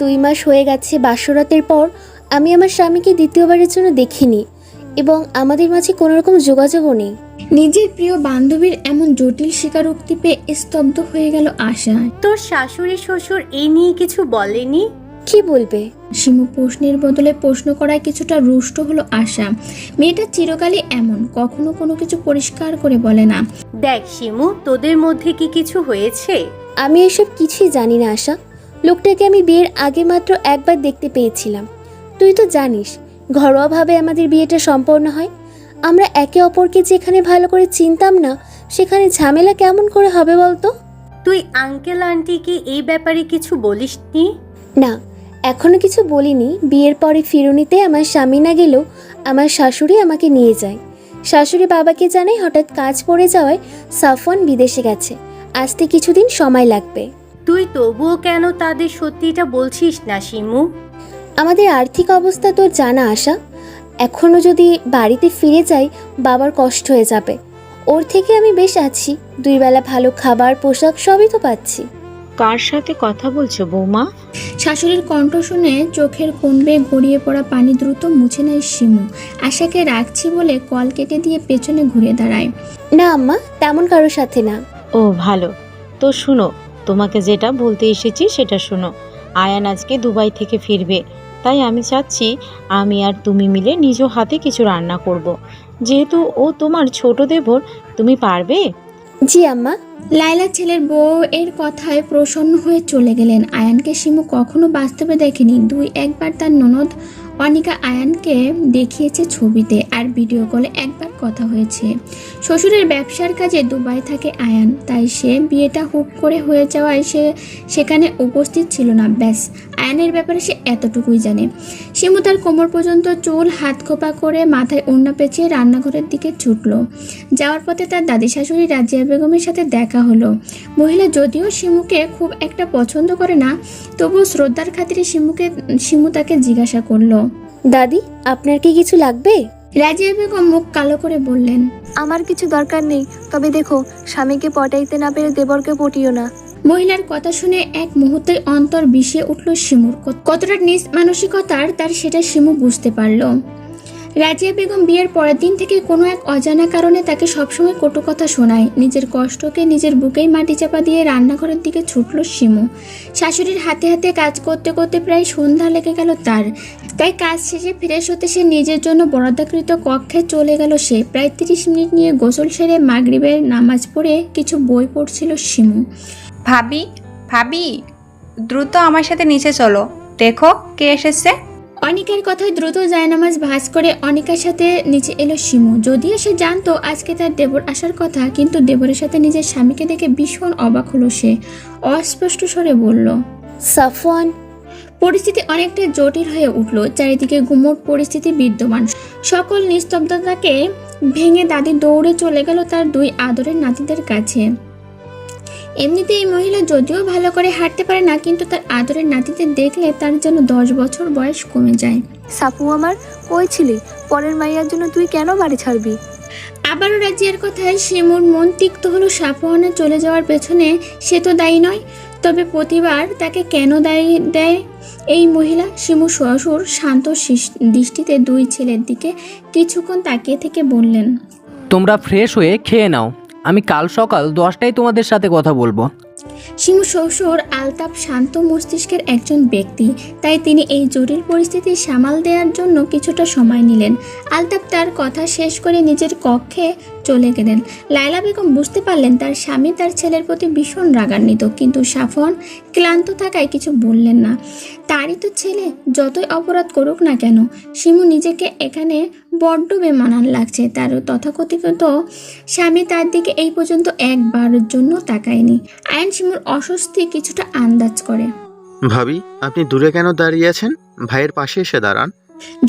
2 মাস হয়ে গেছে বাসরাতের পর আমি আমার স্বামীকে দ্বিতীয়বারের জন্য দেখিনি এবং আমাদের মাঝে কোনো রকম যোগাযোগও নেই। নিজের প্রিয় বান্ধবীর এমন জটিল স্বীকারোক্তি পেয়ে স্তব্ধ হয়ে গেল আশা। তোর শাশুড়ি শ্বশুর এই নিয়ে কিছু বলেনি? কি বলবে? শিমু প্রশ্নের বদলে প্রশ্ন করায় কিছুটা রুষ্ট হলো আশা। মেয়েটা চিরকালই এমন, কখনো কোনো কিছু পরিষ্কার করে বলে না। দেখ শিমু, তোদের মধ্যে কি কিছু হয়েছে? আমি এসব কিছুই জানি না আশা। লোকটাকে আমি বিয়ের আগে মাত্র একবার দেখতে পেয়েছিলাম। তুই তো জানিস ঘরোয়াভাবে আমাদের বিয়েটা সম্পন্ন হয়। আমরা একে অপরকে যেখানে ভালো করে চিনতাম না সেখানে ঝামেলা কেমন করে হবে বলতো? তুই আঙ্কেল আন্টিকে এই ব্যাপারে কিছু বলিসনি? না, এখনো কিছু বলিনি। বিয়ের পরে ফিরুনিতে আমার স্বামী না গেলেও আমার শাশুড়ি আমাকে নিয়ে যায়। শাশুড়ি বাবাকে জানাই হঠাৎ কাজ পড়ে যাওয়ায় সাফওয়ান বিদেশে গেছে, আসতে কিছুদিন সময় লাগবে। তুই তবুও কেন তাদের সত্যিটা বলছিস না শিমু? আমাদের আর্থিক অবস্থা তোর জানা আশা। এখনও যদি বাড়িতে ফিরে যাই বাবার কষ্ট হয়ে যাবে। ওর থেকে আমি বেশ আছি, 2 বেলা ভালো খাবার পোশাক সবই তো পাচ্ছি। কার সাথে কথা বলছো বৌমা? শাশুড়ির কণ্ঠ শুনে চোখের কোণ বেয়ে গড়িয়ে পড়া পানি দ্রুত মুছে নেয় শিমু। আশাকে রাখছি বলে কল কেটে দিয়ে পেছনে ঘুরে দাঁড়ায়। না আম্মা, তেমন কারোর সাথে না। ও ভালো, তো শুনো, তোমাকে যেটা বলতে এসেছি সেটা শোনো। আয়ান আজকে দুবাই থেকে ফিরবে, তাই আমি চাচ্ছি আমি আর তুমি মিলে নিজ হাতে কিছু রান্না করব। যেহেতু ও তোমার ছোট দেবর, তুমি পারবে? জি আম্মা। লায়লা ছেলের বউ এর কথায় প্রসন্ন হয়ে চলে গেলেন। আয়ানকে শিমু কখনো বাস্তবে দেখেনি। 2-1বার তার ননদ অনিকা আয়ানকে দেখিয়েছে ছবিতে, আর ভিডিও কলে একবার কথা হয়েছে। শ্বশুরের ব্যবসার কাজে দুবাই থাকে আয়ান, তাই সে বিয়েটা হুট করে হয়ে যাওয়ায় সে সেখানে উপস্থিত ছিল না। ব্যাস, আয়ানের ব্যাপারে সে এতটুকুই জানে। শিমু তার কোমর পর্যন্ত চুল হাত খোপা করে মাথায় ওড়না পেঁচিয়ে রান্নাঘরের দিকে ছুটল। যাওয়ার পথে তার দাদি শাশুড়ি রাজিয়া বেগমের সাথে দেখা হলো। মহিলা যদিও শিমুকে খুব একটা পছন্দ করে না, তবুও শ্রদ্ধার খাতিরে শিমু তাকে জিজ্ঞাসা করলো, দাদি, আপনার কি কিছু লাগবে? রাজিয়া বেগম মুখ কালো করে বললেন, আমার কিছু দরকার নেই, তবে দেখো স্বামীকে পটাইতে না পেরে দেবরকে পটিও না। মহিলার কথা শুনে এক মুহূর্তে অন্তর বিষিয়ে উঠল শিমুর। কতটা নিজ মানসিকতার তার সেটা শিমু বুঝতে পারল। রাজিয়া বেগম বিয়ের পরের দিন থেকে কোনো এক অজানা কারণে তাকে সবসময় কটু কথা শোনায়। নিজের কষ্টকে নিজের বুকেই মাটি চাপা দিয়ে রান্নাঘরের দিকে ছুটল শিমু। শাশুড়ির হাতে হাতে কাজ করতে করতে প্রায় সন্ধ্যা লেগে গেল তার। তাই কাজ শেষে ফ্রেশ হতে সে নিজের জন্য বরাদ্দকৃত কক্ষে চলে গেল। সে প্রায় 30 মিনিট নিয়ে গোসল সেরে মাগরিবের নামাজ পড়ে কিছু বই পড়ছিল শিমু। ভাবি, ভাবি, দ্রুত আমার সাথে নিচে চলো, দেখো কে এসেছে। অনিকার কথায় দ্রুত জায়নামাজ ভাঁজ করে অনিকার সাথে নিচে এলো শিমু। যদিও সে জানতো আজকে তার দেবর আসার কথা, কিন্তু দেবরের সাথে নিজের স্বামীকে দেখে ভীষণ অবাক হলো সে। অস্পষ্ট স্বরে বলল, সাফওয়ান। পরিস্থিতি অনেকটা জটিল হয়ে উঠল। চারিদিকে গুমোট পরিস্থিতি বিদ্যমান। সকল নিস্তব্ধতাকে ভেঙে দাদি দৌড়ে চলে গেল তার 2 আদরের নাতিদের কাছে। এমনিতে এই মহিলা যদিও ভালো করে হাঁটতে পারে না, কিন্তু তার আদরের নাতিদের দেখলে তার যেন 10 বছর বয়স কমে যায়। সাপু আমার, কই ছিলি? পরের মাইয়ার জন্য তুই কেন বাড়ি ছাড়বি? আবারও রাজিয়ার কথায় শিমুর মন তিক্ত হলো। সাফওয়ানের চলে যাওয়ার পেছনে সে তো দায়ী নয়, তবে প্রতিবার তাকে কেন দায়ী দেয় এই মহিলা? শিমু শ্বশুর শান্ত দৃষ্টিতে 2 ছেলের দিকে কিছুক্ষণ তাকিয়ে থেকে বললেন, তোমরা ফ্রেশ হয়ে খেয়ে নাও, আমি কাল সকাল 10টায় তোমাদের সাথে কথা বলবো। শিমু শ্বশুর আলতাপ শান্ত মস্তিষ্কের একজন ব্যক্তি, তাই তিনি এই জটিল পরিস্থিতি সামাল দেওয়ার জন্য কিছুটা সময় নিলেন। আলতাপ তার কথা শেষ করে নিজের কক্ষে চলে গেলেন। লায়লা বেগম বুঝতে পারলেন তার স্বামী তার ছেলের প্রতি ভীষণ রাগান্বিত, কিন্তু সাফওয়ান ক্লান্ত থাকায় কিছু বললেন না। তারই তো ছেলে, যতই অপরাধ করুক না কেন। শিমু নিজেকে এখানে বড্ড বেমানান লাগছে। তার তথাকথিত স্বামী তার দিকে এই পর্যন্ত একবারের জন্য তাকায়নি। আয়ন শিমুর অস্বস্তি কিছুটা আন্দাজ করে। ভাবি, আপনি দূরে কেন দাঁড়িয়ে আছেন? ভাইয়ের পাশে এসে দাঁড়ান।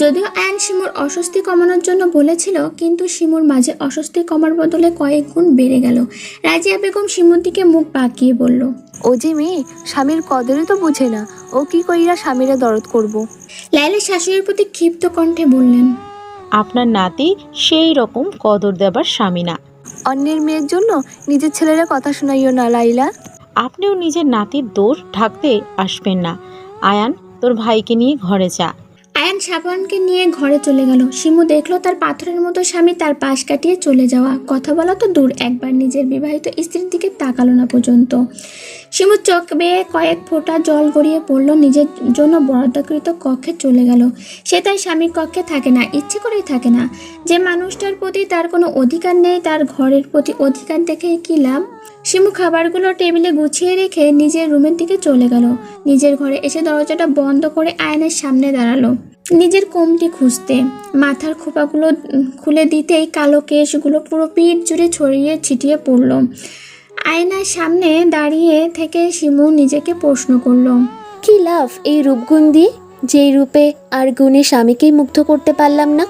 যদিও আয়ন শিমুর অস্বস্তি কমানোর জন্য বলেছিল, কিন্তু শিমুর মাঝে অস্বস্তি কমার বদলে কয়েক গুণ বেড়ে গেল। রাজিয়া বেগম শিমুর দিকে মুখ বাঁকিয়ে বলল, ও যে মেয়ে, স্বামীর কদরই তো বুঝে না, ও কি কইরা স্বামীরে দরদ করব। লায়লা শাশুড়ির প্রতি ক্ষিপ্ত কণ্ঠে বললেন, আপনার নাতি সেই রকম কদর দেবার স্বামী না। অন্যের মেয়ের জন্য নিজের ছেলেরা কথা শোনাইও না লাইলা। আপনিও নিজের নাতির দোষ ঢাকতে আসবেন না। আয়ান তোর ভাইকে নিয়ে ঘরে যা। আয়ান সাবানকে নিয়ে ঘরে চলে গেল। শিমু দেখলো তার পাথরের মতো স্বামী তার পাশ কাটিয়ে চলে যাওয়া। কথা বলা তো দূর, একবার নিজের বিবাহিত স্ত্রীর দিকে তাকালো না পর্যন্ত। শিমুর চোখ বেয়ে কয়েক ফোঁটা জল গড়িয়ে পড়লো। নিজের জন্য বরাদ্দকৃত কক্ষে চলে গেল। সে তার স্বামীর কক্ষে থাকে না, ইচ্ছে করেই থাকে না। যে মানুষটার প্রতি তার কোনো অধিকার নেই, তার ঘরের প্রতি অধিকার দেখে কী লাভ? শিমু খাবারগুলো টেবিলে গুছিয়ে রেখে নিজের রুমের দিকে চলে গেল। নিজের ঘরে এসে দরজাটা বন্ধ করে আয়নার সামনে দাঁড়ালো নিজের কমটি খুঁজতে। মাথার খোপাগুলো খুলে দিতেই কালো কেশগুলো পুরো পিঠ জুড়ে ছড়িয়ে ছিটিয়ে পড়ল। আয়নার সামনে দাঁড়িয়ে থেকে শিমু নিজেকে প্রশ্ন করলো, কি লাভ এই রূপগুণ দিয়ে, যেই রূপে আর গুণে স্বামীকেই মুগ্ধ করতে পারলাম না?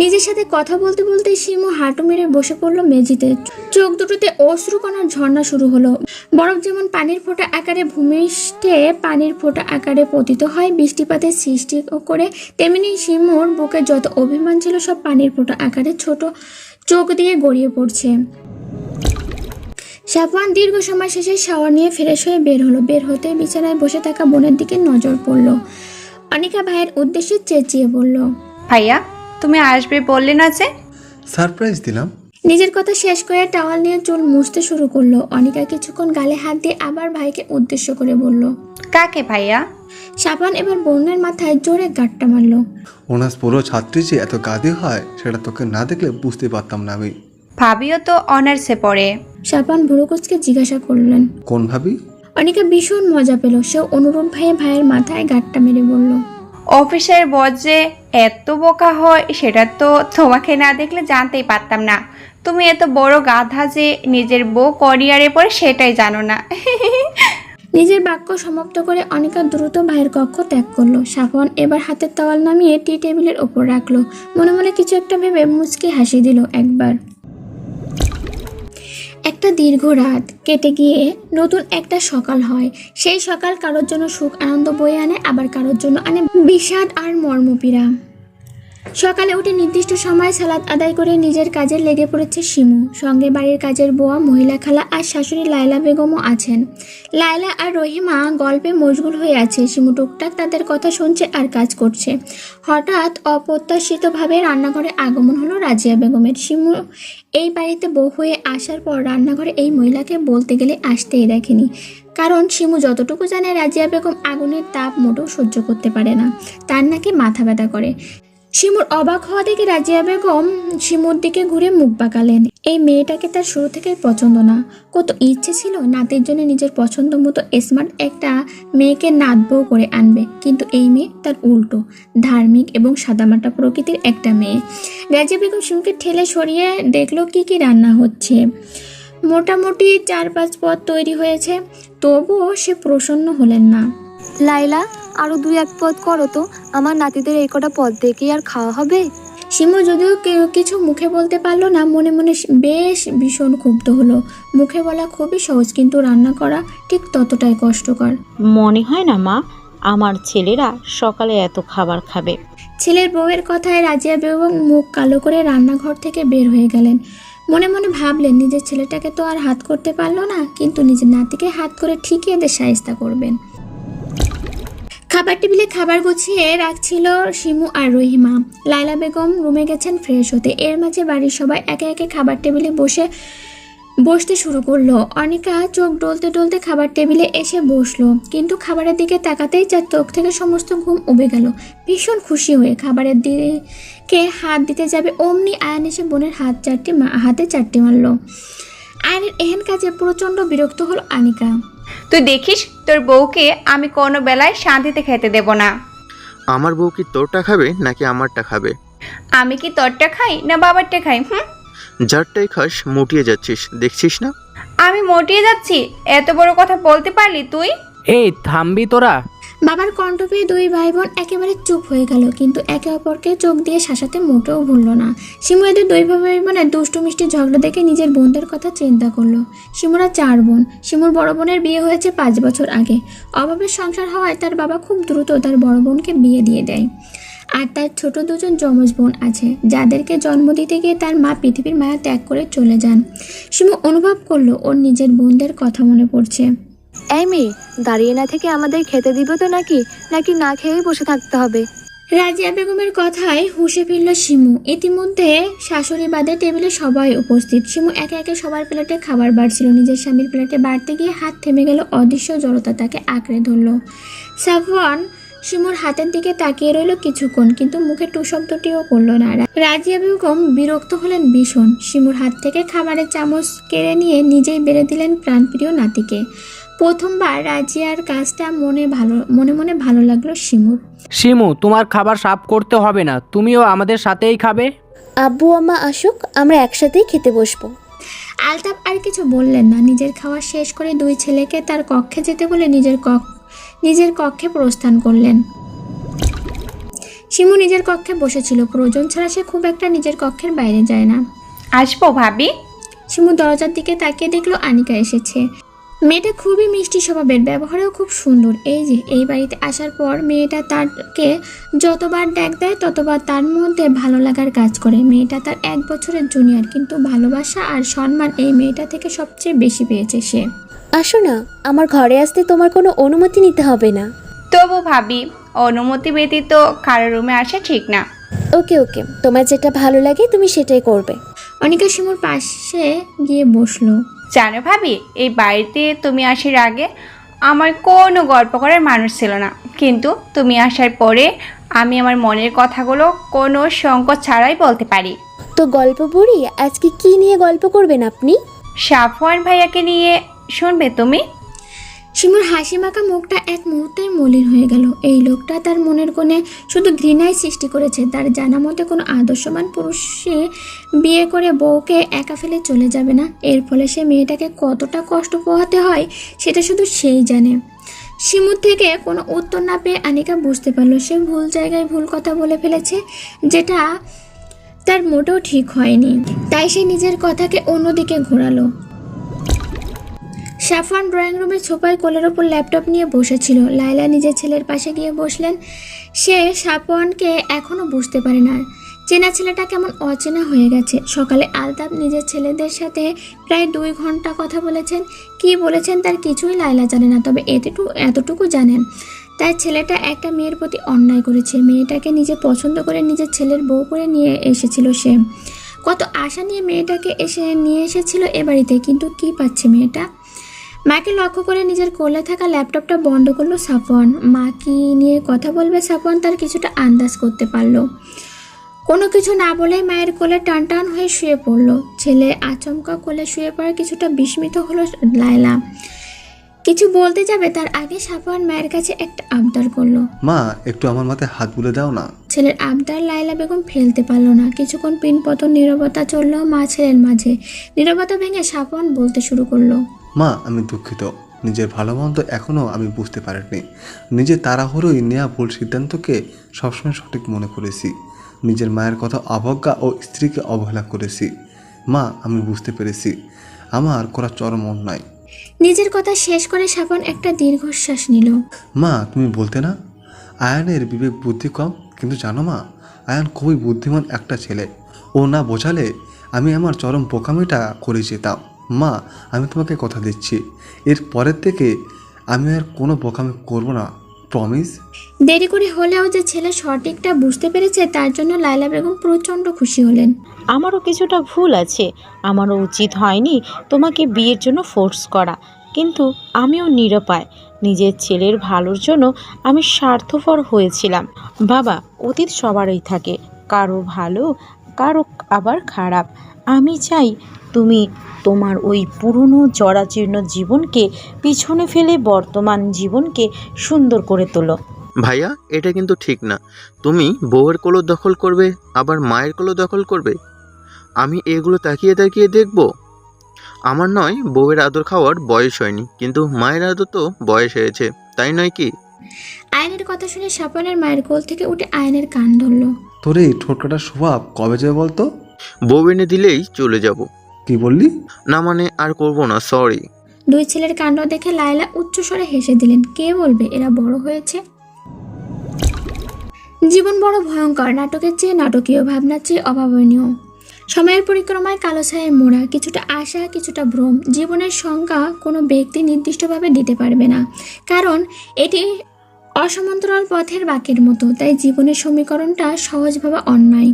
নিজের সাথে কথা বলতে বলতে শিমু হাঁটু মেরে বসে পড়লো মেঝেতে। চোখ দুটোতে অশ্রুকণার ঝর্ণা শুরু হলো। বরফ যেমন পানির ফোঁটা আকারে ভূমিষ্ঠে পানির ফোঁটা আকারে পতিত হয় বৃষ্টিপাতের সৃষ্টি করে, তেমনি শিমুর বুকে যত অভিমান ছিল সব পানির ফোঁটা আকারে ছোট চোখ দিয়ে গড়িয়ে পড়ছে। সাফওয়ান দীর্ঘ সময় শেষে শাওয়ার নিয়ে ফ্রেশ হয়ে বের হলো। বের হতে বিছানায় বসে থাকা বোনের দিকে নজর পড়ল। অনিকা ভাইয়ের উদ্দেশ্যে চেঁচিয়ে বলল, ভাইয়া তুমি আসবে বললে না যে? সারপ্রাইজ দিলাম। নিজের কথা শেষ করে টাওয়াল নিয়ে চুল মুছতে শুরু করলো। অনিকা কিছুক্ষণ গালে হাত দিয়ে আবার ভাইকে উদ্দেশ্য করে বলল, কাকে ভাইয়া? সাবান এবার বোনের মাথায় জোরে গাঁটটা মারল। অনার্স পুরো ছাত্রী যে এত গাদি হয় সেটা তোকে না দেখলে বুঝতে পারতাম না আমি। ভাবিও তো অনার্সে পড়ে। সাবান ভুরুকুচকে জিজ্ঞাসা করলেন। কোন ভাবি? অনিকা ভীষণ মজা পেল। সে অনুরূপ ভাইয়ের মাথায় গাঁটটা মেরে বলল, অফিসের বস যে এত বোকা হয় সেটা তো তোমাকে না দেখলে জানতেই পারতাম না। তুমি এত বড় গাধা যে নিজের বউ করিয়ারে পড়ে সেটাই জানো না। নিজের বাক্য সমাপ্ত করে অনিকা দ্রুত ভাইয়ের কক্ষ ত্যাগ করলো। সাফওয়ান এবার হাতের তাওয়াল নামিয়ে টি টেবিলের ওপর রাখলো। মনে মনে কিছু একটা ভেবে মুচকি হাসি দিল একবার। একটা দীর্ঘ রাত কেটে গিয়ে নতুন একটা সকাল হয়। সেই সকাল কারোর জন্য সুখ আনন্দ বয়ে আনে, আবার কারোর জন্য আনে বিষাদ আর মর্মপীড়া। সকালে উঠে নির্দিষ্ট সময় সালাত আদায় করে নিজের কাজে লেগে পড়েছে শিমু। সঙ্গে বাড়ির কাজের বোয়া, মহিলা খালা আর শাশুড়ি লায়লা বেগমও আছেন। লায়লা আর রহিমা গল্পে মশগুল হয়ে আছে। শিমু টুকটাক তাদের কথা শুনছে আর কাজ করছে। হঠাৎ অপ্রত্যাশিতভাবে রান্নাঘরে আগমন হলো রাজিয়া বেগমের। শিমু এই বাড়িতে বউ হয়ে আসার পর রান্নাঘরে এই মহিলাকে বলতে গেলে আসতেই দেখেনি। কারণ শিমু যতটুকু জানে রাজিয়া বেগম আগুনের তাপ মোটেও সহ্য করতে পারে না, তার নাকি মাথা ব্যথা করে। শিমুর অবাক হওয়া দেখে রাজিয়া বেগম শিমুর দিকে ঘুরে মুখ বাঁকালেন। এই মেয়েটাকে তার শুরু থেকেই পছন্দ না। কত ইচ্ছে ছিল নাতির জন্য নিজের পছন্দ মতো স্মার্ট একটা মেয়েকে নাত বউ করে আনবে, কিন্তু এই মেয়ে তার উল্টো, ধার্মিক এবং সাদামাটা প্রকৃতির একটা মেয়ে। রাজিয়া বেগম শিমুকে ঠেলে সরিয়ে দেখলো কি কি রান্না হচ্ছে। মোটামুটি 4-5 পদ তৈরি হয়েছে, তবুও সে প্রসন্ন হলেন না। লাইলা, আরো 2-1 পদ করো তো, আমার নাতিদের এই কটা পদ দেখে আর খাওয়া হবে। শিমু যদিও কিছু মুখে বলতে পারলো না, মনে মনে বেশ ভীষণ ক্ষুব্ধ হলো। মুখে বলা খুবই সহজ, কিন্তু রান্না করা ঠিক ততটাই কষ্টকর। মনে হয় না মা আমার ছেলেরা সকালে এত খাবার খাবে। ছেলের বউয়ের কথায় রাজিয়া বেগম মুখ কালো করে রান্নাঘর থেকে বের হয়ে গেলেন। মনে মনে ভাবলেন নিজের ছেলেটাকে তো আর হাত করতে পারলো না, কিন্তু নিজের নাতিকে হাত করে ঠিকই এদের শায়েস্তা করবেন। খাবার টেবিলে খাবার গুছিয়ে রাখছিল শিমু আর রহিমা। লায়লা বেগম রুমে গেছেন ফ্রেশ হতে। এর মাঝে বাড়ির সবাই একে একে খাবার টেবিলে বসতে শুরু করলো। অনিকা চোখ ডলতে ডলতে খাবার টেবিলে এসে বসলো, কিন্তু খাবারের দিকে তাকাতেই যার চোখ থেকে সমস্ত ঘুম উবে গেল। ভীষণ খুশি হয়ে খাবারের দিকে হাত দিতে যাবে, অমনি আয়ান এসে বোনের হাতে চারটি মারলো। আয়ানের এহেন কাজে প্রচণ্ড বিরক্ত হলো অনিকা। তুই দেখিস তোর বউকে আমি কোনো বেলায় শান্তিতে খেতে দেব না। আমার বউ কি তোরটা খাবে নাকি আমারটা খাবে? আমি কি তোরটা খাই না বাবারটা খাই? যারটাই খাস মুটিয়ে যাচ্ছিস, দেখছিস না? আমি মোটিয়ে যাচ্ছি? এত বড় কথা বলতে পারলি তুই? এই থামবি তোরা? বাবার কণ্ঠ পেয়ে দুই ভাই বোন একেবারে চুপ হয়ে গেল, কিন্তু একে অপরকে চোখ দিয়ে শাসাতে মোটেও ভুলল না। শিমু এদের দুই ভাই বোনের দুষ্টু মিষ্টি ঝগড়া দেখে নিজের বোনদের কথা চিন্তা করলো। শিমুরা 4 বোন। শিমুর বড় বোনের বিয়ে হয়েছে 5 বছর আগে। অভাবের সংসার হওয়ায় তার বাবা খুব দ্রুত তার বড় বোনকে বিয়ে দিয়ে দেয়। আর তার ছোট 2জন যমজ বোন আছে, যাদেরকে জন্ম দিতে গিয়ে তার মা পৃথিবীর মায়া ত্যাগ করে চলে যান। শিমু অনুভব করলো ওর নিজের বোনদের কথা মনে পড়ছে। এই মেয়ে, দাঁড়িয়ে না থেকে আমাদের খেতে দিব তো নাকি নাকি না খেয়েই বসে থাকতে হবে? রাজিয়া বেগমের কথায় হুঁশে ফিরল শিমু। ইতিমধ্যে শাশুড়ি বাদে টেবিলে সবাই উপস্থিত। শিমু একে একে সবার প্লেটে খাবার বাড়ছিল। নিজের স্বামীর প্লেটে বাড়তে গিয়ে হাত থেমে গেল। অদৃশ্য জড়তা তাকে আঁকড়ে ধরল। সাফওয়ান শিমুর হাতের দিকে তাকিয়ে রইল কিছুক্ষণ, কিন্তু মুখে টু শব্দটিও করলো না। রাজিয়া বেগম বিরক্ত হলেন ভীষণ। শিমুর হাত থেকে খাবারের চামচ কেড়ে নিয়ে নিজেই বেড়ে দিলেন প্রাণপ্রিয় নাতিকে। প্রথমবার রাজিয়ার কাজটা মনে মনে ভালো লাগলো শিমুর। শিমু, তোমার খাবার সাফ করতে হবে না, তুমিও আমাদের সাথেই খাবে। আব্বু আম্মা আসুক, আমরা একসাথেই খেতে বসবো। আলতাফ আর কিছু বললেন না। নিজের খাওয়া শেষ করে দুই ছেলেকে তার কক্ষে যেতে বলে নিজের কক্ষে প্রস্থান করলেন। শিমু নিজের কক্ষে বসেছিল। প্রয়োজন ছাড়া সে খুব একটা নিজের কক্ষের বাইরে যায় না। আসবো ভাবি? শিমু দরজার দিকে তাকিয়ে দেখলো আনিকা এসেছে। মেয়েটা খুবই মিষ্টি স্বভাবের, ব্যবহারেও খুব সুন্দর। এই বাড়িতে আসার পর মেয়েটা তাকে যতবার ডাক দেয় ততবার তার মধ্যে ভালো লাগার কাজ করে। মেয়েটা তার 1 বছরের জুনিয়র, কিন্তু ভালোবাসা আর সম্মান এই মেয়েটা থেকে সবচেয়ে বেশি পেয়েছে সে। আসো না, আমার ঘরে আসতে তোমার কোনো অনুমতি নিতে হবে না। তবু ভাবি, অনুমতি ব্যতীত কারো রুমে আসা ঠিক না। ওকে ওকে, তোমার যেটা ভালো লাগে তুমি সেটাই করবে। অনিকা শিমুর পাশে গিয়ে বসলো। জানো ভাবি, এই বাড়িতে তুমি আসার আগে আমার কোনো গল্প করার মানুষ ছিল না, কিন্তু তুমি আসার পরে আমি আমার মনের কথাগুলো কোনো সংকোচ ছাড়াই বলতে পারি। তো গল্প বুড়ি, আজকে কি নিয়ে গল্প করবেন আপনি? সাফওয়ান ভাইয়াকে নিয়ে শুনবে তুমি? শিমুর হাসি মাখা মুখটা এক মুহূর্তে মলিন হয়ে গেল। এই লোকটা তার মনের কোণে শুধু ঘৃণাই সৃষ্টি করেছে। তার জানা মতে কোনো আদর্শবান পুরুষে বিয়ে করে বউকে একা ফেলে চলে যাবে না। এর ফলে সে মেয়েটাকে কতটা কষ্ট পোহাতে হয় সেটা শুধু সেই জানে। শিমুর থেকে কোনো উত্তর না পেয়ে আনিকা বুঝতে পারলো সে ভুল জায়গায় ভুল কথা বলে ফেলেছে, যেটা তার মোটেও ঠিক হয়নি। তাই সে নিজের কথাকে অন্যদিকে ঘোরালো। সাফওয়ান ড্রয়িং রুমের সোফায় কোলের ওপর ল্যাপটপ নিয়ে বসেছিল। লায়লা নিজের ছেলের পাশে গিয়ে বসলেন। সে সাফওয়ানকে এখনও বুঝতে পারে না। চেনা ছেলেটা কেমন অচেনা হয়ে গেছে। সকালে আলতাফ নিজের ছেলেদের সাথে প্রায় 2 ঘন্টা কথা বলেছেন। কি বলেছেন তার কিছুই লায়লা জানে না, তবে এতটুকু জানেন তার ছেলেটা একটা মেয়ের প্রতি অন্যায় করেছে। মেয়েটাকে নিজে পছন্দ করে নিজের ছেলের বউ করে নিয়ে এসেছিল সে। কত আশা নিয়ে মেয়েটাকে নিয়ে এসেছিল এ বাড়িতে, কিন্তু কি পাচ্ছে মেয়েটা? মাকে লক্ষ্য করে নিজের কোলে থাকা ল্যাপটপটা বন্ধ করলো সাফওয়ান। মা কি নিয়ে কথা বলবে সাফওয়ান তার কিছুটা আন্দাজ করতে পারলো। কোনো কিছু না বলেই মায়ের কোলে টান টান হয়ে শুয়ে পড়লো। ছেলে আচমকা কোলে শুয়ে পড়ে কিছুটা বিস্মিত হলো লায়লা। কিছু বলতে যাবে তার আগে সাফওয়ান মায়ের কাছে একটা আবদার করলো। মা, একটু আমার মাথায় হাত বুলে দাও না। ছেলের আবদার লায়লা বেগম ফেলতে পারলো না। কিছুক্ষণ পিনপতন নীরবতা চললো মা ছেলের মাঝে। নীরবতা ভেঙে সাফওয়ান বলতে শুরু করলো। মা, আমি দুঃখিত। নিজের ভালো মন্দ এখনও আমি বুঝতে পারিনি। নিজের তাড়াহুড়োই নেওয়া ভুল সিদ্ধান্তকে সবসময় সঠিক মনে করেছি। নিজের মায়ের কথা অবজ্ঞা ও স্ত্রীকে অবহেলা করেছি। মা, আমি বুঝতে পেরেছি আমার করা চরম অন্যায়। নিজের কথা শেষ করে সাফওয়ান একটা দীর্ঘশ্বাস নিল। মা, তুমি বলতে না আয়ানের বিবেক বুদ্ধি কম, কিন্তু জানো মা, আয়ান খুবই বুদ্ধিমান একটা ছেলে। ও না বোঝালে আমি আমার চরম বোকামিটা করে যেতাম। মা, আমি তোমাকে কথা দিচ্ছি, এর পরের থেকে আমি আর কোনো বোকামি করব না, প্রমিস। দেরি করে হলেও যে ছেলে সঠিকটা বুঝতে পেরেছে তার জন্য লায়লা বেগম প্রচণ্ড খুশি হলেন। আমারও কিছুটা ভুল আছে, আমারও উচিত হয়নি তোমাকে বিয়ের জন্য ফোর্স করা, কিন্তু আমিও নিরুপায়। নিজের ছেলের ভালোর জন্য আমি স্বার্থপর হয়েছিলাম। বাবা, অতীত সবারই থাকে, কারো ভালো কারো আবার খারাপ। আমি চাই তুমি তোমার ওই পুরনো জরাজীর্ণ জীবনকে পিছনে ফেলে বর্তমান জীবনকে সুন্দর করে তোলো। ভাইয়া, এটা কিন্তু ঠিক না। তুমি বউয়ের কোলো দখল করবে, আবার মায়ের কোলো দখল করবে। আমি এগুলো তাকিয়ে তাকিয়ে দেখব? আমার নয় বউয়ের আদর খাওয়ার বয়স হয়নি, কিন্তু মায়ের আদর তো বয়স হয়েছে, তাই নয় কি? আয়নের কথা শুনে সাফওয়ানের মায়ের কোল থেকে উঠে আয়নের কান ধরল। তোর এই ঠোঁটকাটার স্বভাব কবে যাবে বলতো? বউ এনে দিলেই চলে যাব। কি বললি? না মানে আর করব না, সরি। 2 ছেলের কাণ্ড দেখে লায়লা উচ্চস্বরে হেসে দিলেন। কে বলবে এরা বড় হয়েছে? জীবন বড় ভয়ঙ্কর, নাটকের চেয়ে নাটকীয়, ভাবনার চেয়ে অভাবনীয়। সময়ের পরিক্রমায় কালো ছায়ায় মোড়া, কিছুটা আশা কিছুটা ভ্রম। জীবনের সংজ্ঞা কোনো ব্যক্তি নির্দিষ্টভাবে দিতে পারবে না, কারণ এটি অসমান্তরাল পথের বাঁকের মতো। তাই জীবনের সমীকরণটা সহজ ভাবা অন্যায়।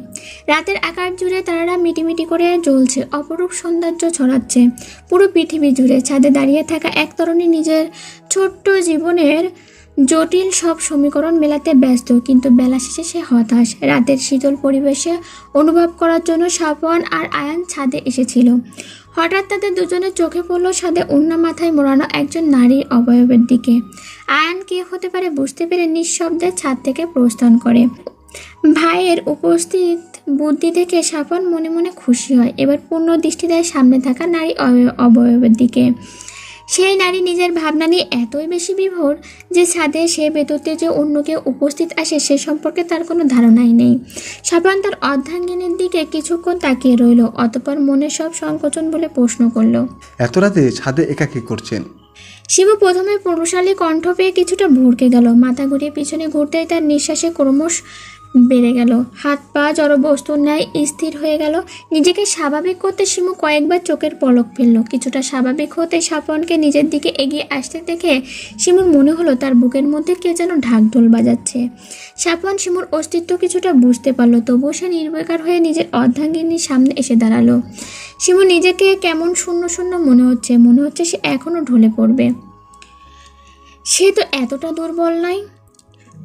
রাতের আকাশ জুড়ে তারারা মিটিমিটি করে জ্বলছে, অপরূপ সৌন্দর্য ছড়াচ্ছে পুরো পৃথিবী জুড়ে। ছাদে দাঁড়িয়ে থাকা এক তরুণী নিজের ছোট্ট জীবনের জটিল সব সমীকরণ মেলাতে ব্যস্ত, কিন্তু বেলা শেষে সে হতাশ। রাতের শীতল পরিবেশে অনুভব করার জন্য সাফওয়ান আর আয়ান ছাদে এসেছিল। হঠাৎ তাদের দুজনের চোখে পড়ল ছাদে ওড়না মাথায় মোড়ানো একজন নারীর অবয়বের দিকে। আয়ান কে হতে পারে বুঝতে পেরে নিঃশব্দে ছাদ থেকে প্রস্থান করে। ভাইয়ের উপস্থিত বুদ্ধি থেকে সাফওয়ান মনে মনে খুশি হয়। এবার পূর্ণ দৃষ্টি দেয় সামনে থাকা নারী অবয়বের দিকে। সেই নারী নিজের ভাবনা নিয়ে এতই বেশি বিভোর যে ছাদে সে ব্যতীত যে অন্য কেউ উপস্থিত আসে সে সম্পর্কে তার কোনো ধারণাই নেই। সাফওয়ান তার অর্ধাঙ্গিনীর দিকে কিছুক্ষণ তাকিয়ে রইল, অতঃপর মনে সব সংকোচন বলে প্রশ্ন করল, এত রাতে ছাদে একা কী করছেন? শিবু প্রথমে পুরুষালী কণ্ঠ পেয়ে কিছুটা ভড়কে গেল। মাথা ঘুরিয়ে পিছনে ঘুরতেই তার নিঃশ্বাসে ক্রমশ বেড়ে গেল, হাত পা জড়বস্তুর ন্যায় স্থির হয়ে গেল। নিজেকে স্বাভাবিক করতে শিমু কয়েকবার চোখের পলক ফেলল। কিছুটা স্বাভাবিক হতে সাফওয়ানকে নিজের দিকে এগিয়ে আসতে দেখে শিমুর মনে হলো তার বুকের মধ্যে কে যেন ঢাকঢোল বাজাচ্ছে। সাফওয়ান শিমুর অস্তিত্ব কিছুটা বুঝতে পারলো, তবুও সে নির্বিকার হয়ে নিজের অর্ধাঙ্গিনীর সামনে এসে দাঁড়ালো। শিমু নিজেকে কেমন শূন্য শূন্য মনে হচ্ছে সে এখনও ঢলে পড়বে। সে তো এতটা দুর্বল নয়,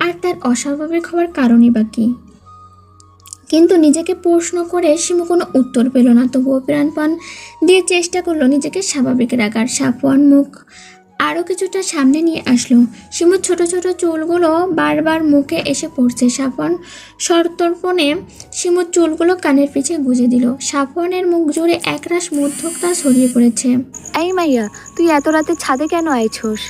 আর তার অস্বাভাবিক হওয়ার কারণই বা কী? কিন্তু নিজেকে প্রশ্ন করে শিমু কোনো উত্তর পেল না। তবুও প্রাণপণ দিয়ে চেষ্টা করলো নিজেকে স্বাভাবিক রাখার। সাফওয়ান মুখ আরও কিছুটা সামনে নিয়ে আসলো। শিমুর ছোট ছোট চুলগুলো বারবার মুখে এসে পড়ছে। সাফওয়ান সন্তর্পণে শিমুর চুলগুলো কানের পিছে গুজে দিল। সাফওয়ানের মুখ জুড়ে একরাশ মুগ্ধতা ছড়িয়ে পড়েছে। এই মাইয়া, তুই এত রাতে ছাদে কেন আইছোস?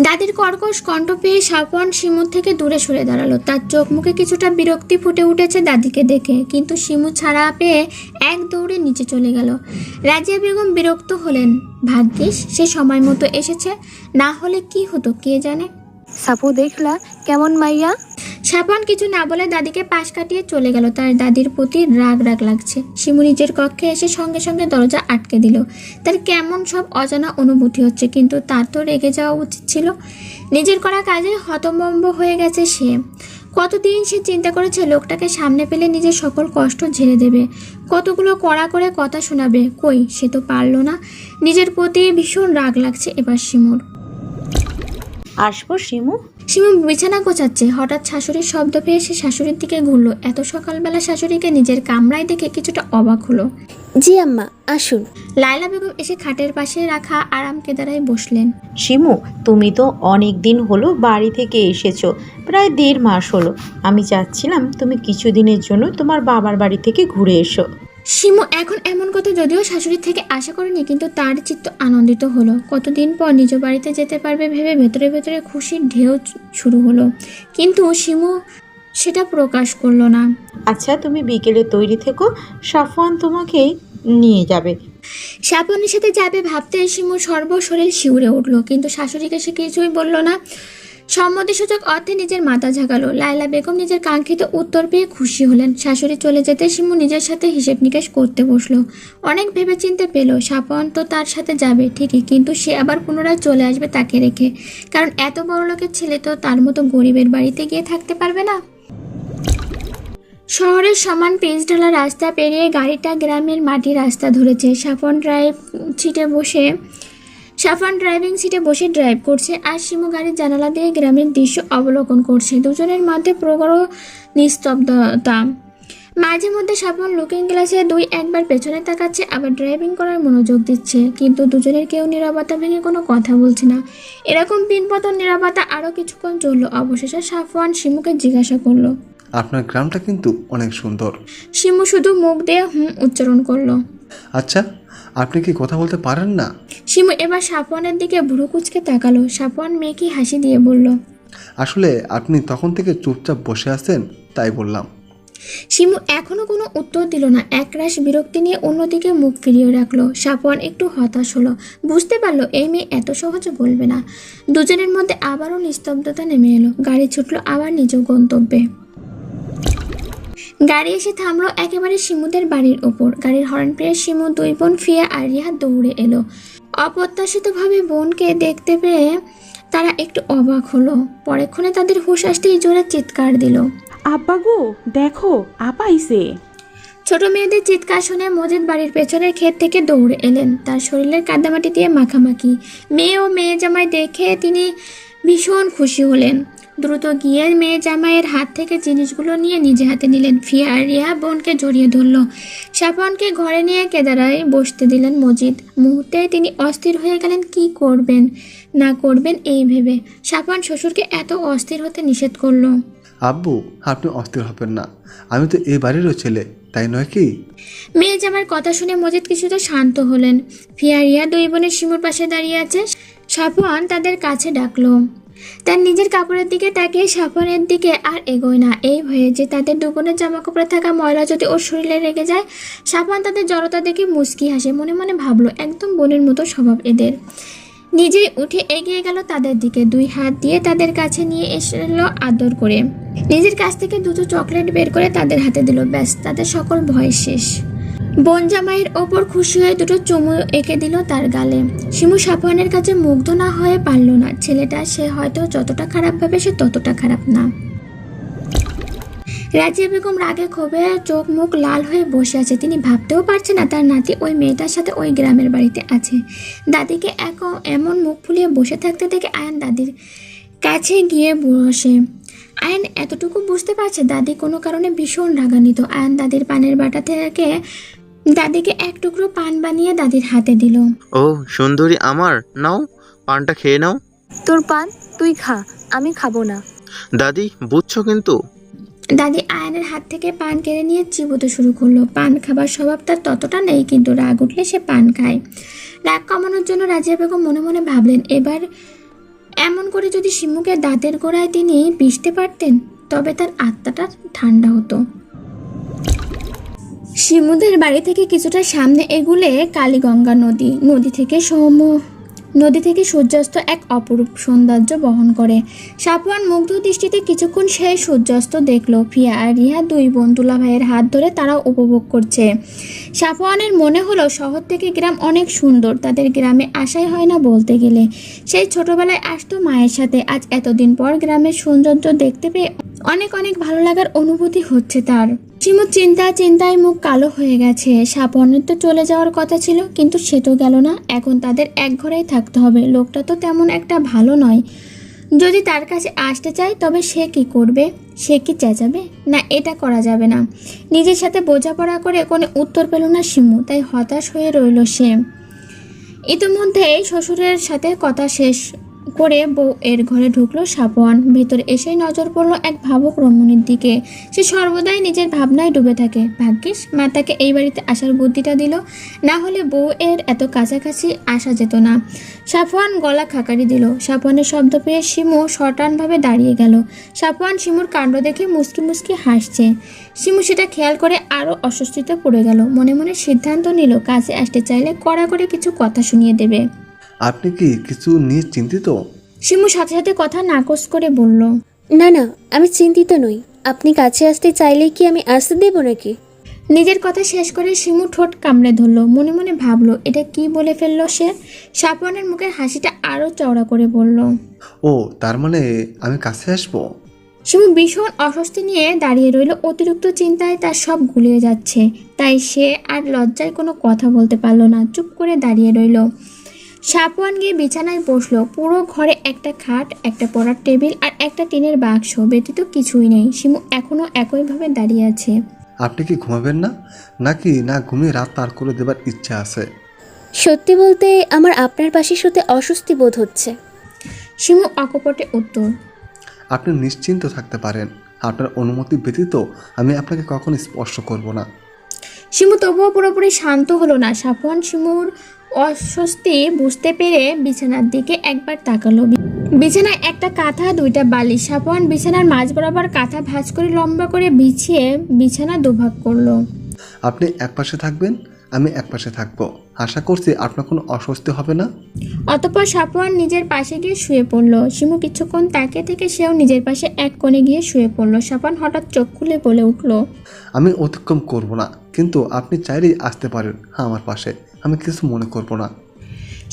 দাদির কর্কশ কণ্ঠ পেয়ে সাফওয়ান শিমুর থেকে দূরে সরে দাঁড়ালো। তার চোখ মুখে কিছুটা বিরক্তি ফুটে উঠেছে দাদিকে দেখে, কিন্তু শিমু ছাড়া পেয়ে এক দৌড়ে নিচে চলে গেল। রাজিয়া বেগম বিরক্ত হলেন। ভাগ্যিস সে সময় মতো এসেছে, না হলে কি হতো কে জানে। সাপু দেখলা কেমন মাইয়া? সাফওয়ান কিছু না বলে দাদিকে পাশ কাটিয়ে চলে গেল। তার দাদির প্রতি রাগ লাগছে। শিমু নিজের কক্ষে এসে সঙ্গে সঙ্গে দরজা আটকে দিল। তার কেমন সব অজানা অনুভূতি হচ্ছে, কিন্তু তার তো রেগে যাওয়া উচিত ছিল। নিজের করা কাজে হতভম্ব হয়ে গেছে সে। কতদিন সে চিন্তা করেছে লোকটাকে সামনে পেলে নিজের সকল কষ্ট ঝেড়ে দেবে, কতগুলো কড়া করে কথা শোনাবে। কই, সে তো পারল না। নিজের প্রতি ভীষণ রাগ লাগছে এবার শিমুর। আসবো শিমু? শিমু বিছানা গোছাচ্ছে, হঠাৎ শাশুড়ির শব্দ পেয়ে সে শাশুড়ির দিকে ঘুরল। এত সকালবেলা শাশুড়িকে নিজের কামরায় দেখে কিছুটা অবাক হলো। জি আম্মা, আসুন। লায়লা বেগম এসে খাটের পাশে রাখা আরাম কেদারায় বসলেন। শিমু, তুমি তো অনেক দিন হলো বাড়ি থেকে এসেছো, প্রায় 1.5 মাস হলো। আমি চাচ্ছিলাম তুমি কিছুদিনের জন্য তোমার বাবার বাড়ি থেকে ঘুরে এসো। শিমু এখন এমন কথা যদিও শাশুড়ির থেকে আশা করেনি, কিন্তু তার চিত্ত আনন্দিত হলো। কতদিন পর নিজ বাড়িতে যেতে পারবে ভেবে ভেতরে ভেতরে খুশির ঢেউ শুরু হলো, কিন্তু শিমু সেটা প্রকাশ করলো না। আচ্ছা, তুমি বিকেলে তৈরি থেকো, সাফওয়ান তোমাকেই নিয়ে যাবে। সাফওয়ানের সাথে যাবে ভাবতে শিমুর সর্বশরীর শিউরে উঠল, কিন্তু শাশুড়িকে সে কিছুই বলল না। সম্মতিসূচক অর্থে নিজের মাথা ঝাঁকালো। লায়লা বেগম নিজের কাঙ্ক্ষিত উত্তর পেয়ে খুশি হলেন। শাশুড়ি চলে যেতে শিমু নিজের সাথে হিসেব নিকেশ করতে বসলো। অনেক ভেবেচিন্তে পেল সাফওয়ান তো তার সাথে যাবে ঠিকই, কিন্তু সে আবার পুনরায় চলে আসবে তাকে রেখে, কারণ এত বড় লোকের ছেলে তো তার মতো গরিবের বাড়িতে গিয়ে থাকতে পারবে না। শহরের সমান পিচঢালা রাস্তা পেরিয়ে গাড়িটা গ্রামের মাটি রাস্তা ধরেছে। সাফওয়ান ড্রাইভিং সিটে বসে ড্রাইভ করছে, আর শিমু গাড়ির জানালা দিয়ে গ্রামের দৃশ্য অবলোকন করছে। দুজনের মধ্যে প্রগাঢ় নিস্তব্ধতা। মাঝে মধ্যে সাফওয়ান লুকিং গ্লাসে 2-1 বার পেছনে তাকাচ্ছে, আবার ড্রাইভিং করার মনোযোগ দিচ্ছে, কিন্তু দুজনের কেউ নীরবতা ভেঙে কোনো কথা বলছে না। এরকম পিনপতন নীরবতা আরও কিছুক্ষণ চললো। অবশেষে সাফওয়ান শিমুকে জিজ্ঞাসা করলো, আপনার গ্রামটা কিন্তু অনেক সুন্দর। শিমু শুধু মুখ দিয়ে উচ্চারণ করলো। আচ্ছা, আপনি কি কথা বলতে পারেন না? শিমু এবার সাফওয়ানের দিকে ভুরু কুঁচকে তাকালো। সাফওয়ান মেয়েকে হাসি দিয়ে বলল, আসলে আপনি তখন থেকে চুপচাপ বসে আছেন তাই বললাম। শিমু এখনো কোনো উত্তর দিল না, একরাশ বিরক্তি নিয়ে অন্যদিকে মুখ ফিরিয়ে রাখলো। সাফওয়ান একটু হতাশ হলো, বুঝতে পারলো এই মেয়ে এত সহজে বলবে না। দুজনের মধ্যে আবারও নিস্তব্ধতা নেমে এলো। গাড়ি ছুটলো আবার নিজ গন্তব্যে। গাড়ি এসে থামলো একেবারে শিমুদের বাড়ির ওপর। গাড়ির হর্ন পেয়ে শিমু, দুই বোন ফিয়া আর রিয়া দৌড়ে এলো। অপ্রত্যাশিতভাবে বোনকে দেখতে পেয়ে তারা একটু অবাক হলো। পরেক্ষণে তাদের হুঁশ আসতেই জোরে চিৎকার দিল। আব্বা গো, দেখো আপা আইছে। ছোট মেয়েদের চিৎকার শুনে মজিদ বাড়ির পেছনের ক্ষেত থেকে দৌড়ে এলেন। তার শরীরের কাদামাটি দিয়ে মাখামাখি। মেয়ে ও মেয়ে জামাই দেখে তিনি ভীষণ খুশি হলেন। দ্রুত গিয়ে মেয়ে জামাইয়ের হাত থেকে জিনিসগুলো নিয়ে নিজে হাতে নিলেন। ফিয়া আর রিয়া বোনকে জড়িয়ে ধরল। সাফওয়ানকে ঘরে নিয়ে কেদারায় বসতে দিলেন মজিদ। মুহূর্তে তিনি অস্থির হয়ে গেলেন, কি করবেন না করবেন এই ভেবে। সাফওয়ান শ্বশুরকে এত অস্থির হতে নিষেধ করলো। আব্বু, আপনি অস্থির হবেন না, আমি তো এই বাড়িরও ছেলে, তাই নয় কি? মেয়ে জামার কথা শুনে মজিদ কিছুটা শান্ত হলেন। ফিয়া রিয়া দুই বোনের শিমুর পাশে দাঁড়িয়ে আছে। সাফওয়ান তাদের কাছে ডাকলো। তার নিজের কাপড়ের দিকে তাকিয়ে সাফওয়ানের দিকে আর এগোয় না, এই ভয়ে যে তাদের দু বোনের জামা কাপড়ে থাকা ময়লা যদি ওর শরীরে লেগে যায়। সাফওয়ান তাদের জড়তা দেখে মুচকি হাসে। মনে মনে ভাবলো, একদম বোনের মতো স্বভাব এদের। নিজেই উঠে এগিয়ে গেল তাদের দিকে, দুই হাত দিয়ে তাদের কাছে নিয়ে এসেলো আদর করে। নিজের কাছ থেকে দুটো চকলেট বের করে তাদের হাতে দিল। ব্যাস, তাদের সকল ভয় শেষ। বোন জামাইয়ের ওপর খুশি হয়ে দুটো চুমু এঁকে দিল তার গালে। শিমু সাফওয়ানের কাছে মুগ্ধ না হয়ে পারল না। ছেলেটা সে হয়তো যতটা খারাপ ভাবে সে ততটা খারাপ না। রাজিয়া বেগম রাগে ক্ষোভে চোখ মুখ লাল হয়ে বসে আছে। তিনি ভাবতেও পারছে না তার নাতি ওই মেয়েটার সাথে ওই গ্রামের বাড়িতে আছে। দাদিকে এমন মুখ ফুলিয়ে বসে থাকতে দেখে আয়ান দাদির কাছে গিয়ে বসে। আয়ান এতটুকু বুঝতে পারছে দাদি কোনো কারণে ভীষণ রাগান্বিত। আয়ান দাদির পানের বাটা থেকে দাদিকে এক টুকরো পান বানিয়ে দাদির হাতে দিল। ও সুন্দরী আমার, নাও পানটা খেয়ে নাও। তোর পান তুই খা, আমি খাবো না। দাদি বুঝছো কিন্তু। দাদি আয়ানের হাত থেকে পান কেড়ে নিয়ে চিবোতে শুরু করলো। পান খাবার স্বভাব তার ততটা নেই, কিন্তু রাগ উঠলে সে পান খায়। রাগ কমানোর জন্য রাজিয়া বেগম মনে মনে ভাবলেন, এবার এমন করে যদি শিমুকে দাঁতের গোড়ায় তিনি পিষতে পারতেন তবে তার আত্মাটা ঠান্ডা হতো। শিমুদের বাড়ি থেকে কিছুটা সামনে এগুলে কালীগঙ্গা নদী। নদী থেকে সূর্যাস্ত এক অপরূপ সৌন্দর্য বহন করে। সাফওয়ান মুগ্ধ দৃষ্টিতে কিছুক্ষণ সেই সূর্যাস্ত দেখলো। ফিয়া আর রিহা দুই বোন দুলা ভাইয়ের হাত ধরে তারাও উপভোগ করছে। সাফওয়ানের মনে হলো শহর থেকে গ্রাম অনেক সুন্দর। তাদের গ্রামে আসাই হয় না বলতে গেলে। সেই ছোটবেলায় আসতো মায়ের সাথে। আজ এতদিন পর গ্রামের সৌন্দর্য দেখতে পেয়ে অনেক অনেক ভালো লাগার অনুভূতি হচ্ছে তার। শিমুর চিন্তায় মুখ কালো হয়ে গেছে। সাফওয়ানের তো চলে যাওয়ার কথা ছিল, কিন্তু সে তো গেল না। এখন তাদের এক ঘরেই থাকতে হবে। লোকটা তো তেমন একটা ভালো নয়। যদি তার কাছে আসতে চায় তবে সে কি করবে? সে কি চেঁচাবে? না, এটা করা যাবে না। নিজের সাথে বোঝাপড়া করে কোনো উত্তর পেল না শিমু, তাই হতাশ হয়ে রইল সে। ইতিমধ্যেই শ্বশুরের সাথে কথা শেষ করে বউ এর ঘরে ঢুকলো সাফওয়ান। ভেতরে এসেই নজর পড়লো এক ভাবুক রমণীর দিকে। সে সর্বদাই নিজের ভাবনায় ডুবে থাকে। ভাগ্যিস মা তাকে এই বাড়িতে আসার বুদ্ধিটা দিল, না হলে বউ এর এত কাছাকাছি আসা যেত না। সাফওয়ান গলা খাকারি দিল। সাফওয়ানের শব্দ পেয়ে শিমু শটানভাবে দাঁড়িয়ে গেল। সাফওয়ান শিমুর কাণ্ড দেখে মুচকি মুচকি হাসছে। শিমু সেটা খেয়াল করে আরও অস্বস্তিতে পড়ে গেল। মনে মনে সিদ্ধান্ত নিল, কাছে আসতে চাইলে কড়া করে কিছু কথা শুনিয়ে দেবে। আপনি কি কিছু নিয়ে চিন্তিত? শিমু সাথে সাথে কথা নাকচ করে বলল, না না, আমি চিন্তিত নই। আপনি কাছে আসতে চাইলেই কি আমি আসতে দেব নাকি? নিজের কথা শেষ করে শিমু ঠোঁট কামড়ে ধরল। মনে মনে ভাবলো, এটা কি বলে ফেললো সে। সাফওয়ানের মুখের হাসিটা আরও চওড়া করে বলল, ও তার মানে আমি কাছে আসবো? শিমু ভীষণ অস্বস্তি নিয়ে দাঁড়িয়ে রইল। অতিরিক্ত চিন্তায় তার সব গুলিয়ে যাচ্ছে। তাই সে আর লজ্জায় কোনো কথা বলতে পারল না। চুপ করে দাঁড়িয়ে রইল। সাফওয়ান গিয়ে বিছানায় বসলো। পুরো ঘরে একটা খাট, একটা পড়ার টেবিল আর একটা টিনের বাক্স ব্যতীত কিছুই নেই। শিমু এখনও একইভাবে দাঁড়িয়ে আছে। আপনি কি ঘুমাবেন না, নাকি না ঘুমিয়ে রাত পার করে দেবার ইচ্ছা আছে? সত্যি বলতে আমার আপনার পাশে শুতে অস্বস্তি বোধ হচ্ছে। শিমু অকপটে উত্তর, আপনি নিশ্চিন্ত থাকতে পারেন, আপনার অনুমতি ব্যতীত আমি আপনাকে কখনো স্পর্শ করব না। শিমু তবুও পুরোপুরি শান্ত হলো না। সাফওয়ান শিমুর অস্বস্তি বুঝতে পেরে বিছানার দিকে একবার তাকালো। বিছানায় একটা কাঁথা, দুইটা বালিশ। সাফওয়ান বিছানার মাঝ বরাবর কাঁথা ভাঁজ করে লম্বা করে বিছিয়ে বিছানা দুভাগ করলো। আপনি এক পাশে থাকবেন, আমি এক পাশে থাকবো। আশা করছি আপনার কোনো অস্বস্তি হবে না। অতঃপর সাফওয়ান নিজের পাশে গিয়ে শুয়ে পড়ল। শিমু কিছুক্ষণ তাকিয়ে থেকে সেও নিজের পাশে এক কোণে গিয়ে শুয়ে পড়ল। সাফওয়ান হঠাৎ চোখ খুলে বলে উঠল, আমি অতিক্রম করব না, কিন্তু আপনি চাইলেই আসতে পারেন আমার পাশে, আমি কিছু মনে করব না।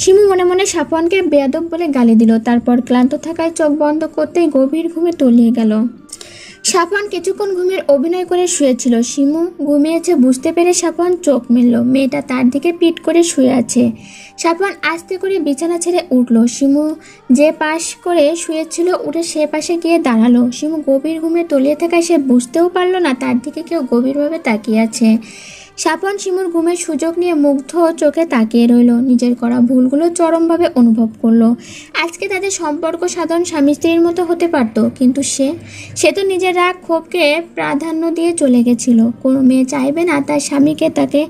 শিমু মনে মনে সাফওয়ানকে বেয়াদব বলে গালি দিল। তারপর ক্লান্ত থাকায় চোখ বন্ধ করতেই গভীর ঘুমে তলিয়ে গেল। সাফওয়ান কিছুক্ষণ ঘুমের অভিনয় করে শুয়েছিল। শিমু ঘুমিয়েছে বুঝতে পেরে সাফওয়ান চোখ মেলল। মেয়েটা তার দিকে পিঠ করে শুয়ে আছে। সাফওয়ান আস্তে করে বিছানা ছেড়ে উঠল। শিমু যে পাশ করে শুয়েছিল উঠে সে পাশে গিয়ে দাঁড়ালো। শিমু গভীর ঘুমে তলিয়ে থাকায় সে বুঝতেও পারল না তার দিকে কেউ গভীরভাবে তাকিয়ে আছে। সাফওয়ান শিমুর ঘুমের সুযোগ নিয়ে মুগ্ধ চোখে তাকিয়ে রইল। নিজের করা ভুলগুলো চরমভাবে অনুভব করলো। আজকে তাদের সম্পর্ক সাধারণ স্বামী স্ত্রীর মতো হতে পারত, কিন্তু সে তো নিজের রাগ ক্ষোভকে প্রাধান্য দিয়ে চলে গেছিল। কোনো মেয়ে চাইবে না তার স্বামীকে তাকে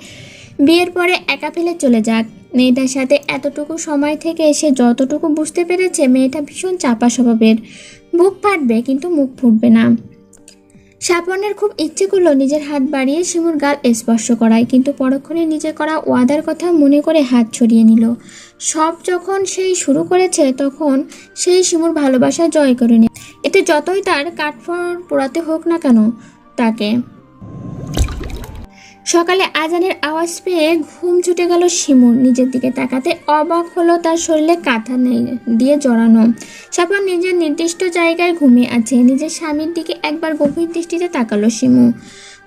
বিয়ের পরে একা ফেলে চলে যাক। মেয়েটার সাথে এতটুকু সময় থেকে সে যতটুকু বুঝতে পেরেছে মেয়েটা ভীষণ চাপা স্বভাবের। বুক ফাটবে কিন্তু মুখ ফুটবে না। সাফওয়ানের খুব ইচ্ছে করলো নিজের হাত বাড়িয়ে শিমুর গাল স্পর্শ করায়, কিন্তু পরক্ষণে নিজে করা ওয়াদার কথা মনে করে হাত ছড়িয়ে নিল। সব যখন সেই শুরু করেছে তখন সেই শিমুর ভালোবাসা জয় করে নিল। এতে যতই তার কাঠফড় পোড়াতে হোক না কেন তাকে। সকালে আজানের আওয়াজ পেয়ে ঘুম ছুটে গেল শিমুর। নিজের দিকে তাকাতে অবাক হলো তার শরীরে কাঁথা দিয়ে জড়ানো। সাফওয়ান নিজের নির্দিষ্ট জায়গায় ঘুমিয়ে আছে। নিজের স্বামীর দিকে একবার গভীর দৃষ্টিতে তাকালো শিমু।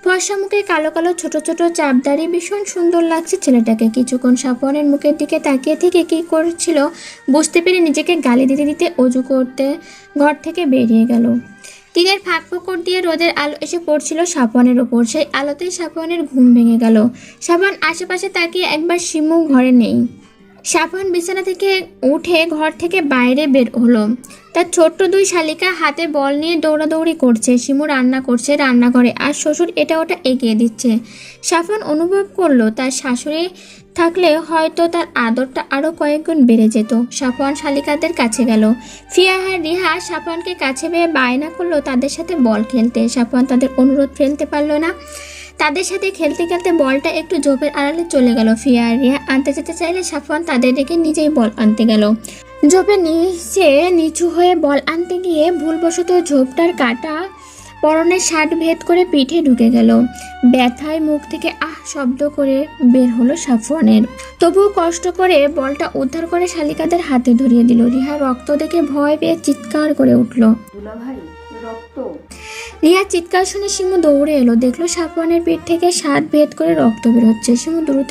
ফর্সা মুখে কালো কালো ছোট ছোট চাপদাড়ি, ভীষণ সুন্দর লাগছে ছেলেটাকে। কিছুক্ষণ সাফওয়ানের মুখের দিকে তাকিয়ে থেকে কী করছিল বুঝতে পেরে নিজেকে গালি দিতে দিতে অজু করতে ঘর থেকে বেরিয়ে গেল। দিনের ফাঁক ফোকর দিয়ে রোদের আলো এসে পড়ছিল সাফওয়ানের ওপর। সেই আলোতেই সাফওয়ানের ঘুম ভেঙে গেল। সাফওয়ান আশেপাশে তাকিয়ে একবার শিমু ঘরে নেই। সাফওয়ান বিছানা থেকে উঠে ঘর থেকে বাইরে বের হলো। তার ছোট্ট দুই শালিকা হাতে বল নিয়ে দৌড়াদৌড়ি করছে। শিমু রান্না করছে রান্নাঘরে, আর শ্বশুর এটা ওটা এগিয়ে দিচ্ছে। সাফওয়ান অনুভব করলো তার শাশুড়ি থাকলে হয়তো তার আদরটা আরও কয়েকগুণ বেড়ে যেত। সাফওয়ান শালিকাদের কাছে গেল। ফিয়া আর রিহা সাফওয়ানকে কাছে পেয়ে বায়না করলো তাদের সাথে বল খেলতে। সাফওয়ান তাদের অনুরোধ ফেলতে পারলো না। তাদের সাথে খেলতে খেলতে বলটা একটু ঝোপের আড়ালে চলে গেল। ফিয়া আর রিহা আনতে যেতে চাইলে সাফওয়ান তাদের রেখে নিজেই বল আনতে গেল। ঝোপের নিচে নিচু হয়ে বল আনতে গিয়ে ভুলবশত ঝোপটার কাটা পরনের শার্ট ভেদ করে পিঠে ঢুকে গেল। ব্যথায় মুখ থেকে আহ শব্দ করে বের হলো সাফওয়ানের। তবুও কষ্ট করে বলটা উদ্ধার করে শালিকাদের হাতে ধরিয়ে দিল। রিহা রক্ত দেখে ভয় পেয়ে চিৎকার করে উঠল। রিহার চিৎকার শুনে শিমু দৌড়ে এলো। দেখলো সাফওয়ানের পিঠ থেকে শার্ট ভেদ করে রক্ত বেরোচ্ছে। শিমু দ্রুত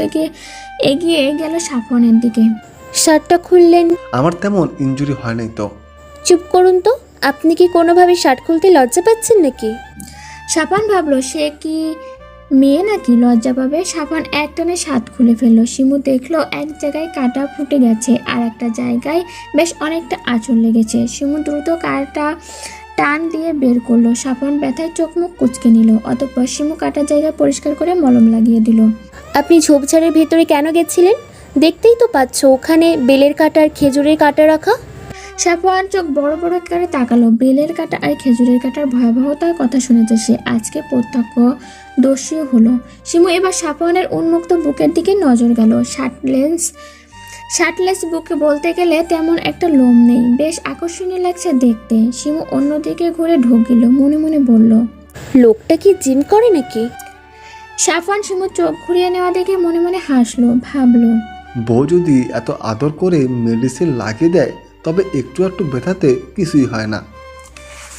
এগিয়ে গেল সাফওয়ানের দিকে। শার্টটা খুললেন? আমার তেমন ইনজুরি হয় নাই তো। চুপ করুন তো, আপনি কি কোনোভাবে শার্ট খুলতে লজ্জা পাচ্ছেন নাকি? সাফওয়ান ভাবলো সে কি মেয়ে নাকি লজ্জা পাবে। সাফওয়ান একটানে শার্ট খুলে ফেললো। শিমু দেখলো এক জায়গায় কাটা ফুটে গেছে, আর একটা জায়গায় বেশ অনেকটা আঁচড় লেগেছে। শিমু দ্রুত কাটা টান দিয়ে বের করলো। সাফওয়ান ব্যথায় চোখ মুখ কুঁচকে নিল। অতঃপর শিমু কাটা জায়গা পরিষ্কার করে মলম লাগিয়ে দিল। আপনি ঝোপঝাড়ের ভেতরে কেন গেছিলেন? দেখতেই তো পাচ্ছ ওখানে বেলের কাটা আর খেজুরের কাটা রাখা। সাফওয়ান চোখ বড় বড় করে তাকালো। বেলের কাটা আর খেজুরের কাটার ভয়াবহতার কথা শুনেছে সে, আজকে প্রত্যক্ষদর্শীও হলো। শিমু এবার সাফওয়ানের উন্মুক্ত বুকের দিকে নজর গেল। শার্টলেস বুকে বলতে গেলে তেমন একটা লোম নেই, বেশ আকর্ষণীয় লাগছে দেখতে। শিমু অন্যদিকে ঘুরে ঢোক গেল, মনে মনে বলল, লোকটা কি জিম করে নাকি? সাফওয়ান শিমুর চোখ ঘুরিয়ে নেওয়া দেখে মনে মনে হাসলো, ভাবলো বউ যদি এত আদর করে মেডিসিন লাগিয়ে দেয় তবে একটু ব্যথাতে কিছুই হয় না।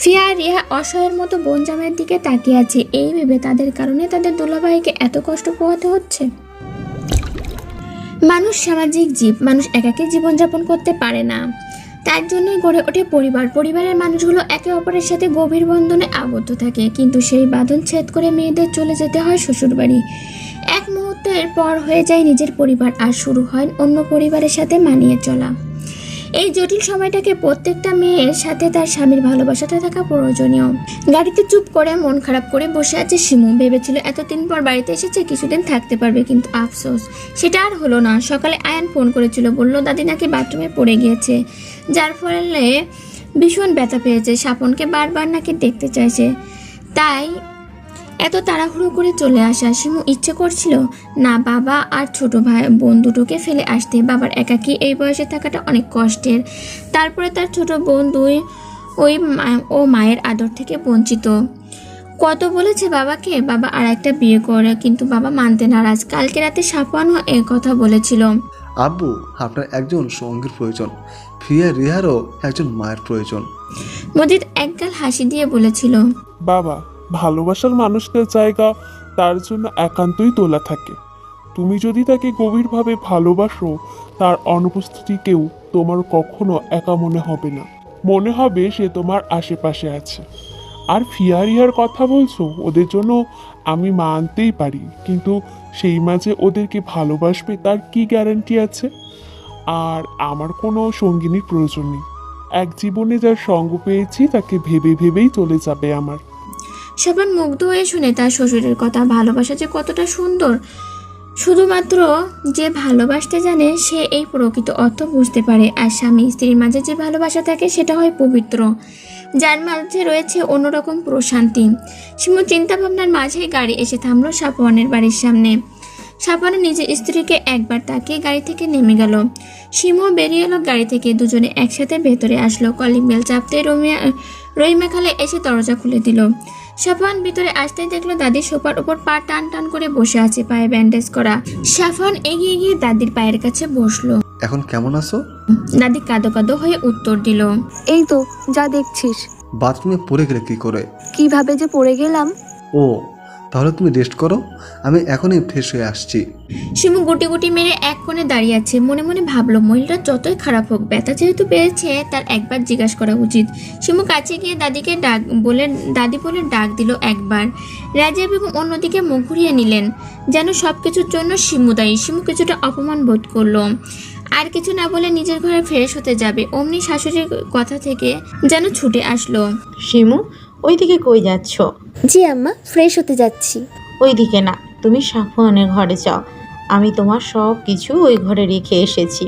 ফিয়া আর রিহা অসহায়ের মতো বোন জামাইয়ের দিকে তাকিয়ে আছে। এই ভেবে তাদের কারণে তাদের দুলাভাইকে এত কষ্ট পোহাতে হচ্ছে। মানুষ সামাজিক জীব, মানুষ একাকী জীবনযাপন করতে পারে না। তার জন্যই গড়ে ওঠে পরিবার। পরিবারের মানুষগুলো একে অপরের সাথে গভীর বন্ধনে আবদ্ধ থাকে, কিন্তু সেই বাঁধন ছেদ করে মেয়েদের চলে যেতে হয় শ্বশুরবাড়ি। এক মুহূর্তের পর হয়ে যায় নিজের পরিবার, আর শুরু হয় অন্য পরিবারের সাথে মানিয়ে চলা। এই জটিল সময়টাকে প্রত্যেকটা মেয়ের সাথে তার স্বামীর ভালোবাসাটা থাকা প্রয়োজনীয়। গাড়িতে চুপ করে মন খারাপ করে বসে আছে শিমু। ভেবেছিল এতদিন পর বাড়িতে এসেছে কিছুদিন থাকতে পারবে, কিন্তু আফসোস সেটা আর হলো না। সকালে আয়ান ফোন করেছিল, বলল দাদি নাকি বাথরুমে পড়ে গিয়েছে, যার ফলে ভীষণ ব্যথা পেয়েছে। স্বপনকে বারবার নাকি দেখতে চাইছে, তাই এত তাড়াহুড়ো করে চলে আসা শিমু ইচ্ছে করছিল না বাবা আর ছোট ভাই বোন দুটোকে ফেলে আসতে। বাবার একাকী এই বয়সে থাকাটা অনেক কষ্টের, তারপরে তার ছোট বোন দুই ও মায়ের আদর থেকে বঞ্চিত। কত বলেছে বাবাকে বাবা আর একটা বিয়ে করে, কিন্তু বাবা মানতে নারাজ। কালকে রাতে সাফওয়ানও এই কথা বলেছিল। আব্বু, আপনার একজন সঙ্গীর প্রয়োজন, ফিয়া রিহারও একজন মায়ের প্রয়োজন। মজিদ একগাল হাসি দিয়ে বলেছিল, বাবা, ভালোবাসার মানুষটার জায়গা তার জন্য একান্তই তোলা থাকে। তুমি যদি তাকে গভীরভাবে ভালোবাসো, তার অনুপস্থিতিকেও তোমার কখনো একা মনে হবে না, মনে হবে সে তোমার আশেপাশে আছে। আর ফিয়ারিয়ার কথা বলছো, ওদের জন্য আমি মানতেই পারি, কিন্তু সেই মাঝে ওদেরকে ভালোবাসবে তার কি গ্যারান্টি আছে? আর আমার কোনো সঙ্গিনীর প্রয়োজন নেই। এক জীবনে যার সঙ্গ পেয়েছি তাকে ভেবে ভেবেই চলে যাবে আমার। সাফওয়ান মুগ্ধ হয়ে শুনে তার শ্বশুরের কথা। ভালোবাসা যে কতটা সুন্দর, শুধুমাত্র যে ভালোবাসতে জানে সে এই প্রকৃত অর্থ বুঝতে পারে। আর স্বামী স্ত্রীর মাঝে যে ভালোবাসা থাকে সেটা হয় পবিত্র, যার মাঝে রয়েছে অন্যরকম প্রশান্তি। শিমু চিন্তা ভাবনার মাঝেই গাড়ি এসে থামলো সাফওয়ানের বাড়ির সামনে। সাফওয়ান নিজের স্ত্রীকে একবার তাকিয়ে গাড়ি থেকে নেমে গেল। শিমু বেরিয়ে এলো গাড়ি থেকে। দুজনে একসাথে ভেতরে আসলো। কলিং বেল চাপতে রহিমা খালা এসে দরজা খুলে দিল। সাফওয়ান ভিতরে আসতেই দেখলো দাদি সোফার উপর পা টান টান করে বসে আছে, পায়ে ব্যান্ডেজ করা। সাফওয়ান এগিয়ে গিয়ে দাদির পায়ের কাছে বসলো। এখন কেমন আছো? দাদি কাঁদো কাঁদো হয়ে উত্তর দিল, এই তো যা দেখছিস। বাথরুমে পড়ে গেলে কি করে? কিভাবে যে পড়ে গেলাম। ও, তাহলে তুমি রেস্ট করো, আমি এখনই ফ্রেশ হয়ে আসছি। শিমু গুটি গুটি মেরে এক কোণে দাঁড়িয়ে আছে। মনে মনে ভাবলো মহিলাটা যতই খারাপ হোক, ব্যথা যেহেতু পেয়েছে তার একবার জিজ্ঞাসা করা উচিত। শিমু কাছে গিয়ে দাদি বলে ডাক দিল একবার। রাজিয়া বেগম অন্যদিকে মুখ ঘুরিয়ে নিলেন, যেন সব কিছুর জন্য শিমু দায়ী। শিমু কিছুটা অপমান বোধ করলো। আর কিছু না বলে নিজের ঘরে ফ্রেশ হতে যাবে, অমনি শাশুড়ির কথা থেকে যেন ছুটে আসলো। শিমু, ওইদিকে কই যাচ্ছ? জি আম্মা, ফ্রেশ হতে যাচ্ছি। ওইদিকে না, তুমি সাফওয়ানের ঘরে যাও। আমি তোমার সব কিছু ওই ঘরে রেখে এসেছি।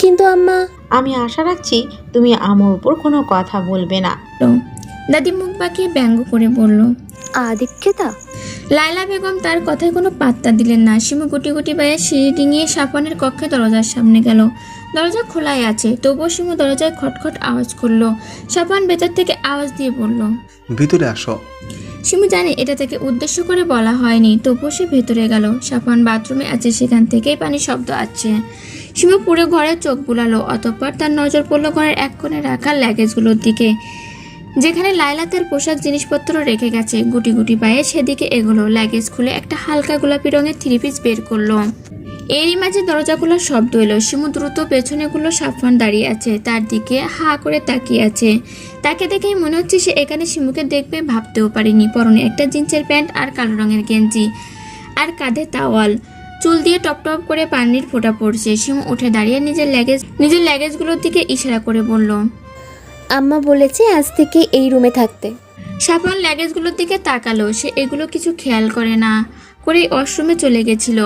কিন্তু আম্মা। আমি আশা রাখছি তুমি আমার উপর কোনো কথা বলবে না। দাদি মুখ বাঁকিয়ে ব্যঙ্গ করে বলল, আদিক্ষেতা। লায়লা বেগম তার কথায় কোনো পাত্তা দিলেন না। শিমু গুটি গুটি বাইরে সিঁড়ি ডিঙিয়ে সাফওয়ানের কক্ষে দরজার সামনে গেল। দরজা খোলাই আছে, তবুও শিমু দরজায় খটখট আওয়াজ করলো। সাফওয়ান ভেতর থেকে আওয়াজ দিয়ে বলল, ভিতরে আসো। শিমু জানে এটা তাকে উদ্দেশ্য করে বলা হয়নি, তবুও সে ভেতরে গেল। সাফওয়ান বাথরুমে আছে, সেখান থেকেই পানির শব্দ আসছে। শিমু পুরো ঘরে চোখ বুলালো। অতঃপর তার নজর পড়লো ঘরের এক কোণে রাখা ল্যাগেজগুলোর দিকে, যেখানে লায়লা তার পোশাক জিনিসপত্র রেখে গেছে। গুটি গুটি পায়ে সেদিকে এগোলো। লাগেজ খুলে একটা হালকা গোলাপি রঙের 3 পিস বের করলো। এরই মাঝে দরজা খোলার শব্দ এলো। শিমু দ্রুত পেছনে গুলো সাফওয়ান দাঁড়িয়ে আছে, তার দিকে হা করে তাকিয়ে আছে। তাকে দেখেই মনে হচ্ছে সে এখানে শিমুকে দেখবে, ভাবতেও পারেনি। পরনে একটা জিন্সের প্যান্ট আর কালো রঙের গেঞ্জি, আর কাঁধে তাওয়াল। চুল দিয়ে টপ টপ করে পানির ফোঁটা পড়ছে। শিমু উঠে দাঁড়িয়ে নিজের লাগেজগুলোর দিকে ইশারা করে বলল, আম্মা বলেছে আজ থেকে এই রুমে থাকতে। সাফওয়ান লাগেজগুলোর দিকে তাকালো। সে এগুলো কিছু খেয়াল করে না করেই ওয়াশরুমে চলে গেছিল।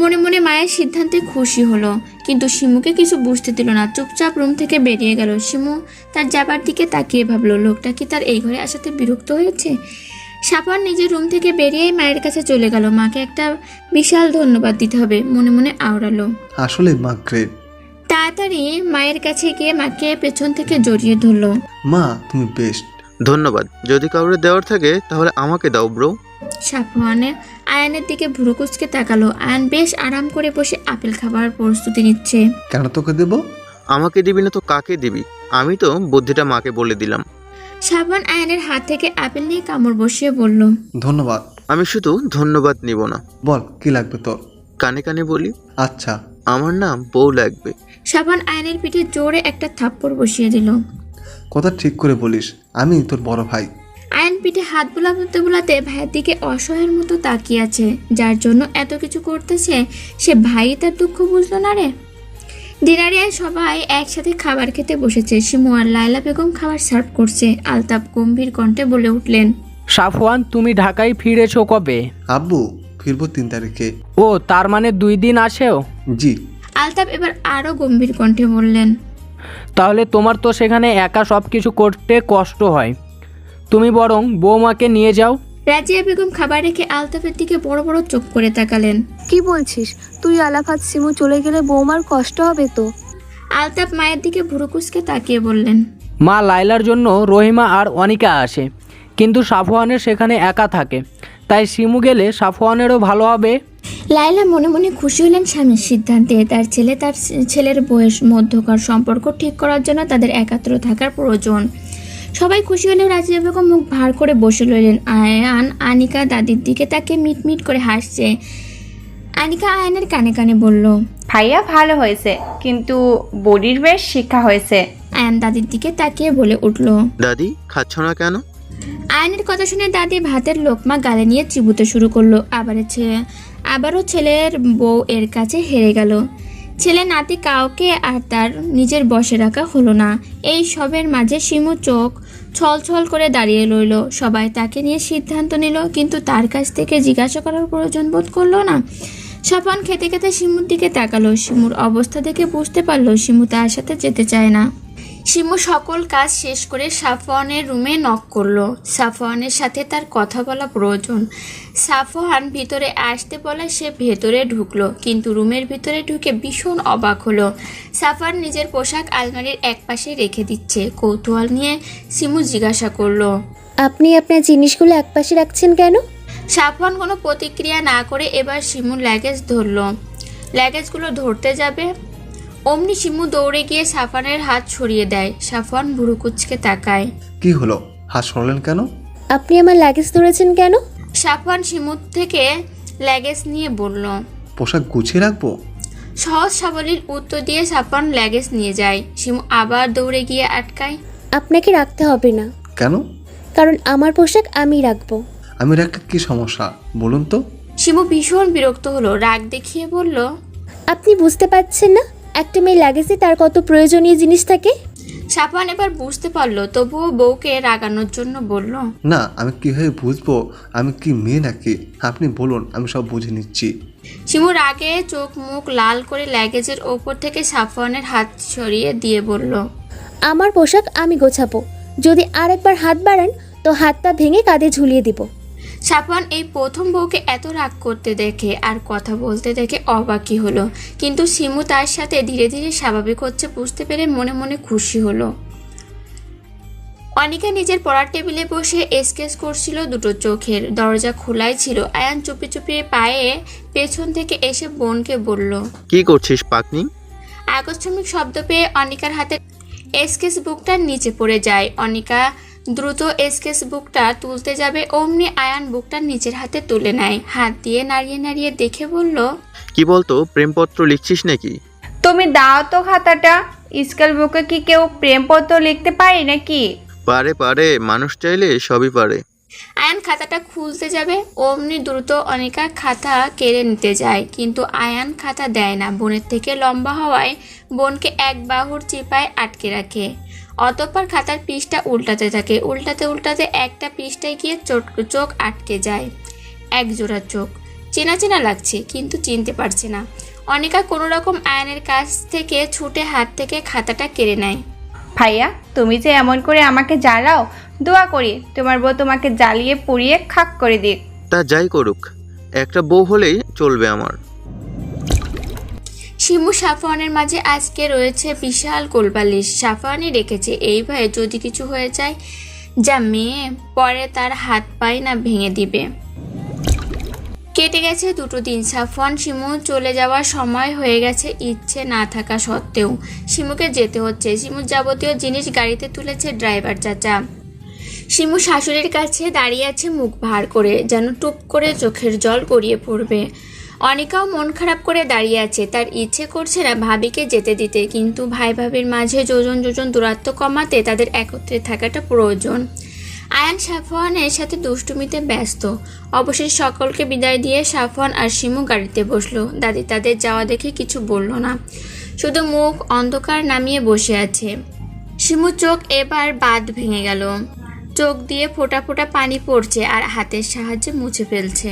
মনে মনে মায়ের সিদ্ধান্তে খুশি হলো, কিন্তু শিমুকে কিছু বুঝতে দিল না। চুপচাপ রুম থেকে বেরিয়ে গেল। শিমু তার যাবার দিকে তাকিয়ে ভাবলো, লোকটা কি তার এই ঘরে আসাতে বিরক্ত হয়েছে? সাফওয়ান নিজের রুম থেকে বেরিয়েই মায়ের কাছে চলে গেল। মাকে একটা বিশাল ধন্যবাদ দিতে হবে, মনে মনে আওড়ালো। আসলে মা গ্রেট। তাড়াতাড়ি মায়ের কাছে গিয়ে মাকে পেছন থেকে জড়িয়ে ধরলো। মা, তুমি বেস্ট। ধন্যবাদ। যদি কাউরে দেওয়ার থাকে তাহলে আমাকে দাও ব্রো। সাফওয়ানে আয়ানের দিকে ভুরু কুচকে তাকালো। আয়ান বেশ আরাম করে বসে আপেল খাবার প্রস্তুতি নিচ্ছে। কেন তোকে দেব? আমাকে দিবি না তো কাকে দিবি? আমি তো বুদ্ধিটা মাকে বলে দিলাম। সাফওয়ান আয়ানের হাত থেকে আপেল নিয়ে কামড় বসিয়ে বলল, ধন্যবাদ। আমি শুধু ধন্যবাদ নিব না। বল, কি লাগবে তোর? কানে কানে বলি, আচ্ছা। আমার নাম বউ লাগবে। সাফওয়ান আয়ানের পিঠে জোরে একটা থাপ্পড় বসিয়ে দিল। কথা ঠিক করে বলিস, আমি তোর বড় ভাই। আয়ান পিঠে হাত বুলাতে বুলাতে ভাইয়ের দিকে অসহায়ের মতো তাকিয়ে আছে। যার জন্য এত কিছু করতেছে, সে ভাই তার দুঃখ বুঝলো না রে। ডিনারে সবাই একসাথে খাবার খেতে বসেছে। শিমু আর লায়লা বেগম খাবার সার্ভ করছে। আলতাফ গম্ভীর কণ্ঠে বলে উঠলেন, সাফওয়ান, তুমি ঢাকায় ফিরেছো কবে? আব্বু, ফিরবো 3 তারিখে। ও, তার মানে 2 দিন আসেও? জি। আলতাফ এবার আরো গম্ভীর কণ্ঠে বললেন, তাহলে তোমার তো সেখানে একা সব কিছু করতে কষ্ট হয়। তুমি বরং বৌমাকে নিয়ে যাও। রাজিয়া বেগম খাবার রেখে আলতাফের দিকে বড় বড় চোখ করে তাকালেন। কি বলছিস তুই? আলাফাত সিমু চলে গেলে বৌমার কষ্ট হবে তো। আলতাফ মায়ের দিকে ভুরু কুঁচকে তাকিয়ে বললেন, মা, লাইলার জন্য রহিমা আর অনিকা আসে, কিন্তু সাফওয়ানের সেখানে একা থাকে, তাই শিমু গেলে সাফওয়ানেরও ভালো হবে। লাইলা মনে মনে খুশি হলেন স্বামীর সিদ্ধান্তে। তার ছেলের বয়স মধ্যকার সম্পর্ক ঠিক করার জন্য তাদের একাত্র থাকার প্রয়োজন। সবাই খুশি হলেও রাজিয়া বেগম মুখ ভার করে বসে রইলেন। আয়ান আনিকা দাদির দিকে তাকে মিটমিট করে হাসছে। আনিকা আয়ানের কানে কানে বলল, ভাইয়া ভালো হয়েছে, কিন্তু বডির বেশ শিক্ষা হয়েছে। আয়ান দাদির দিকে তাকিয়ে বলে উঠল। দাদি, খাচ্ছ না কেন? আয়নের কথা শুনে দাদি ভাতের লোকমা গালে নিয়ে চিবুতে শুরু করলো। আবারও ছেলের বউ এর কাছে হেরে গেল। ছেলে নাতি কাউকে আর তার নিজের বসে রাখা হলো না। এই সবের মাঝে শিমু চোখ ছলছল করে দাঁড়িয়ে রইল। সবাই তাকে নিয়ে সিদ্ধান্ত নিল, কিন্তু তার কাছ থেকে জিজ্ঞাসা করার প্রয়োজন বোধ করলো না। সাফওয়ান খেতে খেতে শিমুর দিকে তাকালো। শিমুর অবস্থা দেখে বুঝতে পারলো শিমু তার সাথে যেতে চায় না। শিমু সকল কাজ শেষ করে সাফওয়ানের রুমে নক করলো। সাফওয়ানের সাথে তার কথা বলা প্রয়োজন। সাফওয়ান ভিতরে আসতে বলে সে ভেতরে ঢুকলো, কিন্তু রুমের ভিতরে ঢুকে ভীষণ অবাক হলো। সাফওয়ান নিজের পোশাক আলমারির একপাশে রেখে দিচ্ছে। কৌতূহল নিয়ে শিমু জিজ্ঞাসা করলো, আপনি আপনার জিনিসগুলো একপাশে রাখছেন কেন? সাফওয়ান কোনো প্রতিক্রিয়া না করে এবার শিমুর লাগেজ ধরলো। লাগেজগুলো ধরতে যাবে, অমনি শিমু দৌড়ে গিয়ে সাফওয়ানের হাত সরিয়ে দেয়। সাফওয়ান ভুরু কুঁচকে তাকায়। কি হলো, হাত সরলেন কেন? আপনি আমার লাগেজ ধরেছেন কেন? সাফওয়ান শিমুর থেকে লাগেজ নিয়ে বলল। পোশাক গুছিয়ে রাখবো। সহজ সাবলীল উত্তর দিয়ে সাফওয়ান লাগেজ নিয়ে যায়। শিমু আবার দৌড়ে গিয়ে আটকায়। আপনাকে রাখতে হবে না। কেন? কারণ আমার পোশাক আমি রাখবো। আমি রাখতে কি সমস্যা বলুন তো? শিমু ভীষণ বিরক্ত হলো, রাগ দেখিয়ে বলল, আপনি বুঝতে পারছেন না একটা মেয়ে লাগেজে তার কত প্রয়োজনীয় জিনিস থাকে? সাফওয়ান এবার বুঝতে পারলো, তবুও বউকে রাগানোর জন্য বলল, না, আমি কিভাবে বুঝবো আমি কি মেয়ে নাকি? আপনি বলুন, আমি সব বুঝে নিচ্ছি। শিমু রাগে চোখ মুখ লাল করে লাগেজের ওপর থেকে সাফওয়ানের হাত সরিয়ে দিয়ে বলল, আমার পোশাক আমি গোছাবো। যদি আরেকবার হাত বাড়ান তো হাত পা ভেঙে কাঁধে ঝুলিয়ে দিব। সাফওয়ান এই প্রথম বউকে এত রাগ করতে দেখে আর কথা বলতে দেখে অবাকই হলো, কিন্তু শিমু তার সাথে ধীরে ধীরে স্বাভাবিক হচ্ছে বুঝতে পেরে মনে মনে খুশি হলো। অনিকা নিজের পড়ার টেবিলে বসে স্কেচ করছিল দুটো চোখের। দরজা খোলাই ছিল। আয়ান চুপি চুপি পায়ে পেছন থেকে এসে বোনকে বলল, কি করছিস পাকনি? আকস্মিক শব্দ পেয়ে অনিকার হাতে স্কেচ বুকটা নিচে পড়ে যায়। অনিকা দ্রুত স্কেচ বুকটা তুলতে যাবে, অমনি আয়ান বুকটা নিচের হাতে তুলে নেয়। হাত দিয়ে নাড়িয়ে নাড়িয়ে দেখে বলল, কি বলতো, প্রেমপত্র লিখছিস নাকি? তুমি দাও তো খাতাটা। স্কেল বুকে কি কেউ প্রেমপত্র লিখতে পারে নাকি? পারে, মানুষ চাইলে সবই পারে। আয়ান খাতাটা খুলতে যাবে, অমনি দ্রুত অনিকা খাতা কেড়ে নিতে যায়, কিন্তু আয়ান খাতা দেয় না। বোনের থেকে লম্বা হওয়ায় বোনকে এক বাহুর চিপায় আটকে রাখে। অতঃপর খাতার পৃষ্ঠা উল্টাতে থাকে। উল্টাতে উল্টাতে একটা পৃষ্ঠায় গিয়ে চোখ আটকে যায়। এক জোড়া চোখ। চেনা চেনা লাগছে, কিন্তু চিনতে পারছে না। অনিকা কোনো রকম আয়ানের কাছ থেকে ছুটে হাত থেকে খাতাটা কেড়ে নেয়। ভাইয়া, তুমি যে এমন করে আমাকে জ্বালাও, দোয়া করি তোমার বউ তোমাকে জ্বালিয়ে পুড়িয়ে খাক করে দিক। তা যাই করুক, একটা বউ হলেই চলবে আমার। শিমু সাফওয়ানের মাঝে আজকে রয়েছে বিশাল কোলবালিশ। সাফওয়ানই রেখেছে, এই ভয়ে যদি কিছু হয়ে যায়, যা মেয়ে পরে তার হাত পায়ে না ভেঙে দিবে। কেটে গেছে 2 দিন। সাফওয়ান শিমু চলে যাওয়ার সময় হয়ে গেছে। ইচ্ছে না থাকা সত্ত্বেও শিমুকে যেতে হচ্ছে। শিমুর যাবতীয় জিনিস গাড়িতে তুলেছে ড্রাইভার চাচা। শিমু শাশুড়ির কাছে দাঁড়িয়ে আছে মুখ ভার করে, যেন টুপ করে চোখের জল গড়িয়ে পড়বে। অনিকাও মন খারাপ করে দাঁড়িয়ে আছে। তার ইচ্ছে করছে না ভাবিকে যেতে দিতে, কিন্তু ভাই ভাবির মাঝে যোজন দূরত্ব কমাতে তাদের একত্রে থাকাটা প্রয়োজন। আয়ান সাফওয়ানের সাথে দুষ্টুমিতে ব্যস্ত। অবশেষে সকলকে বিদায় দিয়ে সাফওয়ান আর শিমু গাড়িতে বসলো। দাদি তাদের যাওয়া দেখে কিছু বলল না, শুধু মুখ অন্ধকার নামিয়ে বসে আছে। শিমুর চোখ এবার বাঁধ ভেঙে গেল। চোখ দিয়ে ফোঁটা ফোঁটা পানি পড়ছে আর হাতের সাহায্যে মুছে ফেলছে।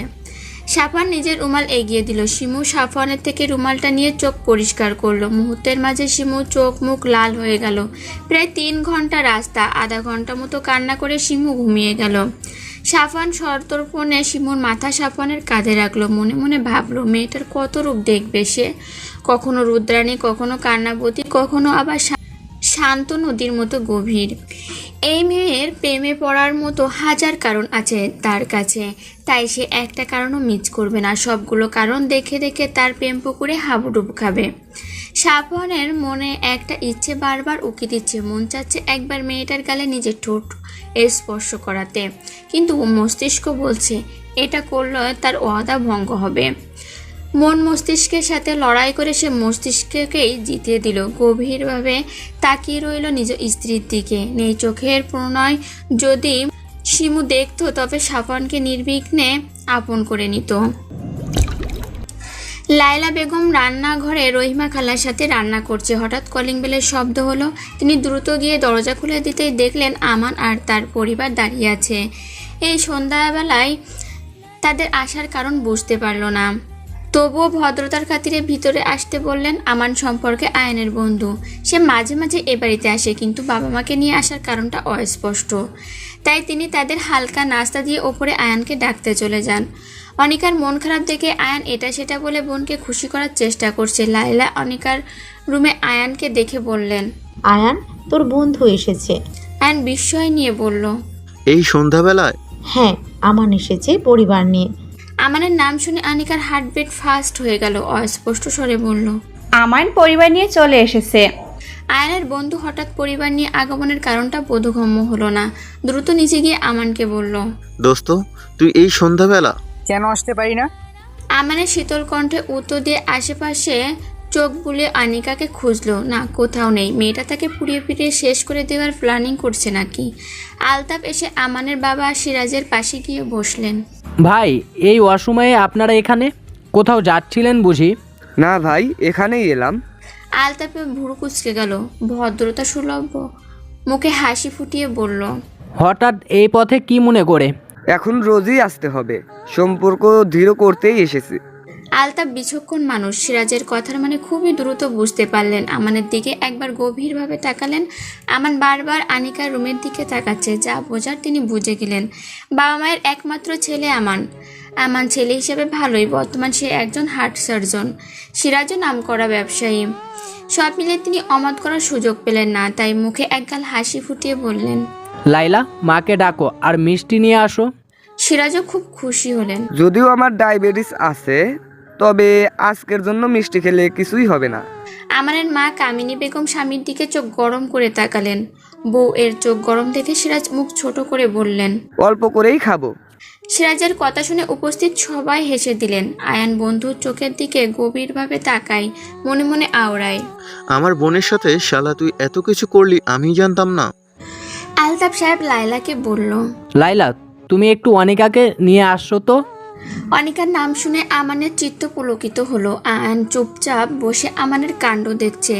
সাফওয়ান নিজের রুমাল এগিয়ে দিল। শিমু সাফওয়ানের থেকে রুমালটা নিয়ে চোখ পরিষ্কার করলো। মুহূর্তের মাঝে শিমু চোখ মুখ লাল হয়ে গেল। প্রায় 3 ঘন্টা রাস্তা, আধা ঘন্টা মতো কান্না করে শিমু ঘুমিয়ে গেল। সাফওয়ান সন্তর্পণে শিমুর মাথা সাফওয়ানের কাঁধে রাখলো। মনে মনে ভাবলো মেয়েটার কত রূপ দেখবে সে, কখনো রুদ্রাণী, কখনো কান্নাবতী, কখনো আবার শান্ত নদীর মতো গভীর। এই মেয়ের প্রেমে পড়ার মতো হাজার কারণ আছে তার কাছে, তাই সে একটা কারণও মিস করবে না। সবগুলো কারণ দেখে দেখে তার প্রেম পুকুরে হাবুডুব খাবে। সাফওয়ানের মনে একটা ইচ্ছে বারবার উকি দিচ্ছে, মন চাচ্ছে একবার মেয়েটার গালে নিজের ঠোঁট স্পর্শ করাতে, কিন্তু মস্তিষ্ক বলছে এটা করলে তার ওয়াদা ভঙ্গ হবে। মন মস্তিষ্কের সাথে লড়াই করে সে মস্তিষ্ককেই জিতিয়ে দিল। গভীরভাবে তাকিয়ে রইল নিজ স্ত্রীর দিকে। নেই চোখের প্রণয়। যদি শিমু দেখতো তবে সাফওয়ানকে নির্বিঘ্নে আপন করে নিত। লায়লা বেগম রান্নাঘরে রহিমা খালার সাথে রান্না করছে। হঠাৎ কলিং বেলের শব্দ হলো। তিনি দ্রুত গিয়ে দরজা খুলে দিতেই দেখলেন আমান আর তার পরিবার দাঁড়িয়ে আছে। এই সন্ধ্যাবেলায় তাদের আসার কারণ বুঝতে পারল না, তবুও ভদ্রতার খাতিরে ভিতরে আসতে বললেন। আমান সম্পর্কে আয়ানের বন্ধু, সে মাঝে মাঝে এ বাড়িতে আসে, কিন্তু বাবা মাকে নিয়ে আসার কারণটা অস্পষ্ট। তাই তিনি তাদের হালকা নাস্তা দিয়ে ওপরে আয়ানকে ডাকতে চলে যান। অনিকার মন খারাপ দেখে আয়ান এটা সেটা বলে বোনকে খুশি করার চেষ্টা করছে। লায়লা অনিকার রুমে আয়ানকে দেখে বললেন, আয়ান, তোর বন্ধু এসেছে। আয়ান বিস্ময় নিয়ে বলল, এই সন্ধ্যাবেলায়? হ্যাঁ, আমান এসেছে পরিবার নিয়ে। আমানের নাম শুনে আনিকার হার্টবিট ফাস্ট হয়ে গেল। অস্পষ্ট স্বরে বলল, আমার পরিবার নিয়ে চলে এসেছে। আয়ানের বন্ধু হঠাৎ পরিবার নিয়ে আগমনের কারণটা বোধগম্য হলো না। দ্রুত নিচে গিয়ে আমানকে বলল, দোস্ত তুই এই সন্ধ্যাবেলা? কেন আসতে পারি না? আমানের শীতল কণ্ঠে উত্তর দিয়ে আশেপাশে চোখ বুলে আনিকাকে খুঁজলো। না, কোথাও নেই। মেয়েটা তাকে পুড়িয়ে ফিরিয়ে শেষ করে দেওয়ার প্ল্যানিং করছে নাকি? আলতাফ এসে আমানের বাবা সিরাজের পাশে গিয়ে বসলেন। ভাই, এই অসময়ে আপনারা এখানে? কোথাও যাচ্ছিলেন বুঝি? না ভাই, এখানেই এলাম। আলতাফে ভুরু কুঁচকে গেল। ভদ্রতা সুলভ মুখে হাসি ফুটিয়ে বলল, হঠাৎ এই পথে কি মনে করে? এখন রোজই আসতে হবে, সম্পর্ক দৃঢ় করতেই এসেছি। আলতাফ বিচক্ষণ মানুষ, সিরাজের কথার মানে খুবই দ্রুত বুঝতে পারলেন। আমানের দিকে একবার গভীরভাবে তাকালেন। আমান বারবার আনিকার রুমের দিকে তাকাচ্ছে, যা বোঝার তিনি বুঝে গেলেন। বাবা মায়ের একমাত্র ছেলে আমান। আমান ছেলে হিসেবে ভালোই, বর্তমান সে একজন হার্ট সার্জন, সিরাজও নামকরা ব্যবসায়ী। সব মিলে তিনি অমত করার সুযোগ পেলেন না, তাই মুখে একগাল হাসি ফুটিয়ে বললেন, লাইলা, মাকে ডাকো আর মিষ্টি নিয়ে আসো। সিরাজও খুব খুশি হলেন। যদিও আমার ডায়াবেটিস আছে, তবে আজকের জন্য মিষ্টি খেলে কিছুই হবে না। আমানের মা কামিনী বেগম স্বামীর দিকে চোখ গরম করে তাকালেন। বউ এর চোখ গরম দেখে সিরাজ মুখ ছোট করে বললেন, অল্প করেই খাবো। সিরাজের কথা শুনে উপস্থিত সবাই হেসে দিলেন। আয়ান বন্ধুর চোখের দিকে গভীরভাবে তাকায়, মনে মনে আওড়ায়, আমার বোনের সাথে শালা তুই এত কিছু করলি আমি জানতাম না। আলতাফ সাহেব লায়লাকে বলল, লাইলা, তুমি একটু অনিকাকে নিয়ে আসছো তো। অনিকার নাম শুনে আমানের চিত্ত পুলকিত হলো। আয়ান চুপচাপ বসে আমানের কাণ্ড দেখছে।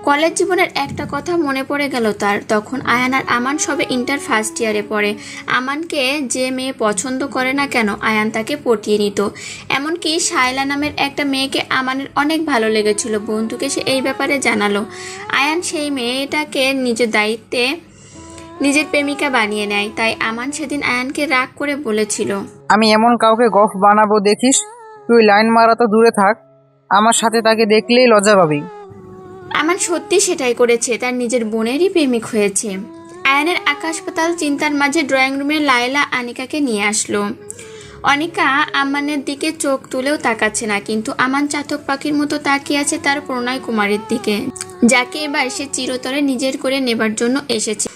কলেজ জীবনের একটা কথা মনে পড়ে গেল তার। তখন আয়ান আর আমান সবে ইন্টার ফার্স্ট ইয়ারে পড়ে। আমানকে যে মেয়ে পছন্দ করে না কেন, আয়ান তাকে পটিয়ে নিত। এমনকি শায়লা নামের একটা মেয়েকে আমানের অনেক ভালো লেগেছিল। বন্ধুকে সে এই ব্যাপারে জানালো। আয়ান সেই মেয়েটাকে নিজের দায়িত্বে নিজের প্রেমিকা বানিয়ে নেয়। তাই আমান সেদিন আয়ানকে রাগ করে বলেছিল, আমি এমন কাউকে গফ বানাবো দেখিস, তুই লাইন মারা তো দূরে থাক, আমার সাথে তাকে দেখলেই লজ্জা পাবি। আমান সত্যি সেটাই করেছে, তার নিজের বোনেরই প্রেমিক হয়েছে। আয়ানের আকাশ পাতাল চিন্তার মাঝে ড্রয়িং রুমে লায়লা আনিকাকে নিয়ে আসলো। অনিকা আমানের দিকে চোখ তুলেও তাকাচ্ছে না, কিন্তু আমান চাতক পাখির মতো তাকিয়ে আছে তার প্রণয় কুমারীর দিকে, যাকে এবার সে চিরতরে নিজের করে নেবার জন্য এসেছে।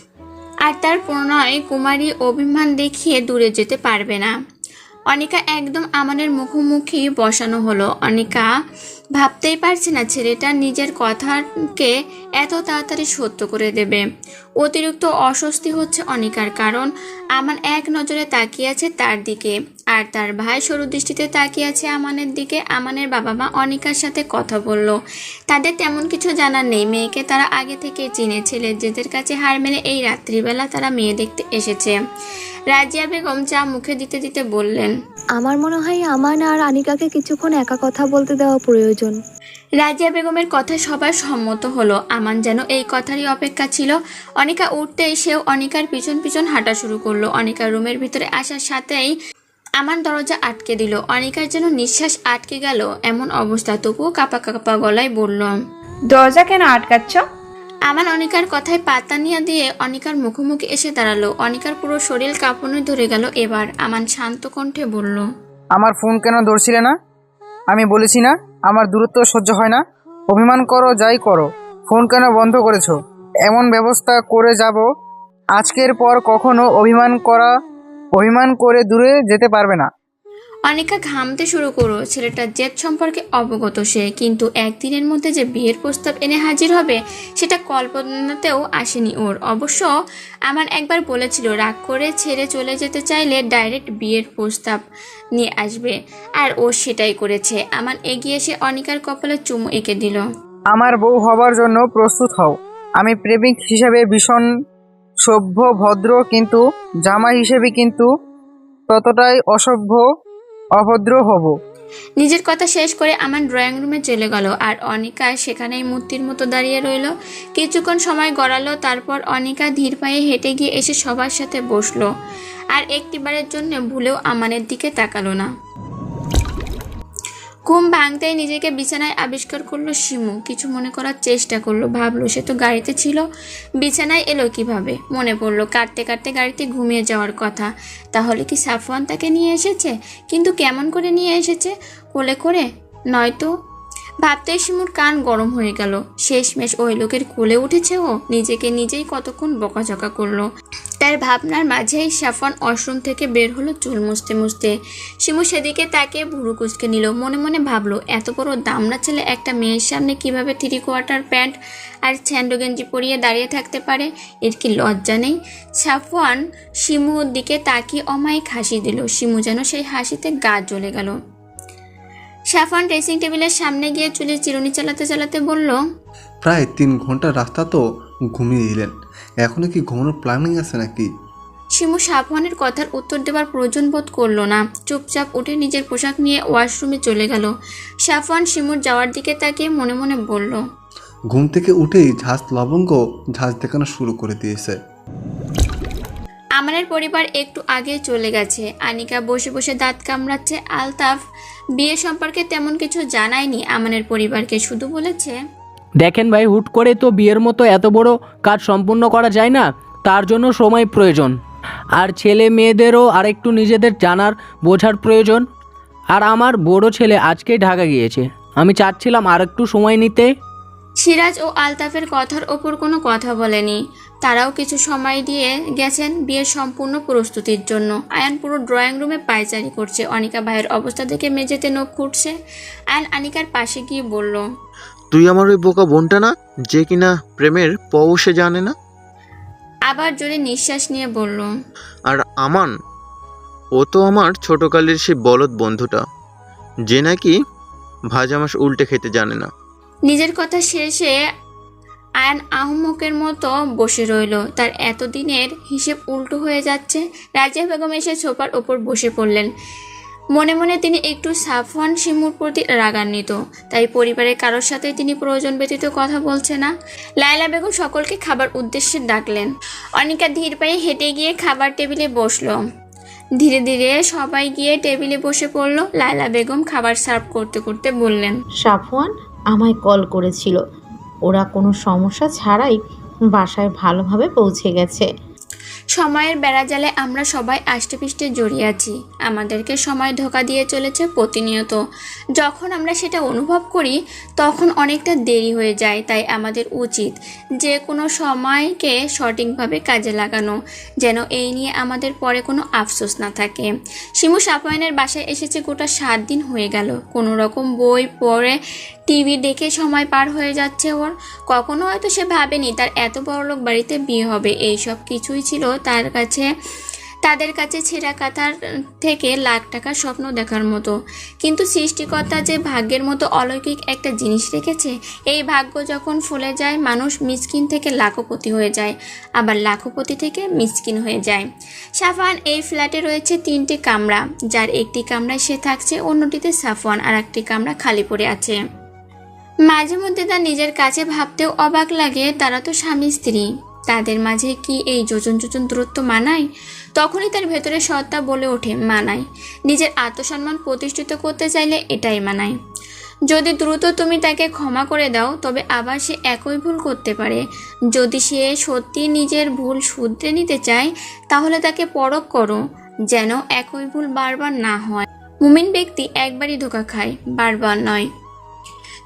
আর তার প্রণয় কুমারী অভিমান দেখিয়ে দূরে যেতে পারবে না। অনিকা একদম আমানের মুখোমুখি বসানো হলো। অনিকা ভাবতেই পারছে না ছেলেটা নিজের কথাকে এত তাড়াতাড়ি সত্য করে দেবে। অতিরিক্ত অস্বস্তি হচ্ছে অনিকার, কারণ আমান এক নজরে তাকিয়ে আছে তার দিকে, আর তার ভাই সরু দৃষ্টিতে তাকিয়ে আছে আমানের দিকে। আমানের বাবা মা অনিকার সাথে কথা বলল। তাদের তেমন কিছু জানার নেই, মেয়েকে তারা আগে থেকে চিনে। ছেলের জেদের কাছে হার মেনে এই রাত্রিবেলা তারা মেয়ে দেখতে এসেছে। রাজিয়া বেগম চা মুখে দিতে দিতে বললেন, আমার মনে হয় আমান আর আনিকাকে কিছুক্ষণ একা কথা বলতে দেওয়া প্রয়োজন। রাজিয়া বেগমের কথা সবার সম্মত হলো। আমান যেন এই কথারই অপেক্ষা ছিল। অনিকা উঠতেই সেও অনিকার পিছন পিছন হাঁটা শুরু করলো। অনিকার রুমের ভিতরে আসার সাথেই আমান দরজা আটকে দিল। অনিকার যেন নিঃশ্বাস আটকে গেল এমন অবস্থা, তবুও কাঁপা কাঁপা গলায় বলল, দরজা কেন আটকাচ্ছ? আমান অনিকার কথায় পাত্তা নিয়ে দিয়ে অনিকার মুখোমুখি এসে দাঁড়ালো। অনিকার পুরো শরীর কাঁপুনি ধরে গেল। এবার আমান শান্ত কণ্ঠে বলল, আমার ফোন কেন ধরছিলে না? আমি বলেছি না আমার দূরত্ব সহ্য হয় না। অভিমান করো যাই করো, ফোন কেন বন্ধ করেছো? এমন ব্যবস্থা করে যাব আজকের পর কখনো অভিমান করে দূরে যেতে পারবে না। অনিকা ঘামতে শুরু করলো। ছেলেটার জেদ সম্পর্কে অবগত সে, কিন্তু একদিনের মধ্যে যে বিয়ের প্রস্তাব এনে হাজির হবে সেটা কল্পনাতেও আসেনি ওর। অবশ্য আমান একবার বলেছিল রাগ করে ছেড়ে চলে যেতে চাইলে ডাইরেক্ট বিয়ের প্রস্তাব নিয়ে আসবে, আর ও সেটাই করেছে। আমান এগিয়ে এসে অনিকার কপালে চুমু এঁকে দিল। আমার বউ হবার জন্য প্রস্তুত হও। আমি প্রেমিক হিসেবে ভীষণ সভ্য ভদ্র, কিন্তু জামাই হিসেবে কিন্তু ততটাই অভদ্র হব। নিজের কথা শেষ করে আমান ড্রয়িং রুমে চলে গেল, আর অনিকা সেখানেই মূর্তির মতো দাঁড়িয়ে রইল। কিছুক্ষণ সময় গড়ালো, তারপর অনিকা ধীর পায়ে হেঁটে গিয়ে এসে সবার সাথে বসলো, আর একটিবারের জন্য ভুলেও আমানের দিকে তাকালো না। ঘুম ভাঙতেই নিজেকে বিছানায় আবিষ্কার করলো শিমু। কিছু মনে করার চেষ্টা করলো, ভাবলো সে তো গাড়িতে ছিল, বিছানায় এলো কিভাবে। মনে পড়লো কাঁদতে কাঁদতে গাড়িতে ঘুমিয়ে যাওয়ার কথা। তাহলে কি সাফওয়ান তাকে নিয়ে এসেছে? কিন্তু কেমন করে নিয়ে এসেছে? কোলে করে? নয়তো। ভাবতেই শিমুর কান গরম হয়ে গেল। শেষমেশ ওই লোকের কোলে উঠেছে ও। নিজেকে নিজেই কতক্ষণ বকাঝকা করলো। তার ভাবনার মাঝেই সাফওয়ান ওয়াশরুম থেকে বের হলো চুল মুছতে মুছতে। শিমু সেদিকে তাকে ভুরু কুঁচকে নিল। মনে মনে ভাবলো এত বড় দামড়া ছেলে একটা মেয়ের সামনে কিভাবে 3/4 প্যান্ট আর স্যান্ডো গেঞ্জি পরিয়ে দাঁড়িয়ে থাকতে পারে? এর কি লজ্জা নেই? সাফওয়ান শিমুর দিকে তাকিয়ে অমায়িক হাসি দিল। শিমু যেন সেই হাসিতে গা জ্বলে গেল। সাফওয়ান ড্রেসিং টেবিলের সামনে গিয়ে চুলে চিরুনি চালাতে চালাতে বলল, প্রায় 3 ঘন্টার রাস্তা তো ঘুমিয়ে দিলেন, এখনো কি ঘুমানোর প্ল্যানিং আছে নাকি? শিমু সাফওয়ানের কথার উত্তর দেওয়ার প্রয়োজন বোধ করলো না। চুপচাপ উঠে নিজের পোশাক নিয়ে ওয়াশরুমে চলে গেল। সাফওয়ান শিমুর যাওয়ার দিকে তাকিয়ে মনে মনে বলল, ঘুম থেকে উঠেই ঝাঁজ লবঙ্গ ঝাঁজ দেখানো শুরু করে দিয়েছে। আমানের পরিবার একটু আগে চলে গেছে। আনিকা বসে বসে দাঁত কামড়াচ্ছে। আলতাফ বিয়ে সম্পর্কে তেমন কিছু জানায়নি আমানের পরিবারকে, শুধু বলেছে, দেখেন ভাই, হুট করে তো বিয়ের মতো এত বড় কাজ সম্পূর্ণ করা যায় না, তার জন্য সময় প্রয়োজন, আর ছেলে মেয়েদেরও আরেকটু নিজেদের জানার বোঝার প্রয়োজন। আর আমার বড় ছেলে আজকেই ঢাকা গিয়েছে, আমি চাচ্ছিলাম আর একটু সময় নিতে। সিরাজ ও আলতাফের কথার ওপর কোনো কথা বলেনি। তারাও কিছু সময় দিয়ে গেছেন বিয়ের সম্পূর্ণ প্রস্তুতির জন্য। আয়ান পুরো ড্রয়িং রুমে পায়চারি করছে। অনিকা ভাইয়ের অবস্থা দেখে মেঝেতে নখ খুঁটছে। আয়ান আনিকার পাশে গিয়ে বলল, তুই আমার ওই বোকা বোনটা না, যে কিনা প্রেমের পও সে জানে না? আবার জোরে নিঃশ্বাস নিয়ে বলল, আর আমান, ও তো আমার ছোটকালের সেই বলদ বন্ধুটা, যে নাকি ভাজা মাছ উল্টে খেতে জানে না। নিজের কথা শেষে আয়ান আহম্মকের মতো বসে রইল। তার এতদিনের হিসেব উল্টো হয়ে যাচ্ছে। রাজিয়া বেগম এসে সোফার ওপর বসে পড়লেন। মনে মনে তিনি একটু সাফওয়ান শিমুর প্রতি রাগান্বিত, তাই পরিবারের কারোর সাথে তিনি প্রয়োজন ব্যতীত কথা বলছে না। লায়লা বেগম সকলকে খাবার উদ্দেশ্যে ডাকলেন। অনিকা ধীর পায়ে হেঁটে গিয়ে খাবার টেবিলে বসলো। ধীরে ধীরে সবাই গিয়ে টেবিলে বসে পড়লো। লায়লা বেগম খাবার সার্ভ করতে করতে বললেন, সাফওয়ান আমায় কল করেছিল, ওরা কোনো সমস্যা ছাড়াই বাসায় ভালোভাবে পৌঁছে গেছে। সময়ের বেড়াজালে আমরা সবাই আষ্টেপৃষ্টে জড়িয়ে আছি। আমাদেরকে সময় ধোঁকা দিয়ে চলেছে প্রতিনিয়ত। যখন আমরা সেটা অনুভব করি তখন অনেকটা দেরি হয়ে যায়। তাই আমাদের উচিত যে কোনো সময়কে সঠিকভাবে কাজে লাগানো, যেন এই নিয়ে আমাদের পরে কোনো আফসোস না থাকে। শিমু সাফওয়ানের বাসায় এসেছে গোটা 7 দিন হয়ে গেল। কোনো রকম বই পড়ে টিভি দেখে সময় পার হয়ে যাচ্ছে ওর। কখনো হয়তো সে ভাবেনি তার এত বড়লোক বাড়িতে বিয়ে হবে। এই সব কিছুই ছিল তাদের কাছে ছেঁড়া কাঁথার থেকে লাখ টাকার স্বপ্ন দেখার মতো। কিন্তু সৃষ্টিকর্তা যে ভাগ্যের মতো অলৌকিক একটা জিনিস রেখেছে, এই ভাগ্য যখন ফুলে যায় মানুষ মিসকিন থেকে লাখপতি হয়ে যায়, আবার লাখপতি থেকে মিসকিন হয়ে যায়। সাফওয়ান এই ফ্ল্যাটে রয়েছে 3টি কামরা, যার একটি কামরায় সে থাকছে, অন্যটিতে সাফওয়ান আর একটি কামরা খালি পড়ে আছে। মাঝে মধ্যে তার নিজের কাছে ভাবতেও অবাক লাগে, তারা তো স্বামী স্ত্রী, তাদের মাঝে কি এই যোজন যোজন দূরত্ব মানায়? তখনই তার ভেতরে সত্তা বলে ওঠে মানায়। নিজের আত্মসম্মান প্রতিষ্ঠিত করতে চাইলে এটাই মানায়। যদি দ্রুত তুমি তাকে ক্ষমা করে দাও তবে আবার সে একই ভুল করতে পারে। যদি সে সত্যি নিজের ভুল শুধরে নিতে চায় তাহলে তাকে পরখ করো, যেন একই ভুল বারবার না হয়। মুমিন ব্যক্তি একবারই ধোঁকা খায়, বারবার নয়।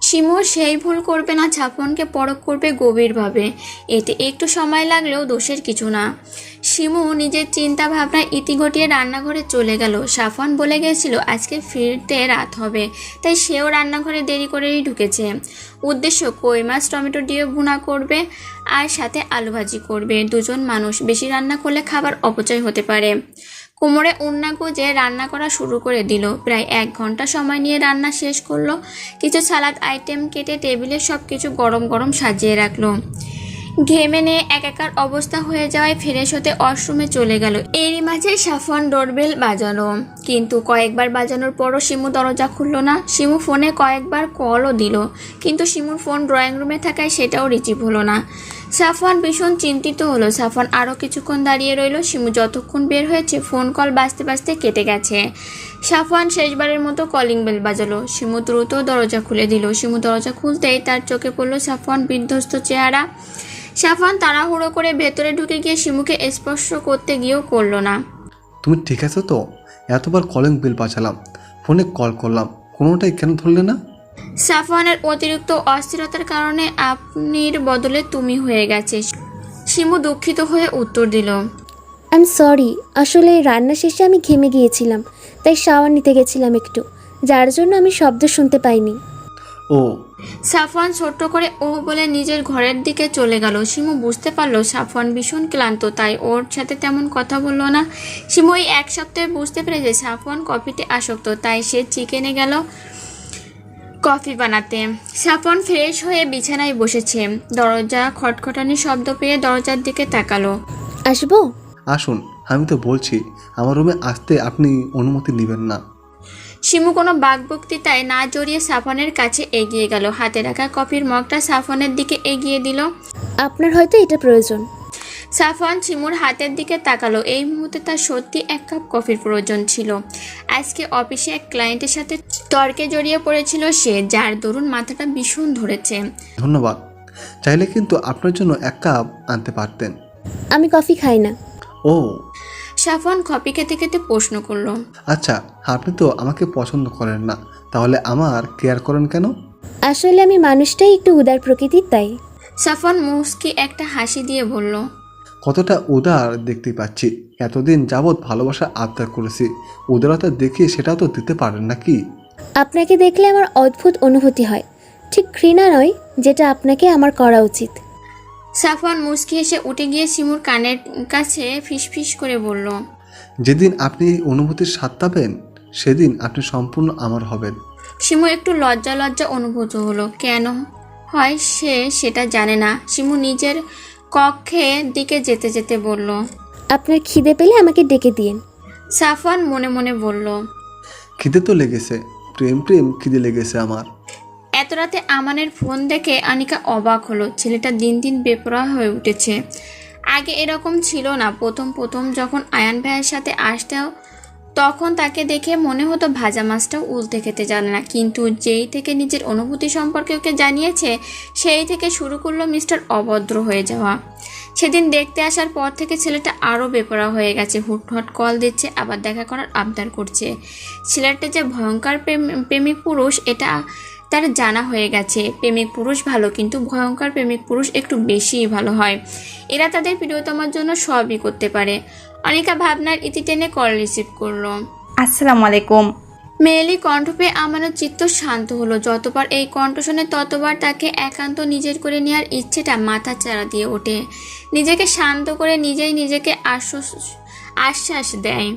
শিমু সেই ভুল করবে না, সাফওয়ানকে পরখ করবে গভীরভাবে। এতে একটু সময় লাগলেও দোষের কিছু না। শিমু নিজের চিন্তা ভাবনায় ইতি ঘটিয়ে রান্নাঘরে চলে গেল। সাফওয়ান বলে গেছিল আজকে ফিরতে রাত হবে, তাই সেও রান্নাঘরে দেরি করেই ঢুকেছে। উদ্দেশ্য কই মাছ টমেটো দিয়ে ভুনা করবে আর সাথে আলু ভাজি করবে। দুজন মানুষ, বেশি রান্না করলে খাবার অপচয় হতে পারে। কোমরে ওড়না গুজে রান্না করা শুরু করে দিল। প্রায় 1 ঘন্টা সময় নিয়ে রান্না শেষ করলো। কিছু সালাদ আইটেম কেটে টেবিলে সব কিছু গরম গরম সাজিয়ে রাখলো। ঘেমে নিয়ে একাকার অবস্থা হয়ে যাওয়ায় ফ্রেশ হতে ওয়াশরুমে চলে গেল। এরই মাঝে সাফওয়ান ডোরবেল বাজালো, কিন্তু কয়েকবার বাজানোর পরও শিমু দরজা খুলল না। শিমু ফোনে কয়েকবার কলও দিল, কিন্তু শিমুর ফোন ড্রয়িং রুমে থাকায় সেটাও রিসিভ হলো না। সাফওয়ান ভীষণ চিন্তিত হলো। সাফওয়ান আরও কিছুক্ষণ দাঁড়িয়ে রইল। শিমু যতক্ষণ বের হয়েছে ফোন কল বাজতে বাজতে কেটে গেছে। সাফওয়ান শেষবারের মতো কলিং বেল বাজালো। শিমু দ্রুত দরজা খুলে দিল। শিমু দরজা খুলতেই তার চোখে পড়ল সাফওয়ান বিধ্বস্ত চেহারা। সাফওয়ান তাড়াহুড়ো করে ভেতরে ঢুকে গিয়ে শিমুকে স্পর্শ করতে গিয়েও করল না। তুমি ঠিক আছো তো? এতবার কলিং বেল বাজালাম, ফোনে কল করলাম, কোনোটাই কেন ধরলে না? সাফওয়ানের অতিরিক্ত অস্থিরতার কারণে আপনির বদলে তুমি হয়ে গেছে। শিমু দুঃখিত হয়ে উত্তর দিল। আই এম সরি, আসলে রান্না শেষে আমি ঘেমে গিয়েছিলাম, তাই শাওয়ার নিতে গেছিলাম একটু, যার জন্য আমি শব্দ শুনতে পাইনি। ও। সাফওয়ান ছোট্ট করে ও বলে নিজের ঘরের দিকে চলে গেল। শিমু বুঝতে পারলো সাফওয়ান ভীষণ ক্লান্ত, তাই ওর সাথে তেমন কথা বললো না। শিমু এই 1 সপ্তাহে বুঝতে পেরেছে সাফওয়ান কফিতে আসক্ত, তাই সে চিকেনে গেল কফি বানাতে। সাফওয়ান ফ্রেশ হয়ে বিছানায় বসেছে। দরজা খটখটানি শব্দ পেয়ে দরজার দিকে তাকালো। আসবো? আসুন, আমি তো বলছি আমার রুমে আসতে আপনি অনুমতি নেবেন না। শিমু কোনো বাকবক্তৃতায় না জড়িয়ে সাফওয়ানের কাছে এগিয়ে গেল। হাতে রাখা কফির মগটা সাফওয়ানের দিকে এগিয়ে দিল। আপনার হয়তো এটা প্রয়োজন। সাফওয়ান শিমুর হাতের দিকে তাকালো। এই মুহূর্তে তার সত্যি 1 কাপ কফির প্রয়োজন ছিল। আজকে অফিসে এক ক্লায়েন্টের সাথে তর্কে জড়িয়ে পড়েছিল সে, যার দরুন মাথাটা ভীষণ ধরেছে। ধন্যবাদ, চাইলে কিন্তু আপনার জন্য 1 কাপ আনতে পারতেন। আমি কফি খাই না। ও। সাফওয়ান কফি খেতে খেতে প্রশ্ন করলো, আচ্ছা, আপনি তো আমাকে পছন্দ করেন না, তাহলে আমার কেয়ার করেন কেন? আসলে আমি মানুষটাই একটু উদার প্রকৃতির, তাই। সাফওয়ান মুস্কি একটা হাসি দিয়ে বলল, কতটা উদার দেখতেই পাচ্ছি। এতদিন যাবৎ ভালোবাসা আবদার করেছি, উদারতা দেখিয়ে সেটা তো দিতে পারেন নাকি? আপনাকে দেখলে আমার অদ্ভুত অনুভূতি হয়, ঠিক ঘৃণা নয়, যেটা আপনাকে আমার করা উচিত। সাফওয়ান মুস্কি হেসে উঠে গিয়ে শিমুর কানের কাছে ফিসফিস করে বলল, যেদিন আপনি এই অনুভূতির স্বাদ পাবেন সেদিন আপনি সম্পূর্ণ আমার হবেন। শিমু একটু লজ্জা লজ্জা অনুভূত হলো। কেন হয় সে সেটা জানে না। শিমু নিজের কক্ষের দিকে যেতে যেতে বলল, আপনার খিদে পেলে আমাকে ডেকে দিন। সাফওয়ান মনে মনে বলল, খিদে তো লেগেছে, প্রেম প্রেম খিদে লেগেছে আমার। এত রাতে আমানের ফোন দেখে আনিকা অবাক হলো। ছেলেটা দিন দিন বেপরোয়া হয়ে উঠেছে। আগে এরকম ছিল না। প্রথম যখন আয়ান ভাইয়ের সাথে আসতেও তখন তাকে দেখে মনে হতো ভাজা মাছটাও উল্টে খেতে জানে না, কিন্তু যেই থেকে নিজের অনুভূতি সম্পর্কে ওকে জানিয়েছে সেই থেকে শুরু করলো মিস্টার অভদ্র হয়ে যাওয়া। সেদিন দেখতে আসার পর থেকে ছেলেটা আরও বেপরোয়া হয়ে গেছে। হুটহাট কল দিচ্ছে, আবার দেখা করার আবদার করছে। ছেলেটা যে ভয়ঙ্কর প্রেমিক পুরুষ এটা তার জানা হয়ে গেছে। প্রেমিক পুরুষ ভালো, কিন্তু ভয়ঙ্কর প্রেমিক পুরুষ একটু বেশিই ভালো হয়। এরা তাদের প্রিয়তমার জন্য সবই করতে পারে। অনিকা ভাবনার ইতি টেনে কল রিসিভ করলো। আসসালামু আলাইকুম। মেয়েলি কণ্ঠ পেয়ে আমানের চিত্ত শান্ত হলো। যতবার এই কণ্ঠ শোনে ততবার তাকে একান্ত নিজের করে নেওয়ার ইচ্ছেটা মাথা চাড়া দিয়ে ওঠে। নিজেকে শান্ত করে নিজেই নিজেকে আশ্বাস দেয়,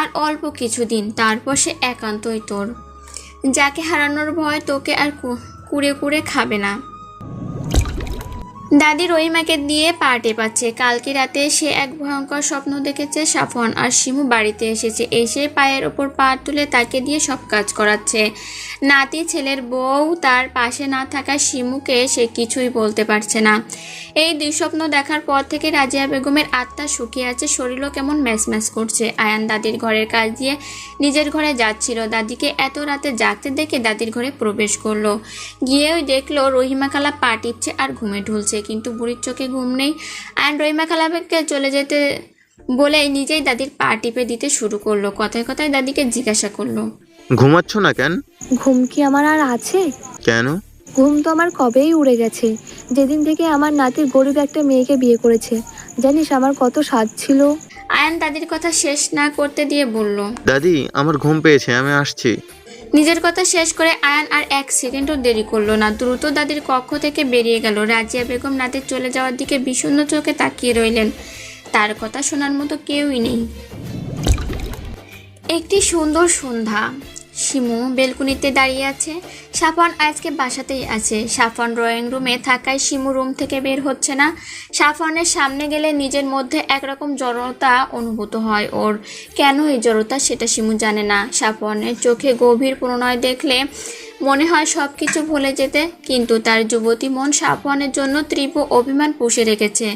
আর অল্প কিছুদিন, তারপর সে একান্তই তোর। যাকে হারানোর ভয় তোকে আর কুড়ে কুড়ে খাবে না। দাদি রহিমাকে দিয়ে পা টেপাচ্ছে। কালকে রাতে সে এক ভয়ঙ্কর স্বপ্ন দেখেছে সাফন আর শিমু বাড়িতে এসেছে, এসে পায়ের ওপর পা তুলে তাকে দিয়ে সব কাজ করাচ্ছে। নাতি ছেলের বউ তার পাশে না থাকা শিমুকে সে কিছুই বলতে পারছে না। এই দুঃস্বপ্ন দেখার পর থেকে রাজিয়া বেগমের আত্মা শুকিয়ে আছে, শরীরও কেমন ম্যাচ করছে। আয়ান দাদির ঘরের কাজ দিয়ে নিজের ঘরে যাচ্ছিল, দাদিকে এত রাতে জাগতে দেখে দাদির ঘরে প্রবেশ করলো। গিয়েও দেখলো রহিমা খালা পা টিপছে আর ঘুমে ঢুলছে, কিন্তু বুড়ির চোখে ঘুম নেই। আয়ান রহিমা খালাকে চলে যেতে বলেই নিজেই দাদির পা টিপে দিতে শুরু করলো। কথায় কথায় দাদিকে জিজ্ঞাসা করলো, ঘুমাচ্ছ না কেন? ঘুম কি আমার আর আছে? কেন? ঘুম তো আমার কবেই উড়ে গেছে, যেদিন থেকে আমার নাতির গরিব একটা মেয়েকে বিয়ে করেছে। জানিস আমার কত স্বাদ ছিল। আয়ান দাদির কথা শেষ না করতে দিয়ে বলল, দাদি আমার ঘুম পেয়েছে, আমি আসছি। নিজের কথা শেষ করে আয়ান আর এক সেকেন্ডও দেরি করলো না, দ্রুত দাদির কক্ষ থেকে বেরিয়ে গেল। রাজিয়া বেগম নাতির চলে যাওয়ার দিকে বিষণ্ণ চোখে তাকিয়ে রইলেন, তার কথা শোনার মতো কেউই নেই। একটি সুন্দর সন্ধ্যা। শিমু বেলকুনিতে দাঁড়িয়ে আছে, সাফন আজকে বাসাতেই আছে। সাফন ড্রয়িং রুমে থাকায় শিমু রুম থেকে বের হচ্ছে না। সাফনের সামনে গেলে নিজের মধ্যে একরকম জড়তা অনুভূত হয় ওর। কেন এই জড়তা সেটা শিমু জানে না। সাফনের চোখে গভীর প্রণয় দেখলে মনে হয় সব কিছু ভুলে যেতে, কিন্তু তার যুবতী মন সাফনের জন্য তীব্র অভিমান পুষে রেখেছে।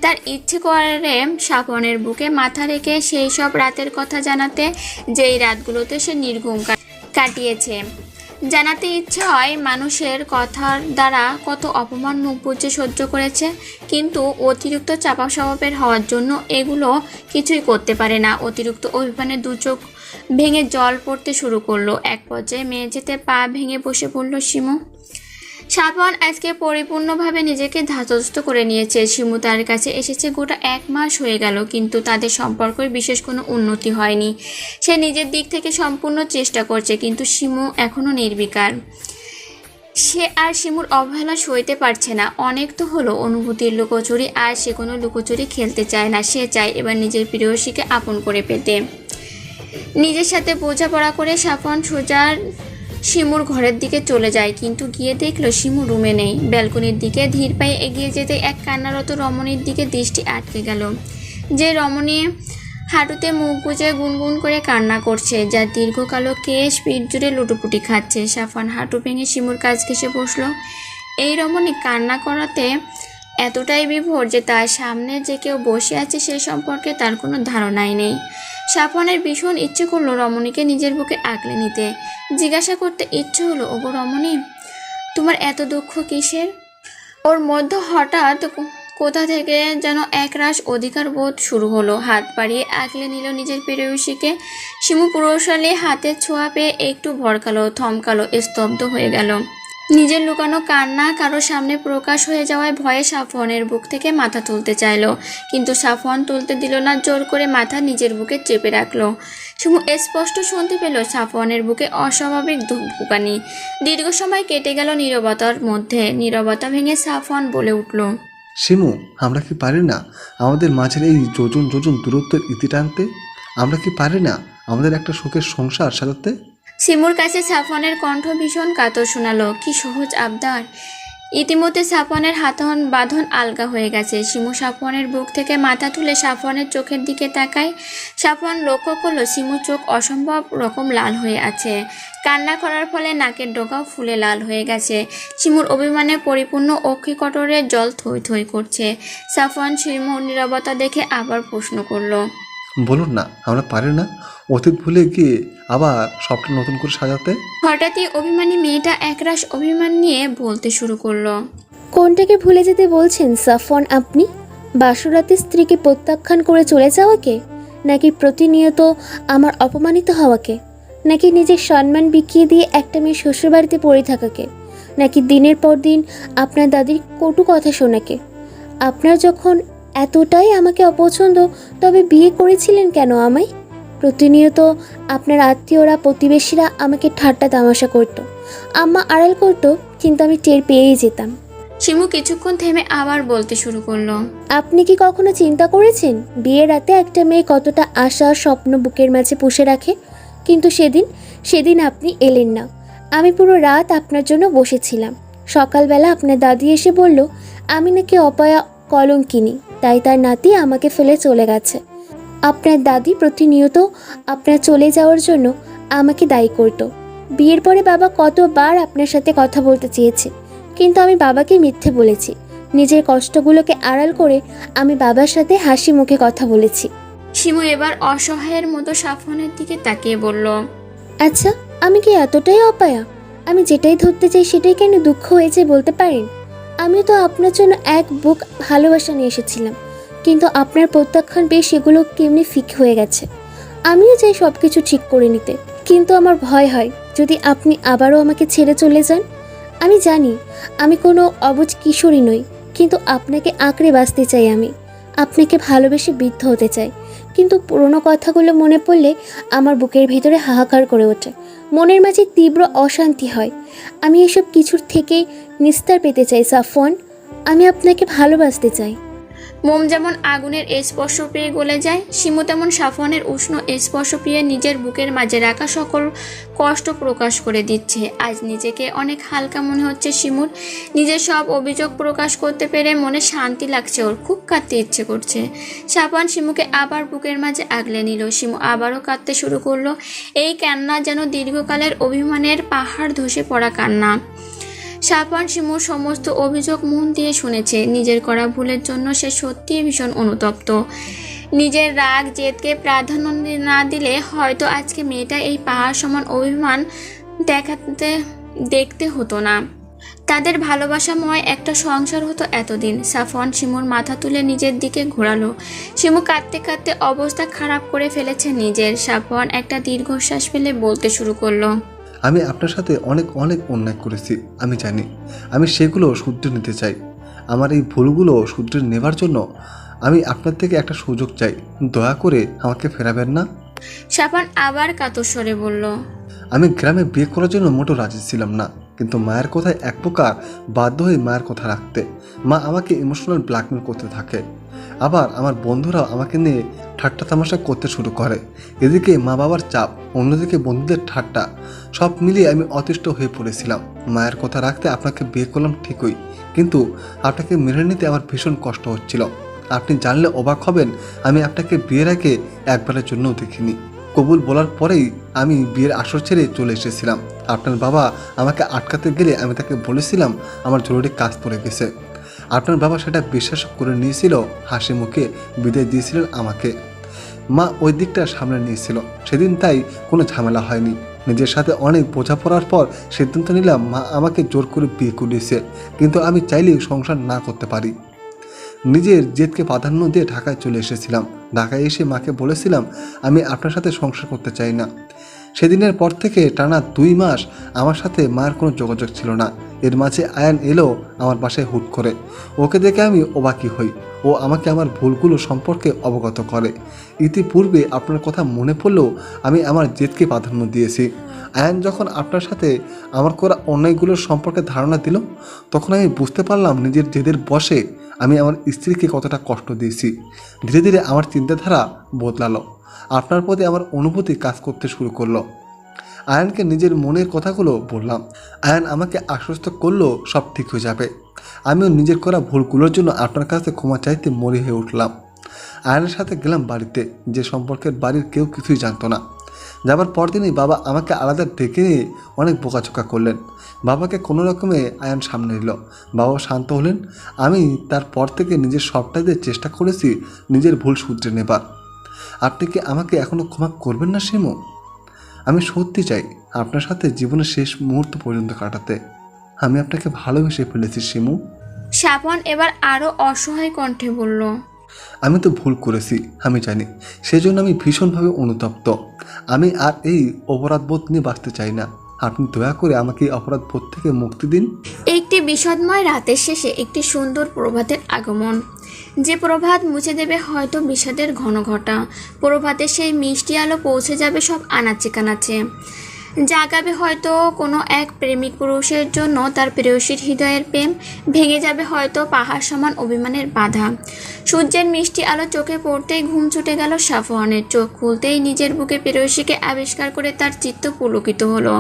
তার ইচ্ছে করে সাফনের বুকে মাথা রেখে সেই সব রাতের কথা জানাতে, যেই রাতগুলোতে সে নির্ঘুম কাটিয়েছে। জানাতে ইচ্ছে হয় মানুষের কথার দ্বারা কত অপমান মুখ বুজে সহ্য করেছে, কিন্তু অতিরিক্ত চাপা স্বভাবের হওয়ার জন্য এগুলো কিছুই করতে পারে না। অতিরিক্ত অভিমানে দু চোখ ভেঙে জল পড়তে শুরু করলো। এক পর্যায়ে মেঝেতে পা ভেঙে বসে পড়ল শিমু। সাফন আজকে পরিপূর্ণভাবে নিজেকে ধাতস্থ করে নিয়েছে। শিমু তার কাছে এসেছে গোটা 1 মাস হয়ে গেল, কিন্তু তাদের সম্পর্কের বিশেষ কোনো উন্নতি হয়নি। সে নিজের দিক থেকে সম্পূর্ণ চেষ্টা করছে, কিন্তু শিমু এখনও নির্বিকার। সে আর শিমুর অবহেলা সইতে পারছে না। অনেক তো হলো অনুভূতির লুকোচুরি, আর সে কোনো লুকোচুরি খেলতে চায় না। সে চায় এবার নিজের প্রিয়সীকে আপন করে পেতে। নিজের সাথে বোঝাপড়া করে সাফন সোজা শিমুর ঘরের দিকে চলে যায়, কিন্তু গিয়ে দেখলো শিমু রুমে নেই। ব্যালকনির দিকে ধীর পায়ে এগিয়ে যেতে এক কান্নারত রমণীর দিকে দৃষ্টি আটকে গেল, যে রমণী হাঁটুতে মুখ গুজে গুনগুন করে কান্না করছে, যার দীর্ঘ কালো কেশ পিঠ জুড়ে লুটোপুটি খাচ্ছে। সাফন হাঁটু ভেঙে শিমুর কাছ ঘেঁষে বসলো। এই রমণী কান্না করাতে এতটাই বিভোর যে তার সামনে যে কেউ বসে আছে সে সম্পর্কে তার কোনো ধারণাই নেই। সাফনের ভীষণ ইচ্ছে করলো রমণীকে নিজের বুকে আগলে নিতে। জিজ্ঞাসা করতে ইচ্ছে হলো, ওগো রমণী, তোমার এত দুঃখ কিসের? ওর মধ্যে হঠাৎ কোথা থেকে যেন একরাশ অধিকার বোধ শুরু হলো। হাত বাড়িয়ে আগলে নিল নিজের প্রেয়সীকে। শিমু পুরুষালী হাতের ছোঁয়া পেয়ে একটু ভরকালো, থমকালো, স্তব্ধ হয়ে গেল। নিজের লুকানো কান্না কারো সামনে প্রকাশ হয়ে যাওয়ায় ভয়ে সাফনের বুক থেকে মাথা তুলতে চাইলো, কিন্তু সাফন তুলতে দিল না, জোর করে মাথা নিজের বুকে চেপে রাখলো। শিমু স্পষ্ট শুনতে পেল সাফনের বুকে অস্বাভাবিক ধুকপুকানি। দীর্ঘ সময় কেটে গেল নীরবতার মধ্যে। নীরবতা ভেঙে সাফন বলে উঠল, শিমু, আমরা কি পারি না আমাদের মাঝের এই যোজন যোজন দূরত্বের ইতি টানতে? আমরা কি পারি না আমাদের একটা সুখের সংসার সাজাতে? শিমুর কাছে সাফনের কণ্ঠ ভীষণ কাতর শোনালো। কি সহজ আবদার! ইতিমধ্যে সাফনের হাতন বাঁধন আলগা হয়ে গেছে। শিমু সাফনের বুক থেকে মাথা তুলে সাফনের চোখের দিকে তাকায়। সাফন লক্ষ্য করলো শিমুর চোখ অসম্ভব রকম লাল হয়ে আছে। কান্না করার ফলে নাকের ডগাও ফুলে লাল হয়ে গেছে। শিমুর অভিমানে পরিপূর্ণ অক্ষিকটরে জল থই থই করছে। সাফন শিমুর নীরবতা দেখে আবার প্রশ্ন করলো, বলুন না আমরা পারি না অতীত ভুলে গিয়ে আবার সবটা নতুন করে সাজাতে? হঠাৎই অভিমানী মেয়েটা একরাশ অভিমান নিয়ে বলতে শুরু করলো, কোনটাকে ভুলে যেতে বলছেন সাফন আপনি? বাসরাতে স্ত্রীকে প্রত্যাখ্যান করে চলে যাওয়াকে, নাকি প্রতিনিয়ত আমার অপমানিত হওয়াকে, নাকি নিজের সম্মান বিকিয়ে দিয়ে একটা মেয়ে শ্বশুরবাড়িতে পড়ে থাকাকে, নাকি দিনের পর দিন আপনার দাদির কটু কথা শোনাকে? আপনার যখন এতটাই আমাকে অপছন্দ, তবে বিয়ে করেছিলেন কেন আমায়? প্রতিনিয়ত আপনার আত্মীয়রা প্রতিবেশীরা আমাকে ঠাট্টা তামাশা করত, আম্মা আড়াল করত, কিন্তু আমি টের পেয়েই যেতাম। শিমু কিছুক্ষণ থেমে আবার বলতে শুরু করলো, আপনি কি কখনো চিন্তা করেছেন বিয়ের রাতে একটা মেয়ে কতটা আশা স্বপ্ন বুকের মাঝে পুষে রাখে? কিন্তু সেদিন আপনি এলেন না। আমি পুরো রাত আপনার জন্য বসেছিলাম, সকালবেলা আপনার দাদি এসে বলল আমি নাকি অপয়া কলঙ্কিনী, তাই তার নাতি আমাকে ফেলে চলে গেছে। আপনার দাদি প্রতিনিয়ত আপনার চলে যাওয়ার জন্য আমাকে দায়ী করত। বিয়ের পরে বাবা কতবার আপনার সাথে কথা বলতে চেয়েছে, কিন্তু আমি বাবাকে মিথ্যে বলেছি। নিজের কষ্টগুলোকে আড়াল করে আমি বাবার সাথে হাসি মুখে কথা বলেছি। শিমু এবার অসহায়ের মতো সাফনের দিকে তাকিয়ে বলল, আচ্ছা, আমি কি এতটাই অপায়া? আমি যেটাই ধরতে চাই সেটাই কেন দুঃখ হয়েছে বলতে পারেন? আমিও তো আপনার জন্য এক বুক ভালোবাসা নিয়ে এসেছিলাম, কিন্তু আপনার প্রত্যাখ্যান পেয়ে সেগুলো কেমনি ফিকে হয়ে গেছে। আমিও চাই সব কিছু ঠিক করে নিতে, কিন্তু আমার ভয় হয় যদি আপনি আবারও আমাকে ছেড়ে চলে যান। আমি জানি আমি কোনো অবুঝ কিশোরী নই, কিন্তু আপনাকে আঁকড়ে বাঁচতে চাই। আমি আপনাকে ভালোবেসে বৃদ্ধ হতে চাই, কিন্তু পুরনো কথাগুলো মনে পড়লে আমার বুকের ভিতরে হাহাকার করে ওঠে। মনের মাঝে তীব্র অশান্তি হয়। আমি এসব কিছুর থেকে নিস্তার পেতে চাই সাফওয়ান। আমি আপনাকে ভালোবাসতে চাই। মোম যেমন আগুনের স্পর্শ পেয়ে গলে যায়, শিমু তেমন সাফওয়ানের উষ্ণ স্পর্শ পেয়ে নিজের বুকের মাঝে রাখা সকল কষ্ট প্রকাশ করে দিচ্ছে। আজ নিজেকে অনেক হালকা মনে হচ্ছে শিমুর। নিজের সব অভিযোগ প্রকাশ করতে পেরে মনে শান্তি লাগছে ওর। খুব কাঁদতে ইচ্ছে করছে। সাফওয়ান শিমুকে আবার বুকের মাঝে আগলে নিল। শিমু আবারও কাঁদতে শুরু করলো। এই কান্না যেন দীর্ঘকালের অভিমানের পাহাড় ধসে পড়া কান্না। সাফওয়ান শিমুর সমস্ত অভিযোগ মন দিয়ে শুনেছে। নিজের করা ভুলের জন্য সে সত্যিই ভীষণ অনুতপ্ত। নিজের রাগ জেদকে প্রাধান্য না দিলে হয়তো আজকে মেয়েটা এই পাহাড় সমান অভিমান দেখতে হতো না। তাদের ভালোবাসাময় একটা সংসার হতো এতদিন। সাফওয়ান শিমুর মাথা তুলে নিজের দিকে ঘোরালো। শিমু কাঁদতে কাঁদতে অবস্থা খারাপ করে ফেলেছে নিজের। সাফওয়ান একটা দীর্ঘশ্বাস ফেলে বলতে শুরু করলো, আমি আপনার সাথে অনেক অনেক অন্যায় করেছি, আমি জানি। আমি সেগুলো শুধরে নিতে চাই। আমার এই ভুলগুলো শুধরে নেবার জন্য আমি আপনার থেকে একটা সুযোগ চাই। দয়া করে আমাকে ফেরাবেন না। সাফওয়ান আবার কাতর স্বরে বলল, আমি গ্রামে বিয়ে করার জন্য মোটেও রাজি ছিলাম না, কিন্তু মায়ের কথায় এক প্রকার বাধ্য হয়ে মায়ের কথা রাখতে। মা আমাকে ইমোশনাল ব্ল্যাকমেল করতে থাকে। আবার আমার বন্ধুরাও আমাকে নিয়ে ঠাট্টা তামাশা করতে শুরু করে। এদিকে মা বাবার চাপ, অন্যদিকে বন্ধুদের ঠাট্টা, সব মিলিয়ে আমি অতিষ্ঠ হয়ে পড়েছিলাম। মায়ের কথা রাখতে আপনাকে বিয়ে করলাম ঠিকই, কিন্তু আপনাকে মেনে নিতে আমার ভীষণ কষ্ট হচ্ছিল। আপনি জানলে অবাক হবেন, আমি আপনাকে বিয়ের আগে একবারের জন্যও দেখিনি। কবুল বলার পরেই আমি বিয়ের আসর ছেড়ে চলে এসেছিলাম। আপনার বাবা আমাকে আটকাতে গেলে আমি তাকে বলেছিলাম আমার জরুরি কাজ পড়ে গেছে। আপনার বাবা সেটা বিশ্বাস করে নিয়েছিল, হাসি মুখে বিদায় দিয়েছিলেন আমাকে। মা ওই দিকটা সামনে নিয়েছিল সেদিন, তাই কোনো ঝামেলা হয়নি। নিজের সাথে অনেক বোঝাপড়ার পর সিদ্ধান্ত নিলাম মা আমাকে জোর করে বিয়ে করিয়েছে, কিন্তু আমি চাইলেই সংসার না করতে পারি। নিজের জেদকে প্রাধান্য দিয়ে ঢাকায় চলে এসেছিলাম। ঢাকায় এসে মাকে বলেছিলাম আমি আপনার সাথে সংসার করতে চাই না। সেদিনের পর থেকে টানা 2 মাস আমার সাথে মায়ের কোনো যোগাযোগ ছিল না। এর মাঝে আয়ান এলো আমার বাসায় হুট করে। ওকে দেখে আমি অবাকি হই। ও আমাকে আমার ভুলগুলো সম্পর্কে অবগত করে। ইতিপূর্বে আপনার কথা মনে পড়লেও আমি আমার জেদকে প্রাধান্য দিয়েছি। আয়ান যখন আপনার সাথে আমার করা অন্যায়গুলোর সম্পর্কে ধারণা দিল, তখন আমি বুঝতে পারলাম নিজের জেদের বশে আমি আমার স্ত্রীকে কতটা কষ্ট দিয়েছি। ধীরে ধীরে আমার চিন্তাধারা বদলালো। আপনার প্রতি আমার অনুভূতি কাজ করতে শুরু করলো। আয়ানকে নিজের মনের কথাগুলো বললাম। আয়ান আমাকে আশ্বস্ত করলো সব ঠিক হয়ে যাবে। আমিও নিজের করা ভুলগুলোর জন্য আপনার কাছে ক্ষমা চাইতে মরি হয়ে উঠলাম। আয়ানের সাথে গেলাম বাড়িতে, যে সম্পর্কের বাড়ির কেউ কিছুই জানতো না। যাবার পরদিনই বাবা আমাকে আলাদা ডেকে নিয়ে অনেক বোকাচোকা করলেন। বাবাকে কোনো রকমে আয়ান সামনে নিল। বাবা শান্ত হলেন। আমি তারপর থেকে নিজের সবটাই দিয়ে চেষ্টা করেছি নিজের ভুল শুধরে নেবার। আপনি কি আমাকে এখনও ক্ষমা করবেন না শিমু? আমি সত্যি চাই আপনার সাথে জীবনের শেষ মুহূর্ত পর্যন্ত কাটাতে। আমি আপনাকে ভালোবেসে ফেলেছি শিমু। সাফওয়ান এবার আরো অসহায় কণ্ঠে বলল, আমি তো ভুল করেছি, আমি জানি। সেজন্য আমি ভীষণভাবে অনুতপ্ত। আমি আর এই অপরাধবোধ নিয়ে বাঁচতে চাই না। আপনি দয়া করে আমাকে এই অপরাধবোধ থেকে মুক্তি দিন। একটি বিষাদময় রাতের শেষে একটি সুন্দর প্রভাতের আগমন, যে প্রভাত মুছে দেবে হয়তো বিষাদের ঘন ঘটা। প্রভাতে সেই মিষ্টি আলো পৌঁছে যাবে সব আনাচে কানাচে, জাগাবে হয়তো কোনো এক প্রেমিক পুরুষের জন্য তার প্রেয়সীর হৃদয়ের প্রেম। ভেঙে যাবে হয়তো পাহাড় সমান অভিমানের বাধা। সূর্যের মিষ্টি আলো চোখে পড়তেই ঘুম ছুটে গেল সাফওয়ানের। চোখ খুলতেই নিজের বুকে প্রেয়সীকে আবিষ্কার করে তার চিত্ত পুলকিত হলো।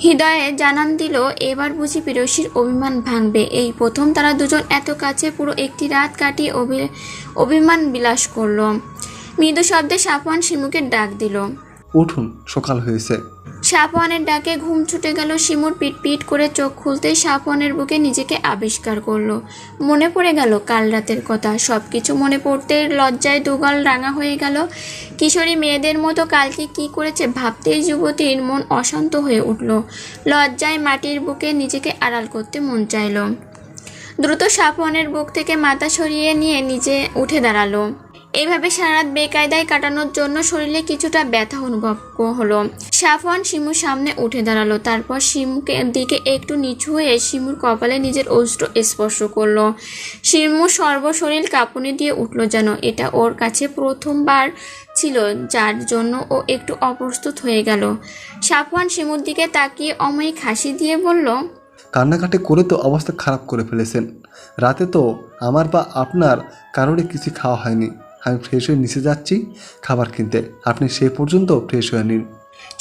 হৃদয়ে জানান দিল এবার বুঝি প্রেয়সীর অভিমান ভাঙবে। এই প্রথম তারা দুজন এত কাছে পুরো একটি রাত কাটিয়ে অভিমান বিলাস করলো। মৃদু শব্দে সাফওয়ান শিমুকে ডাক দিল। উঠুন, সকাল হয়েছে। সাফওয়ানের ডাকে ঘুম ছুটে গেল শিমুর। পিট পিট করে চোখ খুলতেই সাফওয়ানের বুকে নিজেকে আবিষ্কার করলো। মনে পড়ে গেল কাল রাতের কথা। সব কিছু মনে পড়তে লজ্জায় দুগাল রাঙা হয়ে গেল। কিশোরী মেয়েদের মতো কালকে কি করেছে ভাবতেই যুবতীর মন অশান্ত হয়ে উঠল। লজ্জায় মাটির বুকে নিজেকে আড়াল করতে মন চাইল। দ্রুত সাফওয়ানের বুক থেকে মাথা সরিয়ে নিয়ে নিজে উঠে দাঁড়ালো। এইভাবে সারারাত বেকায়দায় কাটানোর জন্য শরীরে কিছুটা ব্যথা অনুভব হলো। সাফওয়ান শিমুর সামনে উঠে দাঁড়ালো। তারপর শিমুকে দিকে একটু নিচু হয়ে শিমুর কপালে নিজের অস্ত্র স্পর্শ করলো। শিমুর সর্বশরীর কাঁপুনি দিয়ে উঠল যেন। এটা ওর কাছে প্রথমবার ছিল, যার জন্য ও একটু অপ্রস্তুত হয়ে গেল। সাফওয়ান শিমুর দিকে তাকিয়ে অমায়িক হাসি দিয়ে বলল, কান্নাকাটি করে তো অবস্থা খারাপ করে ফেলেছেন। রাতে তো আমার বা আপনার কারোরই কিছু খাওয়া হয়নি। আমি ফ্রেশ হয়ে নিচে যাচ্ছি খাবার কিনতে, আপনি সে পর্যন্ত ফ্রেশ হয়ে নিন।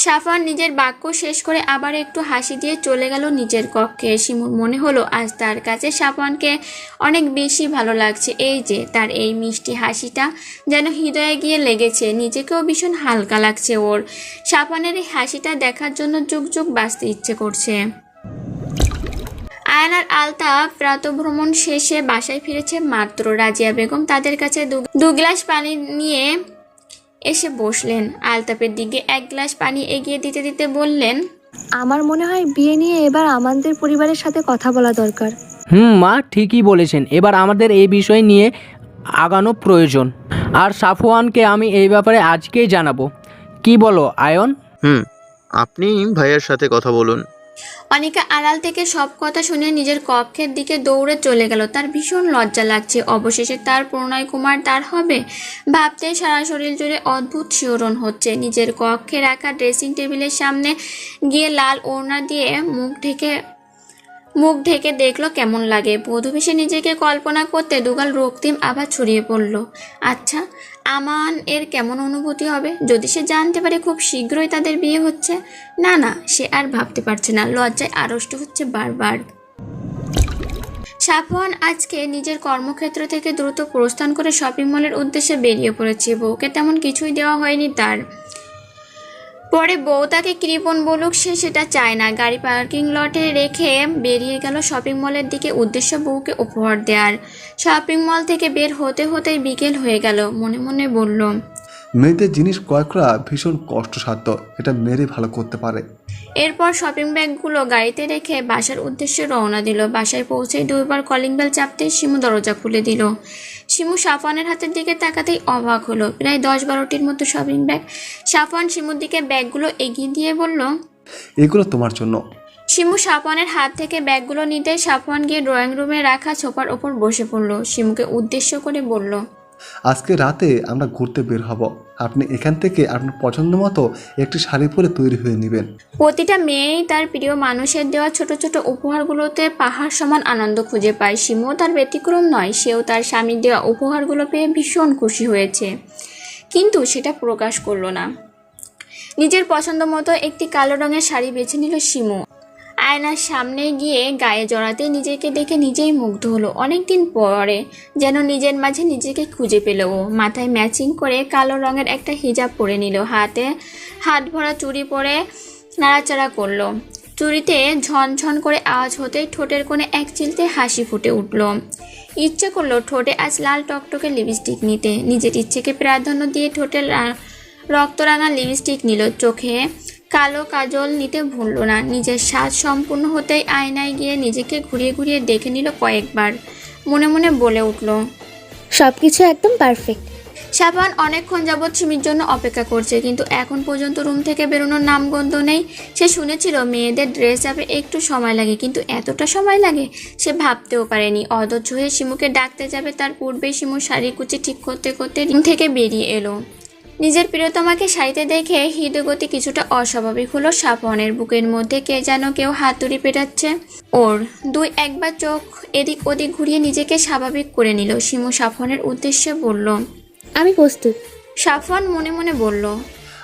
সাফওয়ান নিজের বাক্য শেষ করে আবার একটু হাসি দিয়ে চলে গেল নিজের কক্ষে। শিমুর মনে হলো আজ তার কাছে সাফওয়ানকে অনেক বেশি ভালো লাগছে। এই যে তার এই মিষ্টি হাসিটা যেন হৃদয়ে গিয়ে লেগেছে। নিজেকেও ভীষণ হালকা লাগছে ওর। সাফওয়ানের এই হাসিটা দেখার জন্য যুগ যুগ বাঁচতে ইচ্ছে করছে। আয়ান আর আলতা প্রাতঃভ্রমণ শেষে বাসায় ফিরেছে মাত্র। রাজিয়া বেগম তাদের কাছে দু গ্লাস পানি নিয়ে এসে বসলেন। আলতাপের দিকে এক গ্লাস পানি এগিয়ে দিতে দিতে বললেন, আমার মনে হয় বিয়ে নিয়ে এবার আমাদের পরিবারের সাথে কথা বলা দরকার। মা ঠিকই বলেছেন, এবার আমাদের এই বিষয় নিয়ে আগানো প্রয়োজন। আর সাফওয়ানকে আমি এই ব্যাপারে আজকেই জানাবো। কি বলো আয়ন? আপনি ভাইয়ার সাথে কথা বলুন। অনিকা আড়াল থেকে সব কথা শুনে নিজের কক্ষের দিকে দৌড়ে চলে গেল। তার ভীষণ লজ্জা লাগছে। অবশেষে তার প্রণয় কুমার তার হবে ভাবতে সারা শরীর জুড়ে অদ্ভুত শিহরণ হচ্ছে। নিজের কক্ষে রাখা ড্রেসিং টেবিলের সামনে গিয়ে লাল ওড়না দিয়ে মুখ ঢেকে দেখলো কেমন লাগে। বধূবেশে নিজেকে কল্পনা করতে দুগাল রক্তিম আবার ছড়িয়ে পড়ল। আচ্ছা, আমান এর কেমন অনুভূতি হবে যদি সে জানতে পারে খুব শীঘ্রই তাদের বিয়ে হচ্ছে? না না, সে আর ভাবতে পারছে না। লজ্জায় আড়ষ্ট হচ্ছে বারবার। সাফওয়ান আজকে নিজের কর্মক্ষেত্র থেকে দ্রুত প্রস্থান করে শপিং মলের উদ্দেশ্যে বেরিয়ে পড়েছে। বউকে তেমন কিছুই দেওয়া হয়নি তার। পরে বউ তাকে কৃপণ বলুক, সে সেটা চায় না। গাড়ি পার্কিং লটে রেখে বেরিয়ে গেল শপিং মলের দিকে। উদ্দেশ্য বউকে উপহার দেওয়ার। শপিং মল থেকে বের হতে হতেই বিকেল হয়ে গেল। মনে মনে বলল, মেয়েদের জিনিস ক্রয় করা ভীষণ কষ্টসাধ্য, এটা মেয়েরই ভালো করতে পারে। এরপর শপিং ব্যাগগুলো গাড়িতে রেখে বাসার উদ্দেশ্যে রওনা দিল। বাসায় পৌঁছেই দুইবার কলিং বেল চাপতেই শিমু দরজা খুলে দিল। শিমু সাফওয়ানের হাতের দিকে তাকাতেই অবাক হলো। প্রায় 10-12টির মতো শপিং ব্যাগ। সাফওয়ান শিমুর দিকে ব্যাগগুলো এগিয়ে দিয়ে বলল, এগুলো তোমার জন্য। শিমু সাফওয়ানের হাত থেকে ব্যাগগুলো নিতেই সাফওয়ান গিয়ে ড্রয়িং রুমে রাখা সোফার ওপর বসে পড়ল। শিমুকে উদ্দেশ্য করে বলল, আজকে রাতে আমরা ঘুরতে বের হব। আপনি এখান থেকে আপনার পছন্দ মতো একটি শাড়ি পরে তৈরি হয়ে নেবেন। প্রতিটা মেয়েই তার প্রিয় মানুষের দেওয়া ছোট ছোট উপহারগুলোতে পাহাড় সমান আনন্দ খুঁজে পায়। শিমুও তার ব্যতিক্রম নয়। সেও তার স্বামীর দেওয়া উপহারগুলো পেয়ে ভীষণ খুশি হয়েছে, কিন্তু সেটা প্রকাশ করলো না। নিজের পছন্দ মতো একটি কালো রঙের শাড়ি বেছে নিল শিমু। আয়নার সামনে গিয়ে গায়ে জড়াতে নিজেকে দেখে নিজেই মুগ্ধ হলো। অনেকদিন পরে যেন নিজের মাঝে নিজেকে খুঁজে পেল ও। মাথায় ম্যাচিং করে কালো রঙের একটা হিজাব পরে নিল। হাতে হাত ভরা চুড়ি পরে নাড়াচাড়া করলো। চুড়িতে ঝনঝন করে আওয়াজ হতেই ঠোঁটের কোণে এক চিলতে হাসি ফুটে উঠল। ইচ্ছে করলো ঠোঁটে আজ লাল টকটকে লিপস্টিক নিতে। নিজের ইচ্ছেকে প্রাধান্য দিয়ে ঠোঁটে রক্তরাঙা লিপস্টিক নিল। চোখে কালো কাজল নিতে ভুলল না। নিজের সাজ সম্পূর্ণ হতেই আয়নায় গিয়ে নিজেকে ঘুরিয়ে ঘুরিয়ে দেখে নিল কয়েকবার। মনে মনে বলে উঠল, সব কিছু একদম পারফেক্ট। সাফওয়ান অনেকক্ষণ যাবৎ সিমির জন্য অপেক্ষা করছে, কিন্তু এখন পর্যন্ত রুম থেকে বেরোনোর নামগন্ধ নেই। সে শুনেছিল মেয়েদের ড্রেস আপে একটু সময় লাগে, কিন্তু এতটা সময় লাগে সে ভাবতেও পারেনি। অধৈর্য হয়ে শিমুকে ডাকতে যাবে তার পূর্বেই শিমু শাড়ি কুচি ঠিক করতে করতে রুম থেকে বেরিয়ে এলো। নিজের প্রিয়তমাকে শাড়িতে দেখে হৃদগতি কিছুটা অস্বাভাবিক হলো সাফওয়ানের। বুকের মধ্যে কে যেন কেউ হাতুড়ি পেটাচ্ছে ওর। একবার চোখ এদিক ওদিক ঘুরিয়ে নিজেকে স্বাভাবিক করে নিল। শিমু সাফওয়ানের উদ্দেশ্যে বলল, আমি প্রস্তুত। সাফওয়ান মনে মনে বলল,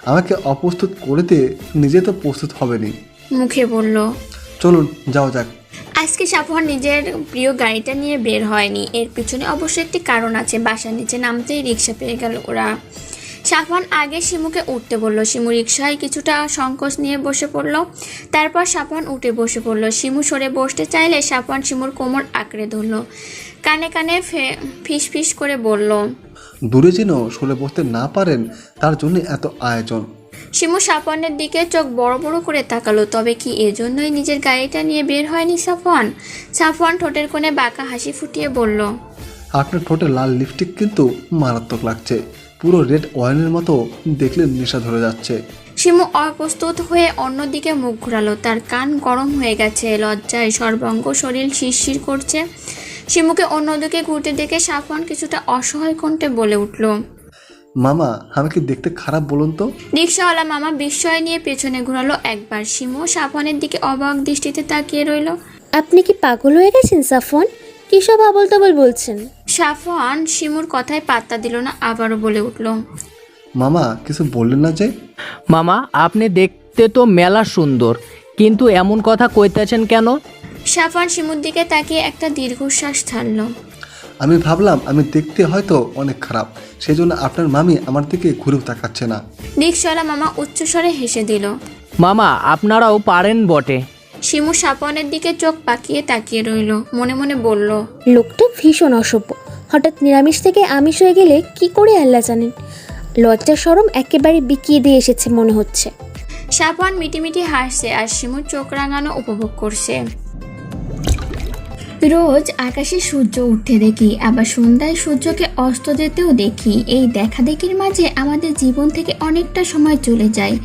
আমাকে অপ্রস্তুত করে দিয়ে নিজে তো প্রস্তুত হবেনি। মুখে বলল। চলুন যাওয়া যাক। আজকে সাফওয়ান নিজের প্রিয় গাড়িটা নিয়ে বের হয়নি। এর পিছনে অবশ্যই একটি কারণ আছে। বাসার নিচে নামতেই রিক্সা পেয়ে গেল ওরা। সাফওয়ান আগে শিমুকে উঠতে বলল। শিমু রিক্সায় কিছুটা সংকোচ নিয়ে বসে পড়ল। তারপর সাফওয়ান উঠে বসে পড়ল। শিমু সরে বসতে চাইলে সাফওয়ান শিমুর কোমর আঁকড়ে ধরল। কানে কানে ফিস ফিস করে বলল, দূরে যেন সরে বসতে না পারেন তার জন্য এত আয়োজন। শিমু সাফওয়ানের দিকে চোখ বড় বড় করে তাকালো। তবে কি এজন্যই নিজের গাড়িটা নিয়ে বের হয়নি সাফওয়ান? সাফওয়ান ঠোঁটের কোণে বাঁকা হাসি ফুটিয়ে বলল, আপনার ঠোঁটে লাল লিপস্টিক কিন্তু মারাত্মক লাগছে, পুরো রেড ওয়াইনের মতো, দেখলে নেশা ধরে যাচ্ছে। শিমু অপ্রস্তুত হয়ে অন্যদিকে মুখ ঘোরালো। তার কান গরম হয়ে গেছে, লজ্জায় সর্বাঙ্গ শরীর শিরশির করছে। শিমুকে অন্যদিকে ঘুরতে দেখে সাফওয়ান কিছুটা অসহায় কণ্ঠে বলে উঠল, মামা আমি কি দেখতে খারাপ বলুন তো? রিক্সাওয়ালা মামা বিস্ময় নিয়ে পেছনে ঘোরালো একবার। শিমু সাফওয়ানের দিকে অবাক দৃষ্টিতে তাকিয়ে রইল। আপনি কি পাগল হয়ে গেছেন সাফওয়ান? কী সব আবল তাবল বলছেন? সাফওয়ান শিমুর কথায় পাত্তা দিল না, আবারও বলে উঠল, মামা কিছু বললেন না যে? মামা আপনি দেখতে তো মেলা সুন্দর, কিন্তু এমন কথা কইতেছেন কেন? সাফওয়ান শিমুর দিকে তাকিয়ে একটা দীর্ঘশ্বাস ছাড়ল। আমি ভাবলাম আমি দেখতে হয়তো অনেক খারাপ, সেই জন্য আপনার মামি আমার দিকে ঘুরেও তাকাচ্ছে না। রিক্সাওয়ালা মামা উচ্চস্বরে হেসে দিল। মামা আপনারাও পারেন বটে। শিমু সাফওয়ানের দিকে চোখ পাকিয়ে তাকিয়ে রইল। মনে মনে বলল, লোকটা ভীষণ অসভ্য। হঠাৎ নিরামিষ থেকে আমিষ হয়ে গেলে কি করে আল্লাহ জানেন। লজ্জা শরম একেবারে বিকিয়ে দিয়ে এসেছে মনে হচ্ছে। সাফওয়ান মিটিমিটি হাসছে আর শিমুর চোখ রাঙানো উপভোগ করছে। রোজ আকাশে সূর্য উঠতে দেখি, আবার সন্ধ্যায় সূর্যকে অস্ত যেতেও দেখি। এই দেখাদেখির মাঝে আমাদের জীবন থেকে অনেকটা সময় চলে যায়।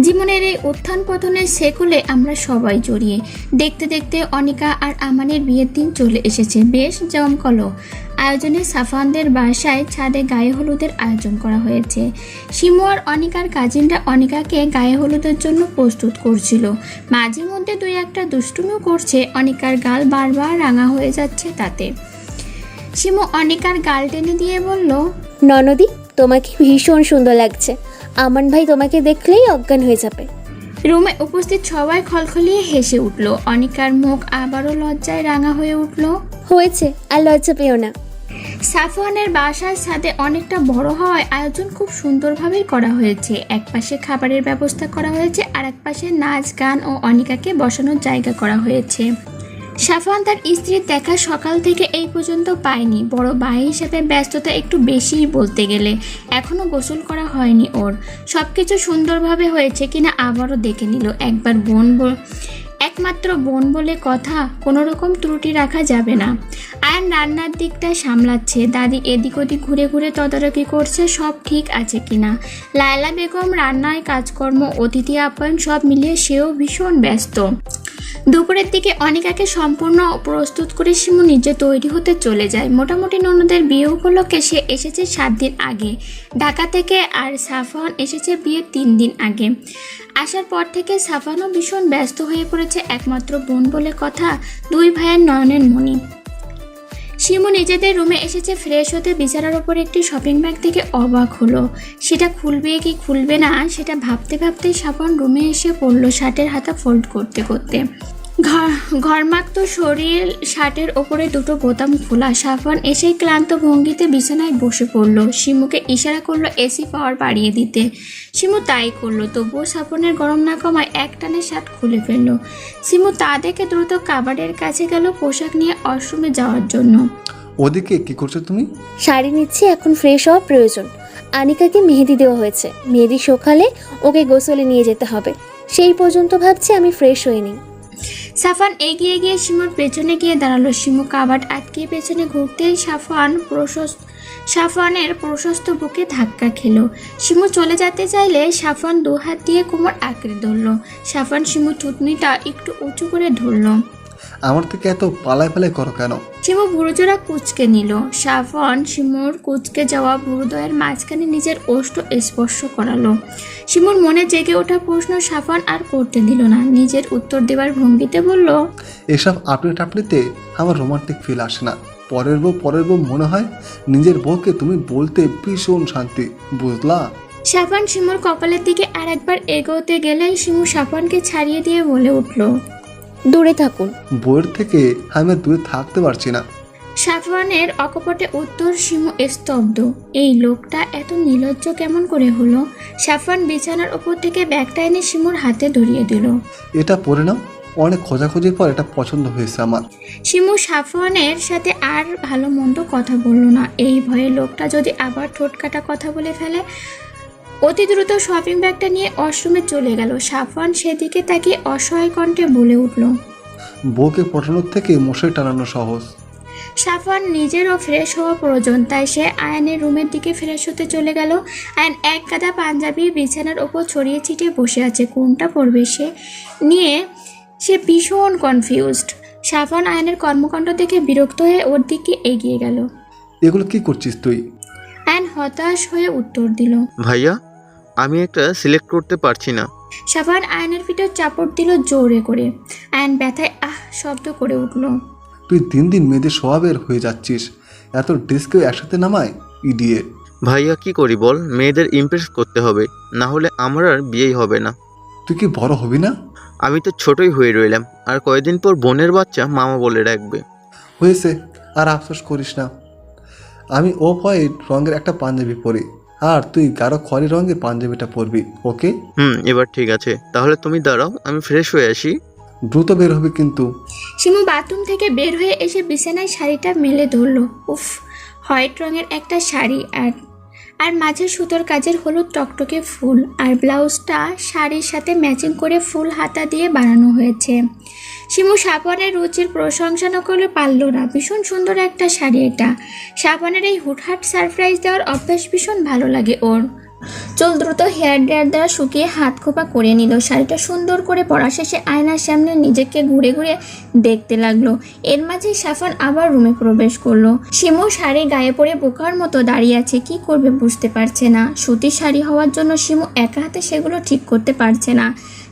জীবনের এই উত্থান পতনের সেকুলে আমরা সবাই জড়িয়ে। দেখতে দেখতে অনিকা আর আমানের বিয়ের দিন চলে এসেছে। বেশ জমকলো আয়োজনে সাফওয়ানদের বাসায় ছাদে গায়ে হলুদের আয়োজন করা হয়েছে। শিমু আর অনিকার কাজিনরা অনিকাকে গায়ে হলুদের জন্য প্রস্তুত করছিল। মাঝে মধ্যে দুই একটা দুষ্টুমিও করছে। অনিকার গাল বারবার রাঙা হয়ে যাচ্ছে তাতে। শিমু অনিকার গাল টেনে দিয়ে বলল, ননদি তোমাকে ভীষণ সুন্দর লাগছে। আমান ভাই তোমাকে দেখলেই অজ্ঞান হয়ে যাবে। রুমে উপস্থিত সবাই খলখলিয়ে হেসে উঠল। অনিকার মুখ আবারও লজ্জায় রাঙা হয়ে উঠল। হয়েছে, আর লজ্জা পেও না। সাফওয়ানের বাসার ছাদে অনেকটা বড় হওয়ায় আয়োজন খুব সুন্দরভাবেই করা হয়েছে। এক পাশে খাবারের ব্যবস্থা করা হয়েছে, আর এক পাশে নাচ গান ও অনিকাকে বসানোর জায়গা করা হয়েছে। সাফওয়ান তার স্ত্রীর দেখা সকাল থেকে এই পর্যন্ত পায়নি। বড় ভাই হিসেবে ব্যস্ততা একটু বেশিই বলতে গেলে। এখনও গোসল করা হয়নি ওর। সব কিছু সুন্দরভাবে হয়েছে কিনা আবারও দেখে নিল। একমাত্র বোন বলে কথা, কোনো রকম ত্রুটি রাখা যাবে না। আয়ান রান্নার দিকটা সামলাচ্ছে, দাদি এদিক ওদিক ঘুরে ঘুরে তদারকি করছে সব ঠিক আছে কিনা। লায়লা বেগম রান্নায় কাজকর্ম, অতিথি আপ্যায়ন সব মিলিয়ে সেও ভীষণ ব্যস্ত। দুপুরের দিকে অনিকাকে সম্পূর্ণ প্রস্তুত করে শিমু নিজে তৈরি হতে চলে যায়। মোটামুটি ননদের বিয়ে উপলক্ষে সে এসেছে 7 দিন আগে ঢাকা থেকে, আর সাফওয়ান এসেছে বিয়ের 3 দিন আগে। আসার পর থেকে সাফওয়ানও ভীষণ ব্যস্ত হয়ে পড়েছে। একমাত্র বোন বলে কথা, দুই ভাইয়ের নয়নের মণি। শিমু নিজেদের রুমে এসেছে ফ্রেশ হতে। বিছানার ওপর একটি শপিং ব্যাগ থেকে অবাক হলো। সেটা খুলবে কি খুলবে না সেটা ভাবতে ভাবতেই সাফওয়ান রুমে এসে পড়ল, শার্টের হাতা ফোল্ড করতে করতে। ঘরমাক্ত শরীর, শার্টের ওপরে দুটো বোতাম খোলা। সাফওয়ান এসেই ক্লান্ত ভঙ্গিতে বিছানায় বসে পড়ল। শিমুকে ইশারা করলো এসি পাওয়ার বাড়িয়ে দিতে। শিমু তাই করলো। তবুও সাফওয়ানের গরম না কমায় এক টানে শার্ট খুলে ফেললো। শিমু তা দেখে দ্রুত কাবার্ডের কাছে গেল পোশাক নিয়ে ওয়াশরুমে যাওয়ার জন্য। ওদিকে কি করছো তুমি? শাড়ি নিচ্ছি, এখন ফ্রেশ হওয়া প্রয়োজন। আনিকাকে মেহেদি দেওয়া হয়েছে, মেহেদি সকালে ওকে গোসলে নিয়ে যেতে হবে। সেই পর্যন্ত ভাবছি আমি ফ্রেশ হয়ে নিই। সাফওয়ান এগিয়ে গিয়ে শিমুর পেছনে গিয়ে দাঁড়ালো। শিমু কাবার্ড আটকে পেছনে ঘুরতেই সাফওয়ানের প্রশস্ত বুকে ধাক্কা খেলো। শিমু চলে যেতে চাইলে সাফওয়ান 2 হাত দিয়ে কোমর আঁকড়ে ধরল। সাফওয়ান শিমুর থুতনিটা একটু উঁচু করে ধরল। আমার থেকে এত পালায় পালায় করো কেন? শিমু ভুরুজোড়া কুঁচকে নিল। সাফওয়ান শিমুর কুঁচকে যাওয়া ভুরুদয়ের মাঝখানে নিজের ওষ্ঠ স্পর্শ করালো। শিমুর মনে জেগে ওঠা প্রশ্ন সাফওয়ান আর করতে দিল না। নিজের উত্তর দেওয়ার ভঙ্গিতে বলল, এসব আপনি টাপলিতে আমার রোমান্টিক ফিল আসে না। পরের বউ মনে হয়। নিজের বউকে তুমি বলতে ভীষণ শান্তি, বুঝলা? সাফান শিমুর কপালের দিকে আর একবার এগোতে গেলেই শিমু সাফানকে ছাড়িয়ে দিয়ে বলে উঠল, দূরে থাকুন। বইয়ের থেকে আমি আর দূরে থাকতে পারছি না। সাফওয়ানের অকপটে উত্তর শিমু স্তব্ধ। এই লোকটা এত নির্লজ্জ কেমন করে হলো? সাফওয়ান বিছানার ওপর থেকে ব্যাগটা এনে শিমুর হাতে ধরিয়ে দিল। এটা পরে নাও, অনেক খোঁজাখুঁজির পর এটা পছন্দ হয়েছে আমার। শিমু সাফওয়ানের সাথে আর ভালো মন্দ কথা বলল না, এই ভয়ে লোকটা যদি আবার ঠোঁটকাটা কথা বলে ফেলে। অতি দ্রুত শপিং ব্যাগটা নিয়ে ওয়াশরুমে চলে গেল। সাফওয়ান সেদিকে তাকিয়ে অসহায় কণ্ঠে বলে উঠল, বউকে পটানোর থেকে মশাই টানানো সহজ। সাফওয়ান নিজেরও ফ্রেশ হওয়া প্রয়োজন, তাই সে আয়ানের রুমের দিকে ফ্রেশ হতে চলে গেল। আয়ান এক গাদা পাঞ্জাবি বিছানার ওপর ছড়িয়ে ছিটিয়ে বসে আছে, কোনটা পরবে সে ভীষণ কনফিউজড। সাফওয়ান আয়ানের কর্মকাণ্ড দেখে বিরক্ত হয়ে ওর দিকে এগিয়ে গেল। এগুলো কি করছিস তুই? আয়ান হতাশ হয়ে উত্তর দিল, ভাইয়া, আমি একটা সিলেক্ট করতে পারছি না। সাফওয়ান আয়ানের পিঠে চাপড় দিল জোরে করে। আয়ান ব্যথায় আহ শব্দ করে উঠল। তুই দিন দিন মেয়েদের স্বভাবের হয়ে যাচ্ছিস। এত ড্রেসকেও একসাথে নামায়, ইডিয়েট। ভাইয়া কি করি বল, মেয়েদের ইমপ্রেস করতে হবে, না হলে আমার আর বিয়েই হবে না। তুই কি বড় হবি না? আমি তো ছোটই হয়ে রইলাম, আর কয়েকদিন পর বোনের বাচ্চা মামা বলে ডাকবে। হয়েছে, আর আফসোস করিস না। আমি অফ হোয়াইট রঙের একটা পাঞ্জাবি পরি, আর তুই গাঢ় খয়েরি রঙের পাঞ্জাবিটা পরবি, ওকে? এবার ঠিক আছে, তাহলে তুমি দাঁড়াও, আমি ফ্রেশ হয়ে আসি। দ্রুত বের হবি কিন্তু। শিমু বাথরুম থেকে বের হয়ে এসে বিছানায় শাড়িটা মেলে ধরল। উফ, হোয়াইট রঙের একটা শাড়ি, আর মাঝে সুতোর কাজের হলুদ টকটকে ফুল, আর ব্লাউজটা শাড়ির সাথে ম্যাচিং করে ফুল হাতা দিয়ে বানানো হয়েছে। শিমু সাফওয়ানের রুচির প্রশংসা না করলে পারল না। ভীষণ সুন্দর একটা শাড়ি এটা। সাফওয়ানের এই হুটহাট সারপ্রাইজ দেওয়ার অভ্যাস ভীষণ ভালো লাগে ওর। চুল দ্রুত হেয়ার ড্রায়ার দ্বারা শুকিয়ে হাত খোপা করে নিল। শাড়িটা সুন্দর করে পরা শেষে আয়নার সামনে নিজেকে ঘুরে ঘুরে দেখতে লাগলো। এর মাঝে সাফওয়ান আবার রুমে প্রবেশ করলো। শিমু শাড়ি গায়ে পরে বোকার মতো দাঁড়িয়ে আছে, কি করবে বুঝতে পারছে না। সুতির শাড়ি হওয়ার জন্য শিমু একা হাতে সেগুলো ঠিক করতে পারছে না।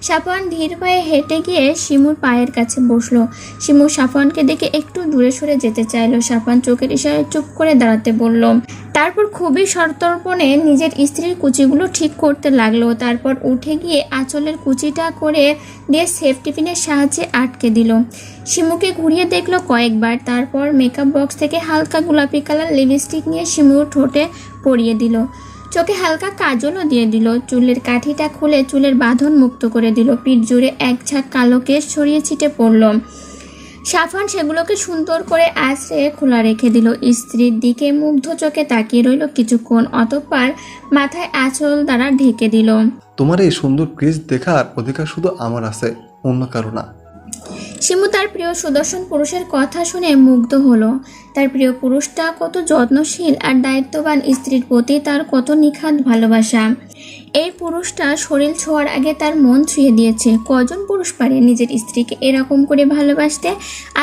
সাফওয়ান ধীর পায়ে হেঁটে গিয়ে শিমুর পায়ের কাছে বসলো। শিমু সাফওয়ানকে দেখে একটু দূরে সরে যেতে চাইলো। সাফওয়ান চোখের ইশারায় চুপ করে দাঁড়াতে বলল। তারপর খুবই সন্তর্পণে নিজের স্ত্রীর কুচিগুলো ঠিক করতে লাগলো। তারপর উঠে গিয়ে আঁচলের কুচিটা করে দিয়ে সেফটি পিনের সাহায্যে আটকে দিল। শিমুকে ঘুরিয়ে দেখলো কয়েকবার, তারপর মেকআপ বক্স থেকে হালকা গোলাপি কালার লিপস্টিক নিয়ে শিমুর ঠোঁটে পরিয়ে দিল। চোখে হালকা কাজলও দিয়ে দিল। চুলের কাঠিটা খুলে চুলের বাঁধন মুক্ত করে দিল। পিঠ জুড়ে এক ঝাঁক কালো কেশ ছড়িয়ে ছিটে পড়ল। সাফওয়ান সেগুলোকে সুন্দর করে আঁচড়ে খোলা রেখে দিল। স্ত্রীর দিকে মুগ্ধ চোখে তাকিয়ে রইল কিছুক্ষণ, অতঃপর মাথায় আঁচল দ্বারা ঢেকে দিল। তোমার এই সুন্দর ক্রিজ দেখার অধিকার শুধু আমার আছে, অন্য কারো না। শিমু তার প্রিয় সুদর্শন পুরুষের কথা শুনে মুগ্ধ হলো। তার প্রিয় পুরুষটা কত যত্নশীল আর দায়িত্ববান, স্ত্রীর প্রতি তার কত নিখাত ভালোবাসা। এই পুরুষটা শরীর ছোঁয়ার আগে তার মন ছুঁয়ে দিয়েছে। কজন পুরুষ পারে নিজের স্ত্রীকে এরকম করে ভালোবাসতে?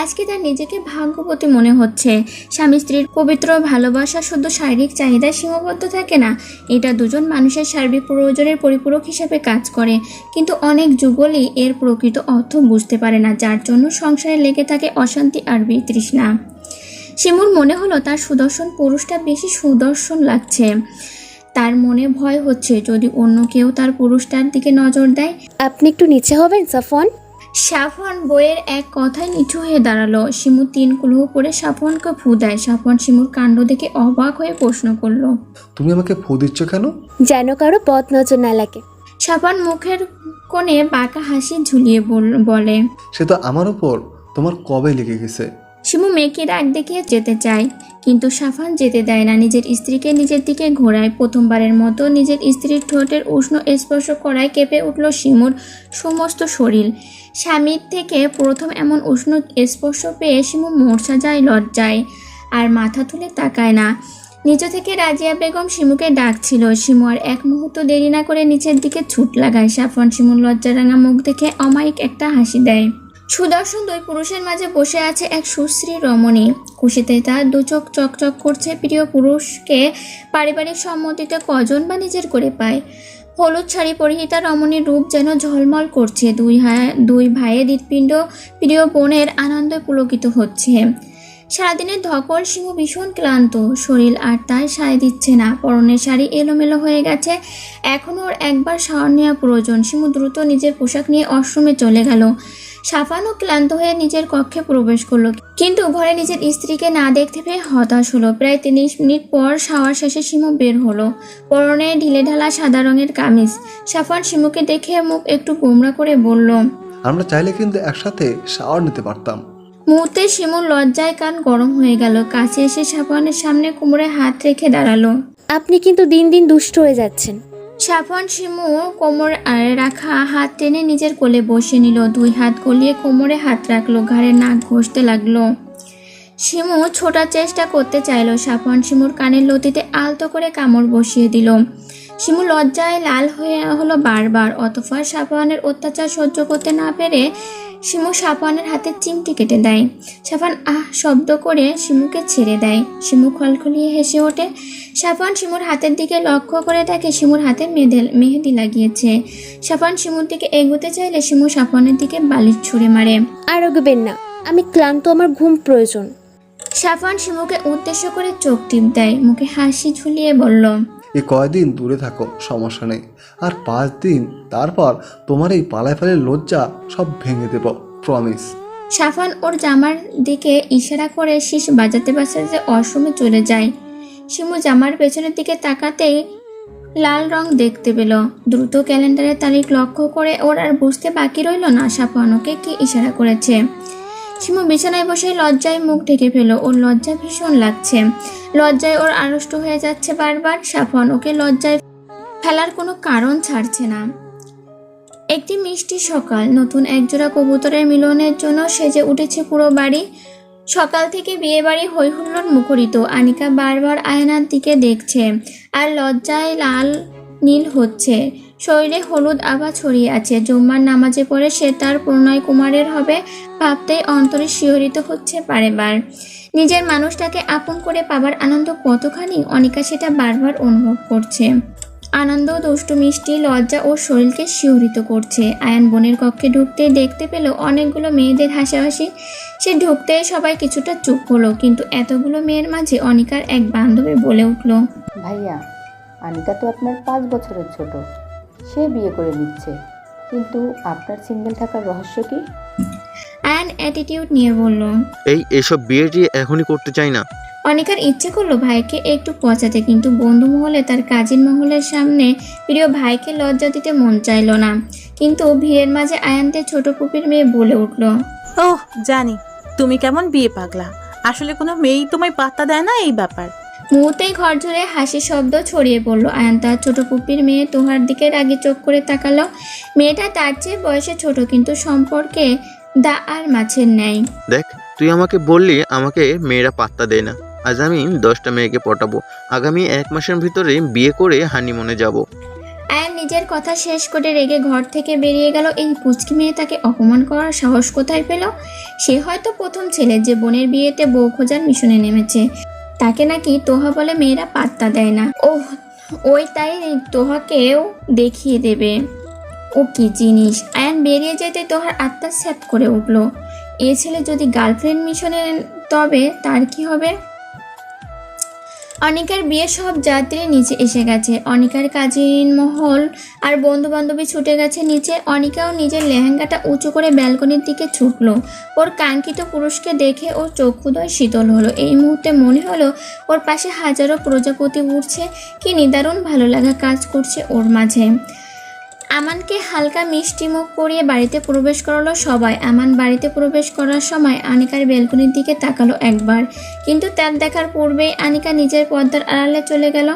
আজকে তার নিজেকে ভাগ্যবতী মনে হচ্ছে। স্বামী স্ত্রীর পবিত্র ভালোবাসা শুধু শারীরিক চাহিদায় সীমাবদ্ধ থাকে না, এটা দুজন মানুষের সার্বিক প্রয়োজনের পরিপূরক হিসাবে কাজ করে। কিন্তু অনেক যুগলই এর প্রকৃত অর্থ বুঝতে পারে না, যার জন্য সংসারে লেগে থাকে অশান্তি আর বিতৃষ্ণা। শিমুর মনে হলো তার সুদর্শন পুরুষটা বেশি সুদর্শন লাগছে। তার মনে ভয় হচ্ছে যদি অন্য কেউ তার পুরুষটার দিকে নজর দেয়। আপনি একটু নিচে হবেন সাফওয়ান? সাফওয়ান বইয়ের এক কথায় নিচু হয়ে দাঁড়ালো। শিমু 3 কুলুহ করে সাফওয়ানকে ফু দেয়। সাফওয়ান শিমুর কাণ্ড দেখে অবাক হয়ে প্রশ্ন করলো, তুমি আমাকে ফু দিচ্ছ কেন? যেন কারো বদ নজর না লাগে। সাফওয়ান মুখের কোণে বাঁকা হাসি ঝুলিয়ে বলে, সে তো আমার উপর তোমার কবে লেগে গেছে। শিমু মেয়েকে ডাক দেখিয়ে যেতে চায়, কিন্তু সাফওয়ান যেতে দেয় না। নিজের স্ত্রীকে নিজের দিকে ঘোরায়। প্রথমবারের মতো নিজের স্ত্রীর ঠোঁটের উষ্ণ স্পর্শ করায় কেঁপে উঠল শিমুর সমস্ত শরীর। স্বামীর থেকে প্রথম এমন উষ্ণ স্পর্শ পেয়ে শিমু মূর্ছা যায় লজ্জায়, আর মাথা তুলে তাকায় না। নিচে থেকে রাজিয়া বেগম শিমুকে ডাকছিল। শিমু আর এক মুহূর্ত দেরি না করে নিচের দিকে ছুট লাগায়। সাফওয়ান শিমুর লজ্জারাঙা মুখ দেখে অমায়িক একটা হাসি দেয়। সুদর্শন 2 পুরুষের মাঝে বসে আছে এক সুশ্রী রমণী। খুশিতে তার 2 চোখ চকচক করছে। প্রিয় পুরুষকে পারিবারিক সম্মতিতে কজন বা নিজের করে পায়। হলুদ শাড়ি পরিহিতা রমণীর রূপ যেন ঝলমল করছে। দুই ভাইয়ের হৃৎপিণ্ড প্রিয় বোনের আনন্দে পুলকিত হচ্ছে। সারাদিনের ধকল শিমু ভীষণ ক্লান্ত, শরীর আর তাই সায় দিচ্ছে না। পরনের শাড়ি এলোমেলো হয়ে গেছে, এখনও ওর একবার শাওয়ার নেওয়া প্রয়োজন। শিমু দ্রুত নিজের পোশাক নিয়ে ওয়াশরুমে চলে গেল। সাফানও ক্লান্ত হয়ে নিজের কক্ষে প্রবেশ করলো, কিন্তু ঘরে নিজের স্ত্রীকে না দেখতে পেয়ে হতাশ হলো। প্রায় 30 মিনিট পর শাওয়ার শেষে শিমু বের হলো, পরনে ঢিলেঢালা সাদা রঙের কামিজ। সাফান শিমুকে দেখে মুখ একটু গোমরা করে বলল, আমরা চাইলে কিন্তু একসাথে শাওয়ার নিতে পারতাম। মুহূর্তে শিমুর লজ্জায় কান গরম হয়ে গেল। কাছে এসে সাফানের সামনে কোমরে হাত রেখে দাঁড়ালো। আপনি কিন্তু দিন দিন দুষ্ট হয়ে যাচ্ছেন। সাফান শিমু কোমর রাখা হাত টেনে নিজের কোলে বসে নিল, 2 হাত গলিয়ে কোমরে হাত রাখলো, ঘাড়ে নাক ঘষতে লাগলো। শিমু ছোটার চেষ্টা করতে চাইলো, সাফান শিমুর কানের লতিতে আলতো করে কামড় বসিয়ে দিল। শিমু লজ্জায় লাল হয়ে হলো বারবার। অতঃপর সাফানের অত্যাচার সহ্য করতে না পেরে শিমু সাফানের হাতে চিমটি কেটে দেয়। সাফান আহ শব্দ করে শিমুকে ছেড়ে দেয়। শিমু খলখলিয়ে হেসে ওঠে। সাফান শিমুর হাতের দিকে লক্ষ্য করে দেখে শিমুর হাতে মেহেদি লাগিয়েছে। সাফান শিমুর দিকে এগোতে চাইলে শিমু সাফানের দিকে বালিশ ছুঁড়ে মারে। আর এগোবেন না, আমি ক্লান্ত, আমার ঘুম প্রয়োজন। সাফান শিমুকে উদ্দেশ্য করে চোখ টিপ দেয়, মুখে হাসি ঝুলিয়ে বলল, এই কয়দিন দূরে থাকো, সমস্যা নেই। আর 5 দিন, তারপর তোমার এই পালায় ফেলে লজ্জা সব ভেঙে দেব, প্রমিস। সাফান ওর জামার দিকে ইশারা করে শীষ বাজাতে বাজাতে ওয়াশরুমে চলে যায়। শিমু জামার পেছনের দিকে তাকাতেই লাল রং দেখতে পেল। দ্রুত ক্যালেন্ডারের তারিখ লক্ষ্য করে ওর আর বুঝতে বাকি রইল না সাফান ওকে কি ইশারা করেছে। শিমু বিছানায় বসে লজ্জায় মুখ ঢেকে ফেল। ওর লজ্জা ভীষণ লাগছে, লজ্জায় ওর আড়ষ্ট হয়ে যাচ্ছে বারবার। সাফান ওকে লজ্জায় ফেলার কোনো কারণ ছাড়ছে না। একটি মিষ্টি সকাল, নতুন একজোড়া কবুতরের মিলনের জন্য সেজে উঠেছে পুরো বাড়ি। সকাল থেকে বিয়ে বাড়ি হইহুল্লোড় মুখরিত। আনিকা বারবার আয়নার দিকে দেখছে আর লজ্জায় লাল নীল হচ্ছে। শরীরে হলুদ আভা ছড়িয়ে আছে। জুম্মার নামাজে পড়ে সে তার প্রণয় কুমারের হবে ভাবতেই অন্তরে শিহরিত হচ্ছে বারেবার। নিজের মানুষটাকে আপন করে পাবার আনন্দ কতখানি অনিকা সেটা বারবার অনুভব করছে। আনন্দ, দুষ্টু মিষ্টি, লজ্জা ও শরীরকে শিহরিত করছে। আয়ান বোনের কক্ষে ঢুকতেই দেখতে পেল অনেকগুলো মেয়েদের হাসাহাসি। সে ঢুকতেই সবাই কিছুটা চুপ হলো, কিন্তু এতগুলো মেয়ের মাঝে অনিকার এক বান্ধবী বলে উঠল, ভাইয়া, আনিকা তো আপনার 5 বছরের ছোট, সে বিয়ে করে নিচ্ছে, কিন্তু আপনার সিঙ্গেল থাকার রহস্য কি? আয়ান অ্যাটিটিউড নিয়ে বলল, এসব বিয়ে টিয়ে এখনই করতে চাই না। অনিকার ইচ্ছে করলো ভাইকে একটু পচাতে, কিন্তু বন্ধু মহলে তার কাজিন মহলের সামনে প্রিয় ভাইকে লজ্জা দিতে মন চাইল না। কিন্তু ভিড়ের মাঝে আয়ানদের ছোট পুপির মেয়ে বলে উঠল, ওহ জানি তুমি কেমন বিয়ে পাগলা, আসলে কোনো মেয়েই তোমায় পাত্তা দেয় না এই ব্যাপার। মুহূর্তেই ঘর জুড়ে হাসির শব্দ ছড়িয়ে পড়লো। আয়ান তার ছোট পুপির মেয়ে তোহার দিকে রাগে চোখ করে তাকালো। মেয়েটা তার চেয়ে বয়সে ছোট, কিন্তু সম্পর্কে দা আর মাছের ন্যায়। দেখ, তুই আমাকে বললি আমাকে মেয়েরা পাত্তা দেয় না। আজ আমি 10টা মেয়েকে পটাবো। আগামী 1 মাসের ভিতরে বিয়ে করে হানিমুনে যাব। আয়ান নিজের কথা শেষ করে রেগে ঘর থেকে বেরিয়ে গেল। এই পুচকি মেয়ে তাকে অপমান করার সাহস কোথায় পেল? সে হয়তো প্রথম ছেলে যে বোনের বিয়েতে বউ খোঁজার মিশনে নেমেছে। তাকে নাকি তোহা বলে মেয়েরা পাত্তা দেয় না। ওই তাই তোহাকেও দেখিয়ে দেবে ও কি জিনিস। আয়ান বেরিয়ে যেতে তোহার আত্মা স্যাপ করে উঠল। এ ছেলে যদি গার্লফ্রেন্ড মিশনে, তবে তার কি হবে? অনিকার বিয়ে সব যাত্রী নিচে এসে গেছে। অনিকার কাজিন মহল আর বন্ধু বান্ধবী ছুটে গেছে নিচে। অনিকাও নিজের লেহেঙ্গাটা উঁচু করে ব্যালকনির দিকে ছুটলো। ওর কাঙ্ক্ষিত পুরুষকে দেখে ওর চক্ষুদয় শীতল হলো। এই মুহূর্তে মনে হলো ওর পাশে হাজারো প্রজাপতি উঠছে। কি নিদারুণ ভালো লাগা কাজ করছে ওর মাঝে। আমানকে হালকা মিষ্টি মুখ করিয়ে বাড়িতে প্রবেশ করালো সবাই। আমান বাড়িতে প্রবেশ করার সময় আনিকার বেলকনির দিকে তাকালো একবার, কিন্তু তার দেখার পূর্বেই আনিকা নিজের পর্দার আড়ালে চলে গেল।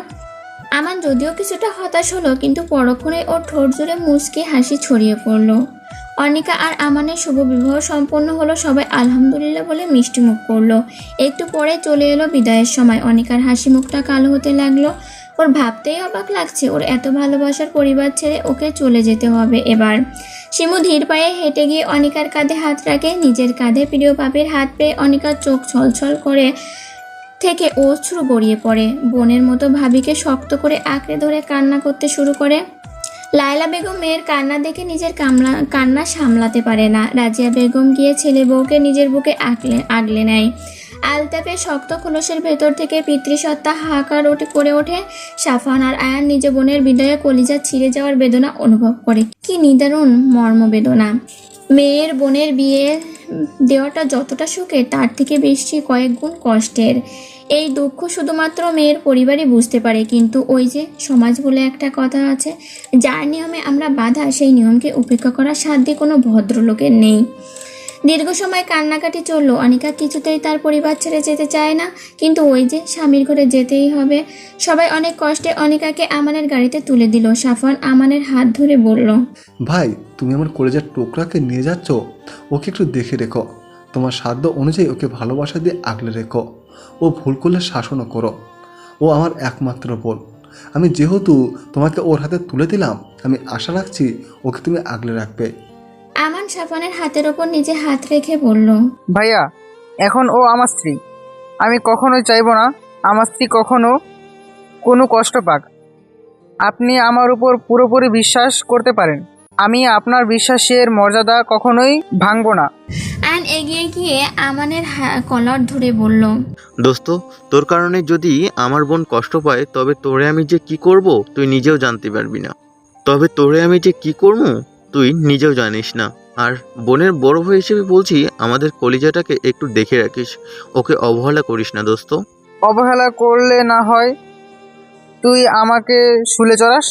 আমান যদিও কিছুটা হতাশ হলো, কিন্তু পরক্ষণে ওর ঠোঁট জুড়ে মুচকি হাসি ছড়িয়ে পড়লো। অনিকা আর আমানের শুভ বিবাহ সম্পন্ন হলো। সবাই আলহামদুলিল্লাহ বলে মিষ্টি মুখ করলো। একটু পরে চলে এলো বিদায়ের সময়। অনিকার হাসি মুখটা কালো হতে লাগলো। ওর ভাবতেই অবাক লাগছে, ওর এত ভালোবাসার পরিবার ছেড়ে ওকে চলে যেতে হবে এবার। শিমু ধীর পায়ে হেঁটে গিয়ে অনিকার কাঁধে হাত রাখে। নিজের কাঁধে প্রিয় বাপের হাত পেয়ে অনিকার চোখ ছলছল করে থেকে অশ্রু গড়িয়ে পড়ে। বোনের মতো ভাবিকে শক্ত করে আঁকড়ে ধরে কান্না করতে শুরু করে। লায়লা বেগম মেয়ের কান্না দেখে নিজের কান্না সামলাতে পারে না। রাজিয়া বেগম গিয়ে ছেলে বউকে নিজের বুকে আগলে নেয়। আলতাপের শক্ত খোলসের ভেতর থেকে পিতৃসত্তা হাহাকার করে ওঠে। সাফান আর আয়ান নিজ বোনের বিদায়ে কলিজা ছিঁড়ে যাওয়ার বেদনা অনুভব করে। কি নিদারুণ মর্মবেদনা! মেয়ের বোনের বিয়ে দেওয়াটা যতটা সুখের তার থেকে বেশি কয়েক গুণ কষ্টের। এই দুঃখ শুধুমাত্র মেয়ের পরিবারই বুঝতে পারে। কিন্তু ওই যে সমাজ বলে একটা কথা আছে, যার নিয়মে আমরা বাধা, সেই নিয়মকে উপেক্ষা করার সাধ্য কোনো ভদ্রলোকের নেই। দীর্ঘ সময় কান্নাকাটি চললো। অনিকা কিছুতেই তার পরিবার ছেড়ে যেতে চায় না, কিন্তু ওই যে স্বামীর ঘরে যেতেই হবে। সবাই অনেক কষ্টে অনিকাকে আমানের গাড়িতে তুলে দিল। সাফান আমানের হাত ধরে বলল, ভাই তুমি আমার কলেজের টোকরাকে নিয়ে যাচ্ছ, ওকে একটু দেখে রেখো। তোমার সাধ্য অনুযায়ী ওকে ভালোবাসা দিয়ে আগলে রেখো। ও ভুল করলে শাসনও করো। ও আমার একমাত্র বোন। আমি যেহেতু তোমাকে ওর হাতে তুলে দিলাম, আমি আশা রাখছি ওকে তুমি আগলে রাখবে। আমান সাফানের হাতের ওপর নিজে হাত রেখে বলল, ভাইয়া, এখন ও আমার স্ত্রী। আমি কখনোই চাইবো না আমার স্ত্রী কখনো কোনো কষ্ট পাক। আপনি আমার উপর পুরোপুরি বিশ্বাস করতে পারেন। আমি আপনার বিশ্বাসের মর্যাদা কখনোই ভাঙবো না। আয়ান এগিয়ে গিয়ে আমানের কলার ধরে বলল, দোস্ত, তোর কারণে যদি আমার বোন কষ্ট পায় তবে তোরে আমি যে কি করব তুই নিজেও জানতে পারবি না। তুই নিজেও জানিস না। আর বোনের বড় ভাই হিসেবে বলছি, আমাদের কলিজাটাকে একটু দেখে রাখিস। ওকে অবহেলা করিস না দোস্ত। অবহেলা করলে না হয় তুই আমাকে শুলে চড়াস।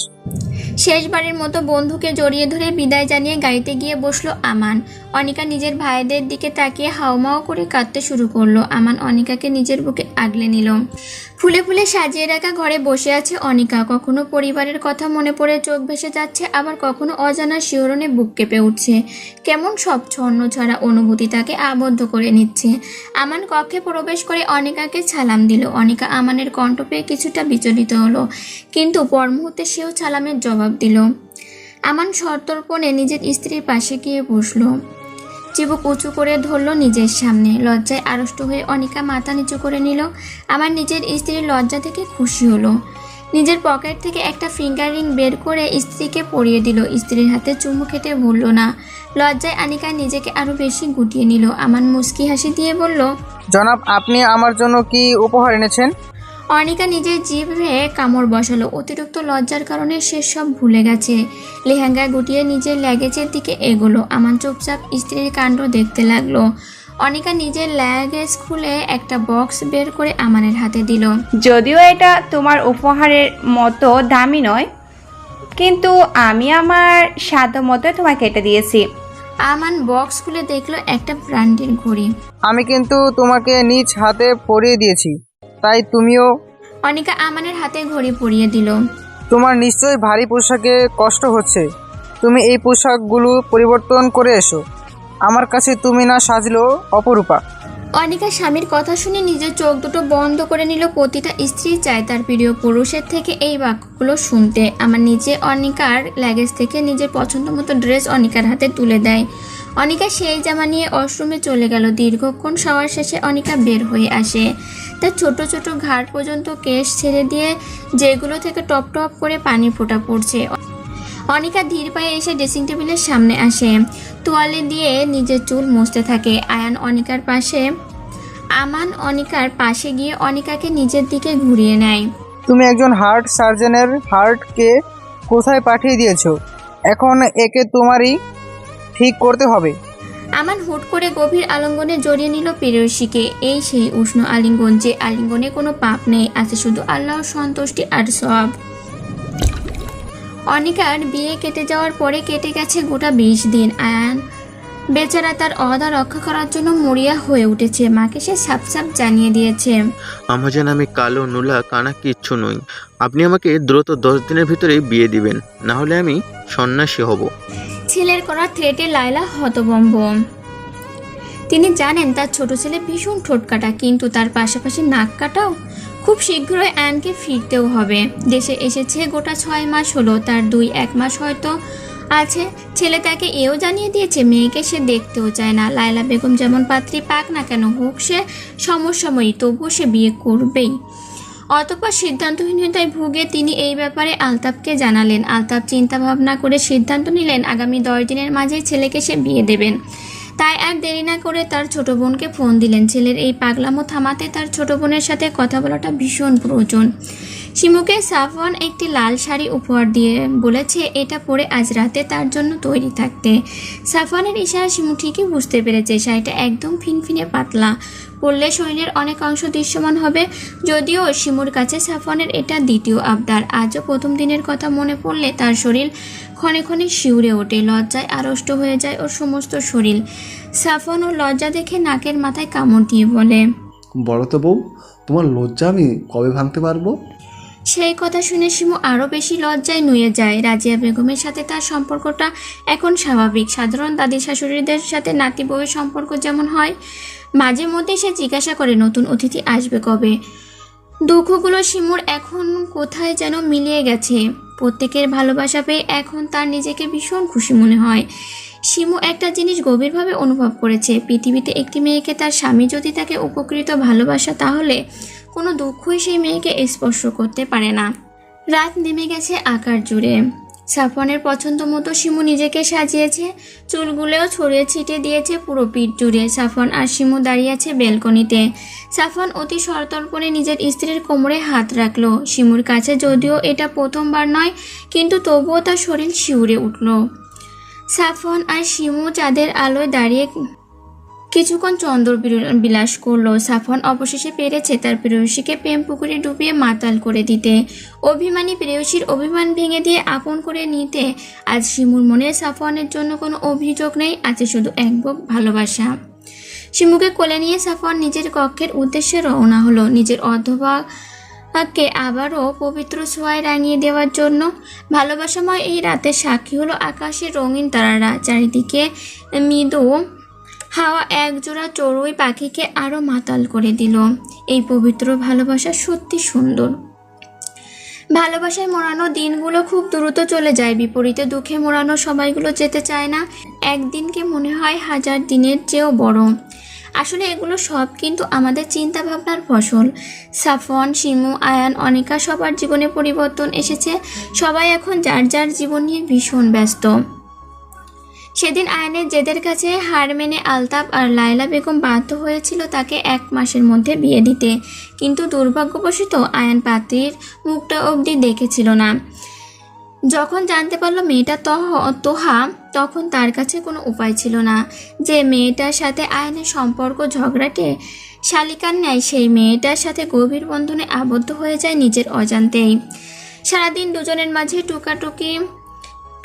শেষবারের মতো বন্ধুকে জড়িয়ে ধরে বিদায় জানিয়ে গাড়িতে গিয়ে বসলো আমান। অনিকা নিজের ভাইদের দিকে তাকিয়ে হাউমাউ করে কাঁদতে শুরু করলো। আমান অনিকাকে নিজের বুকে আগলে নিল। ফুলে ফুলে সাজিয়ে রাখা ঘরে বসে আছে অনিকা। কখনো পরিবারের কথা মনে পড়ে চোখ ভেসে যাচ্ছে, আবার কখনো অজানা শিহরণে বুক কেঁপে উঠছে। কেমন সব ছন্ন ছাড়া অনুভূতি তাকে আবদ্ধ করে নিচ্ছে। আমান কক্ষে প্রবেশ করে অনিকাকে সালাম দিল। অনিকা আমানের কণ্ঠ পেয়ে কিছুটা বিচলিত হলো, কিন্তু পর মুহূর্তে সেও সালামের জবাব দিল। আমান সন্তর্পণে নিজের স্ত্রীর পাশে গিয়ে বসলো। চিবুক উঁচু করে ধরলো নিজের সামনে। লজ্জায় আড়ষ্ট হয়ে অনিকা মাথা নিচু করে নিল। আমার নিজের স্ত্রীর লজ্জা থেকে খুশি হলো। নিজের পকেট থেকে একটা ফিঙ্গার রিং বের করে স্ত্রীকে পরিয়ে দিল। স্ত্রীর হাতে চুমু খেতে ভুলল না। লজ্জায় আনিকা নিজেকে আরো বেশি গুটিয়ে নিল। আমান মুস্কি হাসি দিয়ে বলল, জনাব, আপনি আমার জন্য কি উপহার এনেছেন? অনিকা নিজের জিভে কামড় বসালো। অতিরিক্ত লজ্জার কারণে সে সব ভুলে গেছে। লেহেঙ্গা গুটিয়ে নিজের ল্যাগেজের দিকে এগোলো। আমান চুপচাপ স্ত্রীর কাণ্ড দেখতে লাগলো। অনিকা নিজের ল্যাগেজ খুলে একটা বক্স বের করে আমানের হাতে দিল। যদিও এটা তোমার উপহারের মতো দামি নয়, কিন্তু আমি আমার সাধ্য মতো তোমাকে এটা দিয়েছি। আমান বক্স খুলে দেখলো একটা ব্র্যান্ডের ঘড়ি। আমি কিন্তু তোমাকে নিজ হাতে পরিয়ে দিয়েছি, তাই তুমিও। অনিকা আমানের হাতে ঘড়ি পরিয়ে দিল। তোমার নিশ্চয়ই ভারী পোশাকে কষ্ট হচ্ছে। তুমি এই পোশাকগুলো পরিবর্তন করে এসো। আমার কাছে তুমি না সাজলেও অপরূপা। অনিকা স্বামীর কথা শুনে নিজের চোখ দুটো বন্ধ করে নিল। প্রতিটা স্ত্রী চায় তার প্রিয় পুরুষের থেকে এই বাক্যগুলো শুনতে। আমার নিজে অনিকার ল্যাগেজ থেকে নিজের পছন্দ মতো ড্রেস অনিকার হাতে তুলে দেয়। অনিকা সেই জামা নিয়ে ওয়াশরুমে চলে গেল। দীর্ঘক্ষণ শাওয়ার শেষে অনিকা বের হয়ে আসে। তার ছোট ছোট ঘাড় পর্যন্ত কেশ ছেড়ে দিয়ে যেগুলো থেকে টপ টপ করে পানি ফোঁটা পড়ছে। অনিকা ধীর পায়ে এসে ড্রেসিং টেবিলের সামনে আসে। তোয়ালে দিয়ে নিজের চুল মুছতে থাকে। আমান অনিকার পাশে গিয়ে অনিকাকে নিজের দিকে ঘুরিয়ে নেয়। তুমি একজন হার্ট সার্জনের হার্টকে কোথায় পাঠিয়ে দিয়েছো? এখন একে তোমারই ঠিক করতে হবে। আমান হুট করে গভীর আলিঙ্গনে জড়িয়ে নিল প্রেয়সীকে। এই সেই উষ্ণ আলিঙ্গন, যে আলিঙ্গনে কোনো পাপ নেই, আছে শুধু আল্লাহর সন্তুষ্টি আর সব। অনিকার বিয়ে কেটে যাওয়ার পরে কেটে গেছে গোটা 20 দিন। আয়ান বেচারা তার অদা রক্ষা করার জন্য মরিয়া হয়ে উঠেছে। মাকে সে সাপ জানিয়ে দিয়েছে, আমাজান, আমি কালো নুলা কানা কিচ্ছু নই। আপনি আমাকে দ্রুত 10 দিনের ভিতরেই বিয়ে দিবেন, না হলে আমি সন্ন্যাসী হব। ছেলের করা থ্রেটে লায়লা হতভম্ব। তিনি জানেন তার ছোট ছেলে ভীষণ ঠোঁটকাটা, কিন্তু তার পাশাপাশি নাক কাটাও। খুব শীঘ্রই আয়ানকে ফিরতেও হবে। দেশে এসেছে গোটা 6 মাস হলো। তার 2-1 মাস হয়তো আছে। ছেলে তাকে এও জানিয়ে দিয়েছে মেয়েকে সে দেখতেও চায় না। লায়লা বেগম যেমন পাত্রী পাক না কেন, হোক সে সমসাময়িক, তবুও সে বিয়ে করবেই। অতঃপর সিদ্ধান্তহীনতায় ভুগে তিনি এই ব্যাপারে আলতাফকে জানালেন। আলতাফ চিন্তা ভাবনা করে সিদ্ধান্ত নিলেন আগামী 10 দিনের মাঝেই ছেলেকে সে বিয়ে দেবেন। তাই আর দেরি না করে তার ছোট বোনকে ফোন দিলেন। ছেলের এই পাগলামো থামাতে তার ছোট বোনের সাথে কথা বলাটা ভীষণ প্রয়োজন। শিমুকে সাফওয়ান একটি লাল শাড়ি উপহার দিয়ে বলেছে এটা পরে আজ রাতে তার জন্য তৈরি থাকতে। সাফওয়ানের ইশারা শিমু ঠিকই বুঝতে পেরেছে শাড়িটা একদম ফিনফিনে পাতলা, পরলে শরীরের অনেক অংশ দৃশ্যমান হবে। যদিও শিমুর কাছে সাফওয়ানের এটা দ্বিতীয় আবদার। আজও প্রথম দিনের কথা মনে পড়লে তার শরীর ক্ষণে ক্ষণে শিউরে ওঠে, লজ্জায় আড়ষ্ট হয়ে যায় ওর সমস্ত শরীর। সাফওয়ান ওর লজ্জা দেখে নাকের মাথায় কামড় দিয়ে বলে, বলো তো বউ, তোমার লজ্জা আমি কবে ভাঙতে পারবো? সেই কথা শুনে শিমু আরও বেশি লজ্জায় নুয়ে যায়। রাজিয়া বেগমের সাথে তার সম্পর্কটা এখন স্বাভাবিক। সাধারণ দাদি শাশুড়িদের সাথে নাতি বউয়ের সম্পর্ক যেমন হয়, মাঝে মধ্যে সে জিজ্ঞাসা করে নতুন অতিথি আসবে কবে। দুঃখগুলো শিমুর এখন কোথায় যেন মিলিয়ে গেছে। প্রত্যেকের ভালোবাসা পেয়ে এখন তার নিজেকে ভীষণ খুশি মনে হয়। শিমু একটা জিনিস গভীরভাবে অনুভব করেছে, পৃথিবীতে একটি মেয়েকে তার স্বামী যদি তাকে উপকৃত ভালোবাসা, তাহলে কোনো দুঃখই সেই মেয়েকে স্পর্শ করতে পারে না। রাত নেমে গেছে আকার জুড়ে। সাফওয়ানের পছন্দ মতো শিমু নিজেকে সাজিয়েছে, চুলগুলোও ছড়িয়ে ছিটিয়ে দিয়েছে পুরো পিঠ জুড়ে। সাফওয়ান আর শিমু দাঁড়িয়ে আছে বেলকনিতে। সাফওয়ান অতি সন্তর্পণে নিজের স্ত্রীর কোমরে হাত রাখলো। শিমুর কাছে যদিও এটা প্রথমবার নয়, কিন্তু তবুও তার শরীর শিউরে উঠল। সাফওয়ান আর শিমু চাঁদের আলোয় দাঁড়িয়ে কিছুক্ষণ চন্দ্র বিলাস করলো। সাফওয়ান অবশেষে পেরেছে তার প্রেয়সীকে প্রেম পুকুরে ডুবিয়ে মাতাল করে দিতে, অভিমানী প্রেয়সীর অভিমান ভেঙে দিয়ে আপন করে নিতে। আজ শিমুর মনে সাফওয়ানের জন্য কোনো অভিযোগ নেই, আছে শুধু এক বুক ভালোবাসা। শিমুকে কোলে নিয়ে সাফওয়ান নিজের কক্ষের উদ্দেশ্যে রওনা হলো, নিজের অর্ধভাগকে আবারও পবিত্র ছোঁয়ায় রাঙিয়ে দেওয়ার জন্য। ভালোবাসাময় এই রাতের সাক্ষী হলো আকাশের রঙিন তারারা, চারিদিকে মৃদু হাওয়া একজোড়া চড়ুই পাখিকে আরও মাতাল করে দিল। এই পবিত্র ভালোবাসা সত্যি সুন্দর। ভালোবাসায় মোড়ানো দিনগুলো খুব দ্রুত চলে যায়, বিপরীতে দুঃখে মোড়ানো সময়গুলো যেতে চায় না। একদিনকে মনে হয় হাজার দিনের চেয়েও বড়। আসলে এগুলো সব কিন্তু আমাদের চিন্তা ভাবনার ফসল। সাফওয়ান, শিমু, আয়ান, অনিকা সবার জীবনে পরিবর্তন এসেছে। সবাই এখন যার যার জীবন নিয়ে ভীষণ ব্যস্ত। সেদিন আয়ানের জেদের কাছে হার মেনে আলতাফ আর লায়লা বেগম বাধ্য হয়েছিল তাকে 1 মাসের মধ্যে বিয়ে দিতে, কিন্তু দুর্ভাগ্যবশত আয়ান পাত্রীর মুখটা অবধি দেখেছিল না। যখন জানতে পারলো মেয়েটা তোহা, তখন তার কাছে কোনো উপায় ছিল না। যে মেয়েটার সাথে আয়ানের সম্পর্ক ঝগড়াটে শালিকার ন্যায়, সেই মেয়েটার সাথে গভীর বন্ধনে আবদ্ধ হয়ে যায় নিজের অজান্তেই। সারাদিন দুজনের মাঝে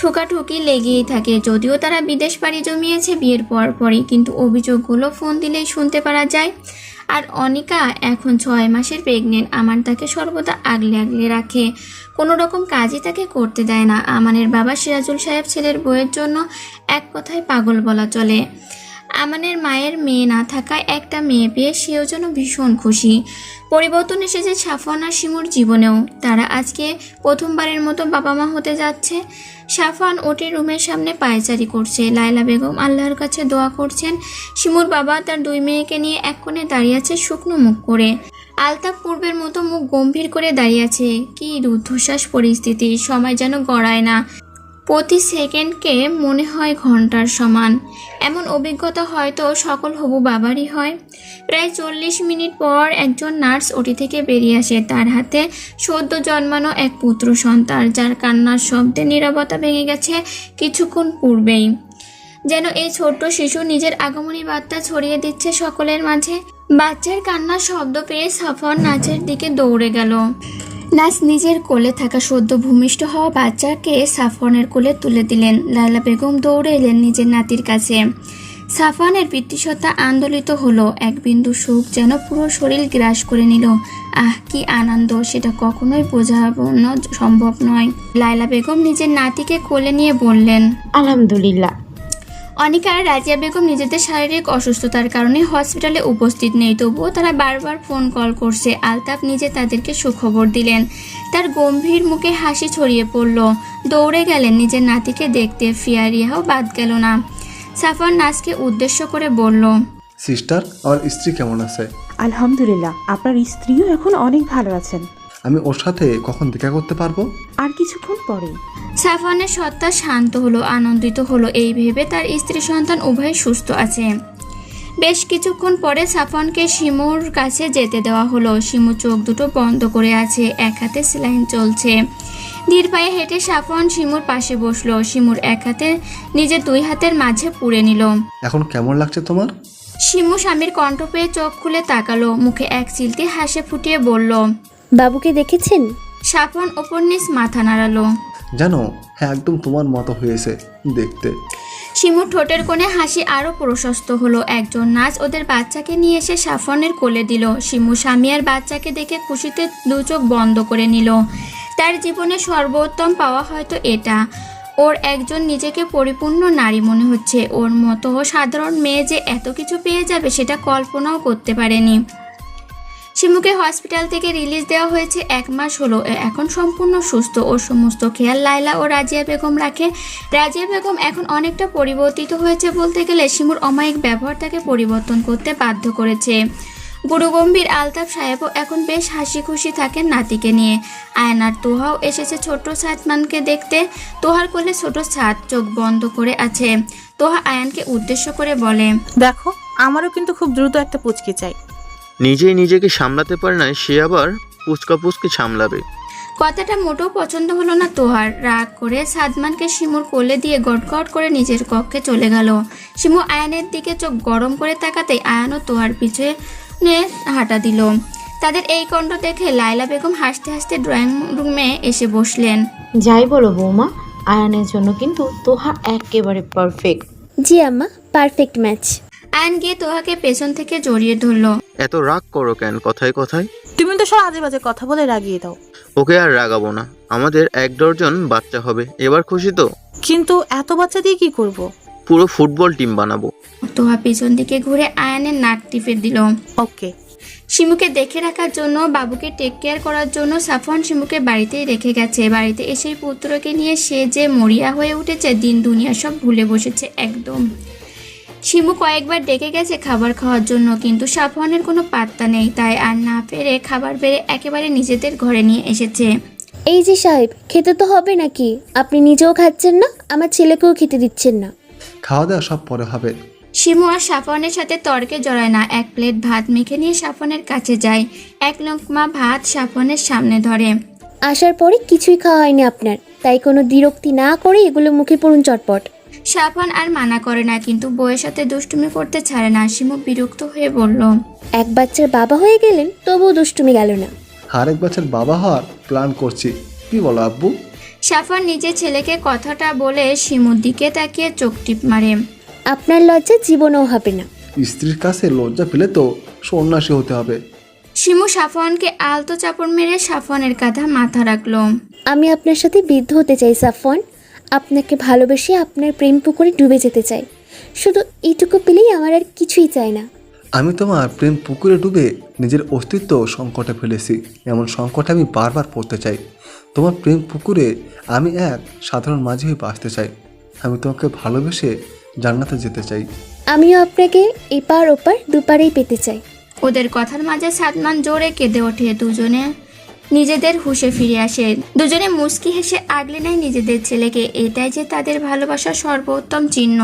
ঠুকাঠুকি লেগেই থাকে। যদিও তারা বিদেশ পাড়ি জমিয়েছে বিয়ের পরই, কিন্তু অভিযোগগুলো ফোন দিলেই শুনতে পারা যায়। আর অনিকা এখন 6 মাসের প্রেগনেন্ট। আমান তাকে সর্বদা আগলে আগলে রাখে, কোনো রকম কাজই তাকে করতে দেয় না। আমানের বাবা সিরাজুল সাহেব ছেলের বউয়ের জন্য এক কথায় পাগল বলা চলে। আমানের মায়ের মেয়ে না থাকায় একটা মেয়ে পেয়ে সেও যেন ভীষণ খুশি। পরিবর্তন এসেছে সাফওয়ান আর শিমুর জীবনেও। তারা আজকে প্রথমবারের মতো বাবা মা হতে যাচ্ছে। সাফওয়ান ওটির রুমের সামনে পায়চারি করছে, লায়লা বেগম আল্লাহর কাছে দোয়া করছেন। শিমুর বাবা তার 2 মেয়েকে নিয়ে এক কোণে দাঁড়িয়ে আছে শুকনো মুখ করে। আলতাফ পূর্বের মতো মুখ গম্ভীর করে দাঁড়িয়ে আছে। কি রুদ্ধশ্বাস পরিস্থিতি, সময় যেন গড়ায় না, প্রতি সেকেন্ডকে মনে হয় ঘন্টার সমান। এমন অভিজ্ঞতা হয়তো সকল হবু বাবারই হয়। প্রায় 40 মিনিট পর একজন নার্স ওটি থেকে বেরিয়ে আসে। তার হাতে সদ্য জন্মানো এক পুত্র সন্তান, যার কান্নার শব্দে নীরবতা ভেঙে গেছে কিছুক্ষণ পূর্বেই। যেন এই ছোট্ট শিশু নিজের আগমনী বার্তা ছড়িয়ে দিচ্ছে সকলের মাঝে। বাচ্চার কান্নার শব্দ পেয়ে সাফওয়ান নাচের দিকে দৌড়ে গেল। নাচ নিজের কোলে থাকা সদ্য ভূমিষ্ঠ হওয়া বাচ্চাকে সাফওয়ানের কোলে তুলে দিলেন। লায়লা বেগম দৌড়ে এলেন নিজের নাতির কাছে। সাফওয়ানের পিতৃসত্তা আন্দোলিত হলো, এক বিন্দু সুখ যেন পুরো শরীর গ্রাস করে নিল। আহ, কি আনন্দ, সেটা কখনোই বোঝানো সম্ভব নয়। লায়লা বেগম নিজের নাতিকে কোলে নিয়ে বললেন, আলহামদুলিল্লাহ। অনিকা আর রাজিয়া বেগম নিজেদের শারীরিক অসুস্থতার কারণে হসপিটালে উপস্থিত নেই, তবুও তারা বারবার ফোন কল করছে। আলতাফ নিজে তাদেরকে সুখবর দিলেন। তার গম্ভীর মুখে হাসি ছড়িয়ে পড়ল। দৌড়ে গেলেন নিজের নাতিকে দেখতে। ফিয়ারিয়াও বাদ গেল না। সাফওয়ান নাজকে উদ্দেশ্য করে বলল, সিস্টার, আমার স্ত্রী কেমন আছে? আলহামদুলিল্লাহ, আপনার স্ত্রীও এখন অনেক ভালো আছেন। আমি ওর সাথে কখন দেখা করতে পারবো? আর কিছুক্ষণ পরে। সাফওয়ানের সত্তা শান্ত হলো, আনন্দিত হলো এই ভেবে তার স্ত্রী সন্তান উভয় সুস্থ আছে। বেশ কিছুক্ষণ পরে সাফওয়ানকে শিমুর কাছে যেতে দেওয়া হলো। শিমু চোখ দুটো বন্ধ করে আছে, এক হাতে সেলাইন চলছে। ধীর পায়ে হেঁটে সাফওয়ান শিমুর পাশে বসলো। শিমুর এক হাতে নিজের দুই হাতের মাঝে পুরে নিল। এখন কেমন লাগছে তোমার? শিমু স্বামীর কণ্ঠ পেয়ে চোখ খুলে তাকালো, মুখে এক চিলতি হাসি ফুটিয়ে বলল, বাবুকে দেখেছেন? সাফওয়ান ওপর নিচ মাথা নাড়ালো। জানো, হ্যাঁ একদম তোমার মতো হয়েছে দেখতে। শিমুর ঠোঁটের কোণে হাসি আরো প্রশস্ত হলো। একজন নার্স ওদের বাচ্চাকে নিয়ে এসে সাফওয়ানের কোলে দিল। শিমু স্বামী আর বাচ্চাকে দেখে খুশিতে দু চোখ বন্ধ করে নিল। তার জীবনে সর্বোত্তম পাওয়া হয়তো এটা। ওর একজন নিজেকে পরিপূর্ণ নারী মনে হচ্ছে। ওর মতো সাধারণ মেয়ে যে এত কিছু পেয়ে যাবে সেটা কল্পনাও করতে পারেনি। শিমুকে হসপিটাল থেকে রিলিজ দেওয়া হয়েছে 1 মাস হলো। এখন সম্পূর্ণ সুস্থ। ওর সমস্ত খেয়াল লায়লা ও রাজিয়া বেগম রাখে। রাজিয়া বেগম এখন অনেকটা পরিবর্তিত হয়েছে বলতে গেলে। শিমুর অমায়িক ব্যবহার তাকে পরিবর্তন করতে বাধ্য করেছে। গুরুগম্ভীর আলতাফ সাহেবও এখন বেশ হাসি খুশি থাকেন নাতিকে নিয়ে। আয়ান আর তোহাও এসেছে ছোট্ট সাদমানকে দেখতে। তোহার কোলে ছোট সাদ চোখ বন্ধ করে আছে। তোহা আয়ানকে উদ্দেশ্য করে বলে, দেখো আমারও কিন্তু খুব দ্রুত একটা পুচকি চাই। নিজেই নিজেকে সামলাতে পারে না, সে আবার পুচকে সামলাবে। কথাটা মোটেও পছন্দ হলো না তোহার। রাগ করে সাদমানকে শিমুর কোলে দিয়ে গটগট করে নিজের কক্ষে চলে গেল। শিমু আয়ানের দিকে চোখ গরম করে তাকাতেই আয়ানও তোহার পিছনে হাঁটা দিল। তাদের এই কাণ্ড দেখে লায়লা বেগম হাসতে হাসতে ড্রয়িং রুমে এসে বসলেন। যাই বলো বৌমা, আয়ানের জন্য কিন্তু তোহা একেবারে পারফেক্ট। জি আম্মা, পারফেক্ট ম্যাচ। আয়ান গিয়ে তোহাকে পেছন থেকে জড়িয়ে ধরলো। এত রাগ করো কেন কথায় কথায়? তুমি তো সব আজে বাজে কথা বলে রাগিয়ে দাও। ওকে আর রাগাবো না, আমাদের 1 ডজন বাচ্চা হবে। এবার খুশি তো? কিন্তু এত বাচ্চা দিয়ে কি করব? পুরো ফুটবল টিম বানাবো। তোহা পিছন দিকে ঘুরে আয়ানের নাক টিপে দিল। ওকে। শিমুকে দেখে রাখার জন্য, বাবুকে টেক কেয়ার করার জন্য সাফওয়ান শিমুকে বাড়িতেই রেখে গেছে। বাড়িতে এসেই পুত্রকে নিয়ে সে যে মরিয়া হয়ে উঠেছে, দিন দুনিয়া সব ভুলে বসেছে একদম। শিমু কয়েকবার ডেকে গেছে খাবার খাওয়ার জন্য, কিন্তু সাফওয়ানের কোনো পাত্তা নেই। তাই আর না পেরে খাবার বেড়ে একেবারে নিজেদের ঘরে নিয়ে এসেছে। এই যে সাহেব, খেতে তো হবে নাকি? আপনি নিজেও খাচ্ছেন না, আমার ছেলেকেও খেতে দিচ্ছেন না। খাওয়া দাওয়া সব পরে হবে। শিমু আর সাফওয়ানের সাথে তর্কে জড়ায় না। এক প্লেট ভাত মেখে নিয়ে সাফওয়ানের কাছে যায়। এক লোকমা ভাত সাফওয়ানের সামনে ধরে। আসার পরে কিছুই খাওয়া হয়নি আপনার, তাই কোনো বিরক্তি না করে এগুলো মুখে পড়ুন চটপট। সাফওয়ান আর মানা করে না, কিন্তু বউয়ের সাথে দুষ্টুমি করতে ছাড়ে না। শিমু বিরক্ত হয়ে বলল, এক বাচ্চার বাবা হয়ে গেলেন, তবুও দুষ্টুমি গেল না। আরেক বছর বাবা হওয়ার প্ল্যান করছি, কি বলো আব্বু? সাফওয়ান নিজের ছেলেকে কথাটা বলে শিমুর দিকে তাকিয়ে চোখ টিপ মারে। আপনার লজ্জা জীবনেও হবে না। স্ত্রীর কাছে লজ্জা পেলে তো সন্ন্যাসী হতে হবে। শিমু সাফওয়ানকে আলতো চাপড় মেরে সাফওয়ানের কাঁধে মাথা রাখলো। আমি আপনার সাথে বিদ্ধ হতে চাই সাফওয়ান, আপনাকে ভালোবেসে আপনার প্রেম পুকুরে ডুবে যেতে চাই। শুধু এইটুকু পেলেই আমার আর কিছুই চাই না। আমি তোমার প্রেম পুকুরে ডুবে নিজের অস্তিত্ব সংকটে ফেলেছি। এমন সংকটে আমি বারবার পড়তে চাই। তোমার প্রেম পুকুরে আমি এক সাধারণ মাঝি হয়ে বাঁচতে চাই। আমি তোমাকে ভালোবেসে জান্নাতে যেতে চাই। আমিও আপনাকে এপার ওপার দুপারেই পেতে চাই। ওদের কথার মাঝে সাদমান জোরে কেঁদে ওঠে। দুজনে নিজেদের হুঁশে ফিরে আসে। দুজনে মুচকি হেসে আগলে নেয় নিজেদের ছেলেকে। এটাই যে তাদের ভালোবাসার সর্বোত্তম চিহ্ন।